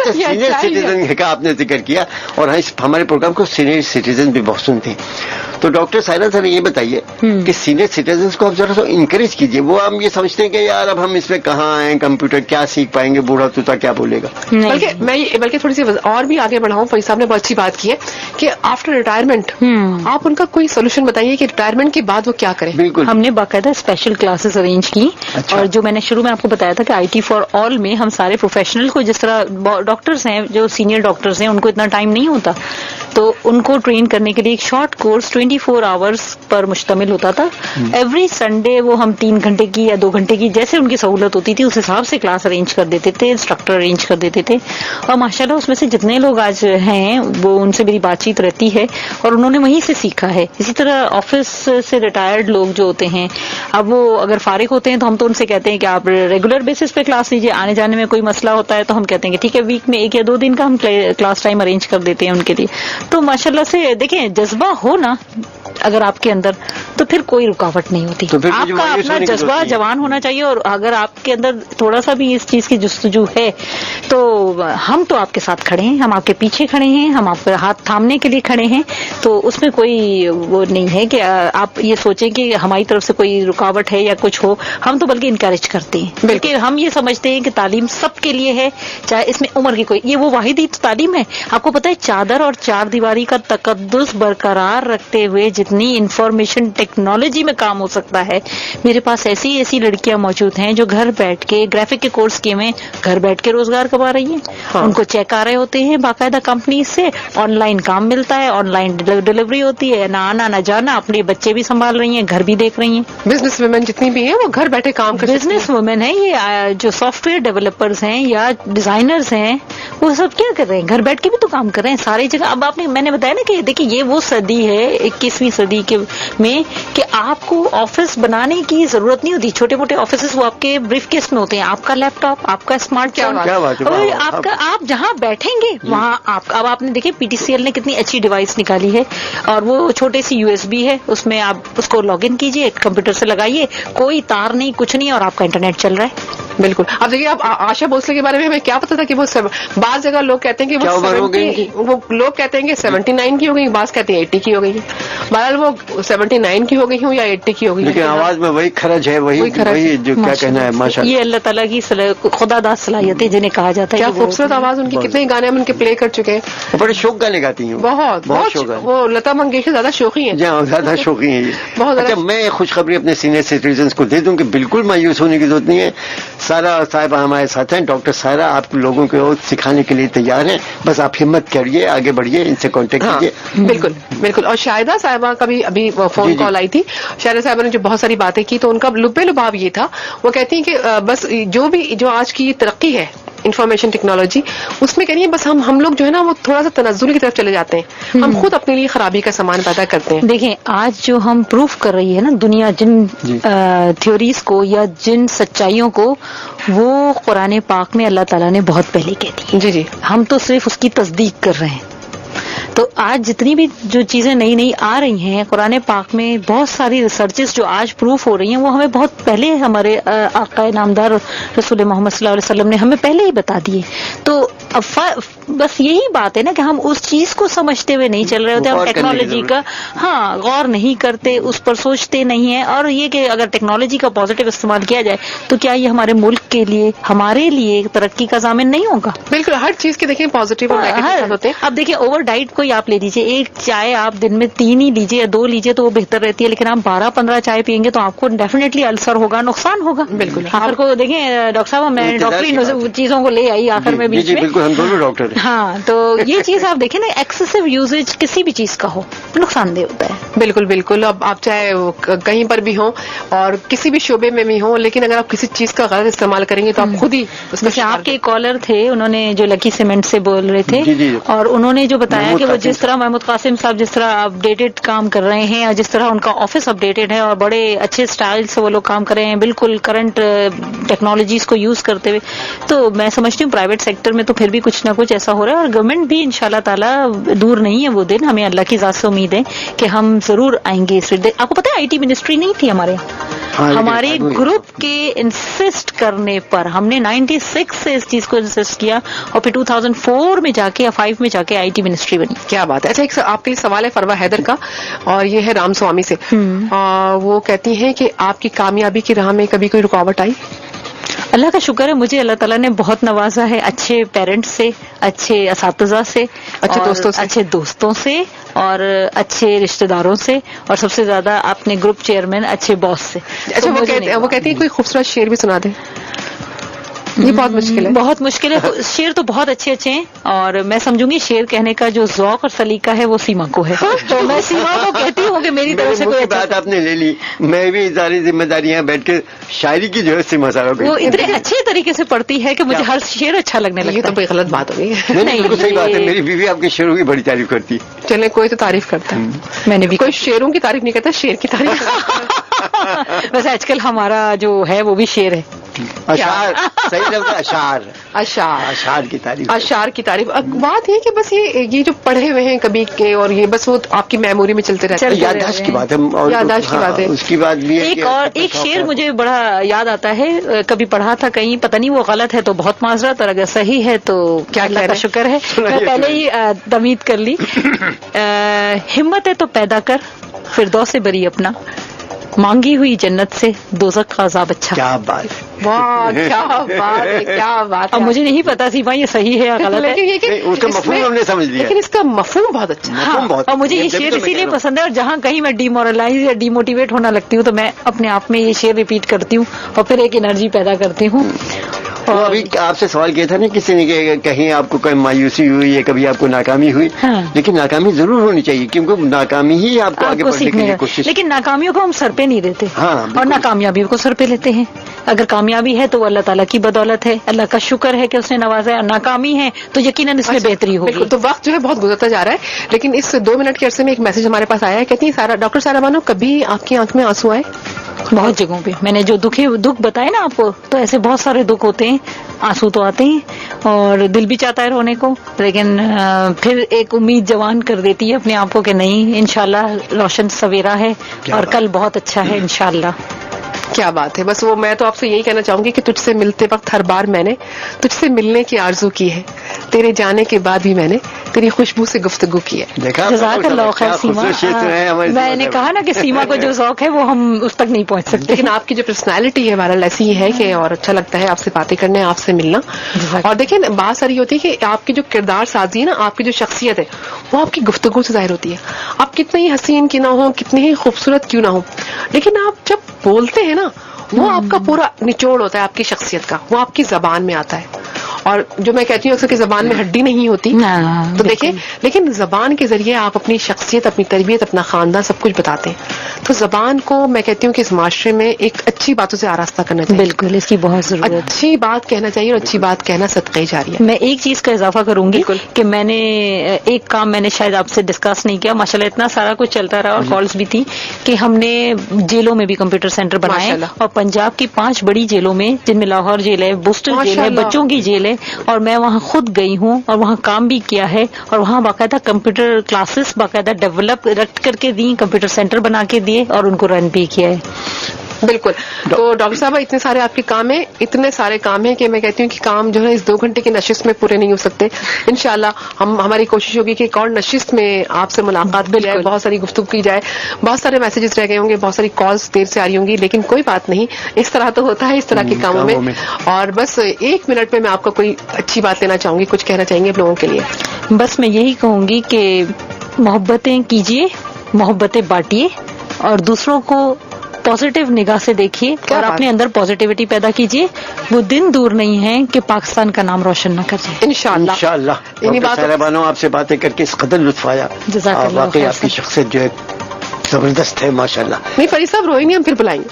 اچھا، سینئر سٹیزن کا آپ نے ذکر کیا، اور ہمارے پروگرام کو سینئر سٹیزن بھی بہت سنتے ہیں. تو ڈاکٹر سائرہ صاحب یہ بتائیے کہ سینئر سٹیزنس کو آپ ذرا سا انکریج کیجیے. وہ ہم یہ سمجھتے ہیں کہ یار اب ہم اس میں کہاں آئیں، کمپیوٹر کیا سیکھ پائیں گے، بوڑھا توتا کیا بولے گا. بلکہ تھوڑی سی اور بھی آگے بڑھاؤں. فرید صاحب نے بہت اچھی بات کی ہے کہ آفٹر ریٹائرمنٹ آپ ان کا کوئی سولوشن بتائیے کہ ریٹائرمنٹ کے بعد وہ کیا کریں. بالکل، ہم نے باقاعدہ اسپیشل کلاسز ارینج کی. اور جو میں نے شروع میں آپ کو بتایا تھا کہ آئی ٹی فار آل میں ہم سارے پروفیشنل کو، جس طرح ڈاکٹرز ہیں جو سینئر ڈاکٹرز ہیں ان کو اتنا ٹائم نہیں ہوتا، تو ان کو ٹرین کرنے کے لیے ایک شارٹ کورس 24 آورس پر مشتمل ہوتا تھا. ایوری سنڈے وہ ہم 3 گھنٹے کی یا 2 گھنٹے کی جیسے ان کی سہولت ہوتی تھی اس حساب سے کلاس ارینج کر دیتے تھے، انسٹرکٹر ارینج کر دیتے تھے. اور ماشاءاللہ اس میں سے جتنے لوگ آج ہیں وہ ان سے میری بات چیت رہتی ہے اور انہوں نے وہیں سے سیکھا ہے. اسی طرح آفس سے ریٹائرڈ لوگ جو ہوتے ہیں، اب وہ اگر فارغ ہوتے ہیں تو ہم تو ان سے کہتے ہیں کہ آپ ریگولر بیسس پہ کلاس لیجیے. آنے جانے میں کوئی مسئلہ ہوتا ہے تو ہم کہتے ہیں کہ ٹھیک ہے ویک میں 1 یا 2 دن کا ہم کلاس ٹائم ارینج کر دیتے ہیں ان کے لیے. تو ماشاءاللہ سے دیکھیں جذبہ ہو نا اگر آپ کے اندر تو پھر کوئی رکاوٹ نہیں ہوتی. آپ کا اپنا جذبہ جوان ہونا چاہیے، اور اگر آپ کے اندر تھوڑا سا بھی اس چیز کی جستجو ہے تو ہم تو آپ کے ساتھ کھڑے ہیں، ہم آپ کے پیچھے کھڑے ہیں، ہم آپ کا ہاتھ تھامنے کے لیے کھڑے ہیں. تو اس میں کوئی وہ نہیں ہے کہ آپ یہ سوچیں کہ ہماری طرف سے کوئی رکاوٹ ہے یا کچھ ہو. ہم تو بلکہ انکریج کرتے ہیں، بلکہ ہم یہ سمجھتے ہیں کہ تعلیم سب کے لیے ہے، چاہے اس میں عمر کی کوئی، یہ وہ واحد ہی تعلیم ہے. آپ کو پتہ ہے چادر اور 4 دیواری کا تقدس برقرار رکھتے ہوئے جتنی انفارمیشن ٹیکنالوجی میں کام ہو سکتا ہے، میرے پاس ایسی لڑکیاں موجود ہیں جو گھر بیٹھ کے گرافک کے کورس کیے ہوئے گھر بیٹھ کے روزگار کما رہی ہیں. ان کو چیک آ رہے ہوتے ہیں باقاعدہ کمپنی سے، آن لائن کام ملتا ہے، آن لائن ڈلیوری ہوتی ہے، نہ آنا نہ جانا، اپنے بچے بھی سنبھال رہی ہیں، گھر بھی دیکھ رہی ہیں. بزنس ویمن جتنی بھی ہیں وہ گھر بیٹھے کام کر سکتی ہیں. بزنس وومن ہیں، یہ جو سافٹ ویئر ڈیولپرز ہیں یا ڈیزائنرز ہیں، وہ سب کیا کر رہے ہیں؟ گھر بیٹھ کے بھی تو کام کر رہے ہیں ساری جگہ. اب میں نے بتایا نا کہ دیکھیں یہ وہ صدی ہے 21ویں صدی میں کہ آپ کو آفس بنانے کی ضرورت نہیں ہوتی. چھوٹے موٹے آفیسز وہ آپ کے بریف کیس میں ہوتے ہیں. آپ کا لیپ ٹاپ، آپ کا اسمارٹ فون، آپ جہاں بیٹھیں گے وہاں اب آپ نے دیکھیں PTCL نے کتنی اچھی ڈیوائس نکالی ہے، اور وہ چھوٹے سی USB ہے، اس میں آپ اس کو لاگ ان کیجئے، کمپیوٹر سے لگائیے، کوئی تار نہیں کچھ نہیں، اور آپ کا انٹرنیٹ چل رہا ہے. بالکل. اب دیکھیے آپ آشا بھوسلے کے بارے میں ہمیں کیا پتا تھا کہ وہ بعض جگہ لوگ کہتے ہیں کہ وہ لوگ کہتے ہیں کہ 79 کی ہو گئی، بعض کہتے ہیں 80 کی ہو گئی. بہرحال وہ 79 کی ہو گئی ہوں یا 80 کی ہو گئی، لیکن آواز میں وہی خرج ہے، وہی جو کیا کہنا ہے. ماشاءاللہ یہ اللہ تعالیٰ کی خدا داد صلاحیت ہے جنہیں کہا جاتا ہے. کیا خوبصورت آواز ان کی، کتنے گانے ہم ان کے پلے کر چکے ہیں. بڑے شوق گانے گاتی ہیں، بہت شوق. وہ لتا منگیشکر زیادہ شوقی ہیں. جہاں زیادہ شوقی ہیں بہت زیادہ. اچھا، میں خوشخبری اپنے سینئر سٹیزنس کو دے دوں کہ بالکل مایوس ہونے کی ضرورت نہیں ہے. سارا صاحبہ ہمارے ساتھ ہیں، ڈاکٹر سائرہ آپ لوگوں کو سکھانے کے لیے تیار ہیں. بس آپ ہمت کریے، آگے بڑھیے، ان سے کانٹیکٹ کیجیے. بالکل بالکل. اور شاہدہ صاحبہ کا بھی ابھی فون کال آئی تھی. شاہدہ صاحبہ نے جو بہت ساری باتیں کی تو ان کا لبے لباب یہ تھا، وہ کہتی ہیں کہ بس جو آج کی ترقی ہے इंफॉर्मेशन टेक्नोलॉजी, उसमें कह रही है बस हम लोग जो है ना वो थोड़ा सा तनज़्ज़ुल की तरफ चले जाते हैं, हम खुद अपने लिए खराबी का सामान पैदा करते हैं। देखें, आज जो हम प्रूफ कर रही है ना दुनिया जिन थ्योरीज को या जिन सच्चाइयों को, वो कुरान पाक में अल्लाह ताला ने बहुत पहले कह दी। जी जी, हम तो सिर्फ उसकी तस्दीक कर रहे हैं। तो आज जितनी भी जो चीजें नई नई आ रही हैं कुरान पाक में, बहुत सारी रिसर्चेस जो आज प्रूफ हो रही हैं, वो हमें बहुत पहले हमारे आका नामदार रसूल मोहम्मद सल्लल्लाहु अलैहि वसल्लम ने हमें पहले ही बता दिए। तो बस यही बात है ना कि हम उस चीज को समझते हुए नहीं चल रहे होते, हम टेक्नोलॉजी का गौर नहीं करते, उस पर सोचते नहीं है। और ये कि अगर टेक्नोलॉजी का पॉजिटिव इस्तेमाल किया जाए तो क्या ये हमारे मुल्क के लिए, हमारे लिए तरक्की का ज़ामिन नहीं होगा? बिल्कुल, हर चीज के देखें पॉजिटिव और नेगेटिव होते हैं। अब देखिए, ओवर डाइट कोई आप ले लीजिए, एक चाय आप दिन में 3 ही लीजिए या 2 लीजिए तो वो बेहतर रहती है, लेकिन आप 12-15 चाय पियेंगे तो आपको डेफिनेटली अल्सर होगा, नुकसान होगा। बिल्कुल। आखिर को देखें डॉक्टर साहब, मैं डॉक्टरी चीजों को ले आई आखिर में बीच में। बिल्कुल, हम दोनों डॉक्टर हैं। हाँ, तो ये चीज आप देखें ना, एक्सेसिव यूजेज किसी भी चीज का हो नुकसानदेह होता है। बिल्कुल बिल्कुल। अब आप चाहे कहीं पर भी हो और किसी भी शोबे में भी हो, लेकिन अगर आप किसी चीज का गलत इस्तेमाल करेंगे तो आप खुद ही जैसे आपके कॉलर थे, उन्होंने जो लकी सीमेंट से बोल रहे थे, जी। और उन्होंने जो बताया कि वो जिस तरह महमूद कासिम साहब जिस तरह अपडेटेड काम कर रहे हैं और जिस तरह उनका ऑफिस अपडेटेड है और बड़े अच्छे स्टाइल से वो लोग काम कर रहे हैं, बिल्कुल करंट टेक्नोलॉजीज को यूज करते हुए, तो मैं समझती हूँ प्राइवेट सेक्टर में तो फिर भी कुछ ना कुछ ऐसा हो रहा है। और गवर्नमेंट भी इंशाल्लाह ताला दूर नहीं है वो दिन, हमें अल्लाह की ज़ात से उम्मीद है कि हम जरूर आएंगे इस दिन। आपको पता है आईटी मिनिस्ट्री नहीं थी हमारे यहाँ, हमारे ग्रुप के इंसिस्ट करने पर हमने 96 से इस चीज को इंसिस्ट किया और फिर 2004 में जाके या 5 में जाके आईटी मिनिस्ट्री बनी। क्या बात है। अच्छा, एक आपके लिए सवाल है फरवा हैदर का, और ये है रामस्वामी से। वो कहती हैं कि आपकी कामयाबी की राह में कभी कोई रुकावट आई? अल्लाह का शुक्र है, मुझे अल्लाह ताला ने बहुत नवाजा है, अच्छे पेरेंट्स से, अच्छे असातिज़ा से, अच्छे दोस्तों से और अच्छे रिश्तेदारों से, और सबसे ज्यादा अपने ग्रुप चेयरमैन अच्छे बॉस से। अच्छा, वो कहती है कोई खूबसूरत शेर भी सुना दे। ये बहुत मुश्किल है, बहुत मुश्किल है। शेर तो बहुत अच्छे अच्छे हैं, और मैं समझूंगी शेर कहने का जो ज़ौक़ और सलीका है वो सीमा को है। तो मैं सीमा को कहती हूँ कि मेरी तरफ से कोई बात आपने ले ली, मैं भी सारी जिम्मेदारियां बैठ के शायरी की जो है सीमा साहब वो इतने अच्छे तरीके से पढ़ती है कि मुझे हर शेर अच्छा लगने लगता है। ये तो कोई गलत बात हो गई। नहीं, बिल्कुल सही बात है। मेरी बीवी आपके शेरों की बड़ी तारीफ करती है। चले, कोई तो तारीफ करता है, मैंने भी। कोई शेरों की तारीफ नहीं करता, शेर की तारीफ। बस आजकल हमारा जो है वो भी शेर है। अशार, सही लफ्ज़ अशार, अशार की तारीफ, अशार की तारीफ। बात ये कि बस ये जो पढ़े हुए हैं कभी के, और ये बस वो आपकी मेमोरी में चलते रहते हैं। याददाश्त की बात है, याददाश्त की बात है। उसकी बात भी है। एक शेर मुझे बड़ा याद आता है, कभी पढ़ा था कहीं, पता नहीं वो गलत है तो बहुत माजरत, और अगर सही है तो क्या अल्लाह का शुक्र है, मैं पहले ही तमीद कर ली। हिम्मत है तो पैदा कर, फिरदौस से बरी अपना, मांगी हुई जन्नत से दोज़ख का अज़ाब अच्छा। क्या बात, वाह, क्या बात है, क्या बात। अब मुझे नहीं पता सीमा ये सही है या गलत है, लेकिन उसका मफहूम हमने समझ लिया, लेकिन इसका मफहूम बहुत अच्छा है। हाँ, और मुझे ये शेर इसीलिए पसंद है, और जहाँ कहीं मैं डिमोरलाइज या डिमोटिवेट होना लगती हूँ तो मैं अपने आप में ये शेर रिपीट करती हूँ और फिर एक एनर्जी पैदा करती हूँ। तो अभी आपसे सवाल किया था ना किसी ने कि कहीं आपको कोई मायूसी हुई है, कभी आपको नाकामी हुई, हाँ। लेकिन नाकामी जरूर होनी चाहिए, क्योंकि नाकामी ही आपको आगे बढ़ने की कोशिश। लेकिन नाकामियों को हम सर पे नहीं देते, हाँ, और नाकामयाबियों को सर पे लेते हैं। अगर कामयाबी है तो अल्लाह ताला की बदौलत है, अल्लाह का शुक्र है कि उसने नवाजा है, और नाकामी है तो यकीनन इसमें बेहतरी होगी। तो वक्त जो है बहुत गुजरता जा रहा है, लेकिन इस 2 मिनट के अरसे में एक मैसेज हमारे पास आया है। कहती है डॉक्टर सारा बानो, कभी आपकी आंख में आंसू आए? बहुत जगहों पे मैंने जो दुख बताए ना आपको, तो ऐसे बहुत सारे दुख होते हैं, आंसू तो आते हैं और दिल भी चाहता है रोने को, लेकिन फिर एक उम्मीद जवान कर देती है अपने आप को कि नहीं, इंशाल्लाह रोशन सवेरा है और कल बहुत अच्छा है इंशाल्लाह। क्या बात है। बस वो मैं तो आपसे यही कहना चाहूंगी कि तुझसे मिलते वक्त हर बार मैंने तुझसे मिलने की आरजू की है, तेरे जाने के बाद भी मैंने तेरी खुशबू से गुफ्तगू की है। जज़ाकल्लाह खैर सीमा। मैंने कहा ना कि सीमा को जो शौक है वो हम उस तक नहीं पहुंच सकते, लेकिन आपकी जो पर्सनैलिटी है बहरहाल ऐसी ही है कि, और अच्छा लगता है आपसे बातें करने, आपसे मिलना। और देखिए बात सारी होती है कि आपकी जो किरदार साजी है ना, आपकी जो शख्सियत है वो आपकी गुफ्तगू से जाहिर होती है। आप कितने ही हसीन क्यों ना हो, कितने ही खूबसूरत क्यों ना हो, लेकिन आप जब बोलते हैं ना, वो आपका पूरा निचोड़ होता है आपकी शख्सियत का, वो आपकी जबान में आता है। اور جو میں کہتی ہوں اکثر کہ زبان میں ہڈی نہیں ہوتی، تو دیکھیں لیکن زبان کے ذریعے آپ اپنی شخصیت، اپنی تربیت، اپنا خاندان سب کچھ بتاتے ہیں. تو زبان کو میں کہتی ہوں کہ اس معاشرے میں ایک اچھی باتوں سے آراستہ کرنا چاہیے. بالکل، اس کی بہت ضرورت ہے. اچھی بات کہنا چاہیے اور اچھی بات کہنا صدقے جاریہ ہے. میں ایک چیز کا اضافہ کروں گی بالکل. کہ میں نے ایک کام میں نے شاید آپ سے ڈسکس نہیں کیا، ماشاءاللہ اتنا سارا کچھ چلتا رہا اور کالز بھی تھی کہ ہم نے جیلوں میں بھی کمپیوٹر سینٹر بنائے، ماشاءاللہ. اور پنجاب کی 5 بڑی جیلوں میں، جن میں لاہور جیل ہے، بوسٹل جیل ہے، ماشاءاللہ. بچوں کی جیل ہے، اور میں وہاں خود گئی ہوں اور وہاں کام بھی کیا ہے، اور وہاں باقاعدہ کمپیوٹر کلاسز باقاعدہ ڈیولپ رکھ کر کے دی، کمپیوٹر سینٹر بنا کے دیے اور ان کو رن بھی کیا ہے. بالکل. تو ڈاکٹر صاحبہ اتنے سارے آپ کے کام ہیں، اتنے سارے کام ہیں کہ میں کہتی ہوں کہ کام جو ہے اس 2 گھنٹے کی نشست میں پورے نہیں ہو سکتے. انشاءاللہ ہماری کوشش ہوگی کہ ایک اور نشست میں آپ سے ملاقات کی جائے، بہت ساری گفتگو کی جائے. بہت سارے میسیجز رہ گئے ہوں گے، بہت ساری کالز دیر سے آ رہی ہوں گی، لیکن کوئی بات نہیں، اس طرح تو ہوتا ہے اس طرح کے کاموں میں. اور بس 1 منٹ میں آپ کو کوئی اچھی بات لینا چاہوں گی، کچھ کہنا چاہیں گے لوگوں کے لیے؟ بس میں یہی کہوں گی کہ محبتیں کیجیے، محبتیں بانٹیے، اور دوسروں کو پازیٹیو نگاہ سے دیکھیے اور اپنے اندر پازیٹیوٹی پیدا کیجیے. وہ دن دور نہیں ہے کہ پاکستان کا نام روشن نہ کر جائے. انشاءاللہ. انشاءاللہ. سارا بانو آپ سے باتیں کر کے اس قدر لطف آیا، جزاک اللہ واقعی خیر. آپ کی شخصیت جو ہے زبردست ہے ماشاءاللہ. نہیں فرید صاحب روئیں گے، ہم پھر بلائیں گے.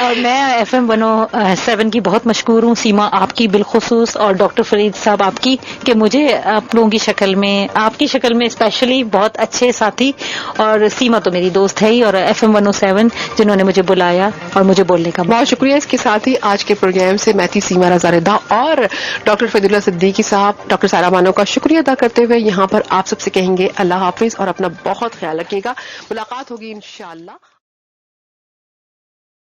اور میں FM 107 کی بہت مشکور ہوں، سیما آپ کی بالخصوص، اور ڈاکٹر فرید صاحب آپ کی، کہ مجھے آپ لوگوں کی شکل میں، آپ کی شکل میں اسپیشلی بہت اچھے ساتھی، اور سیما تو میری دوست ہے ہی، اور FM 107 جنہوں نے مجھے بلایا اور مجھے بولنے کا بہت شکریہ. اس کے ساتھ ہی آج کے پروگرام سے میں تھی سیما رضا رضا اور ڈاکٹر فیض اللہ صدیقی صاحب، ڈاکٹر سارا بانو کا شکریہ ادا کرتے ہوئے یہاں پر آپ سب سے کہیں گے اللہ حافظ، اور اپنا بہت خیال رکھیے گا. ملاقات ہوگی انشاءاللہ.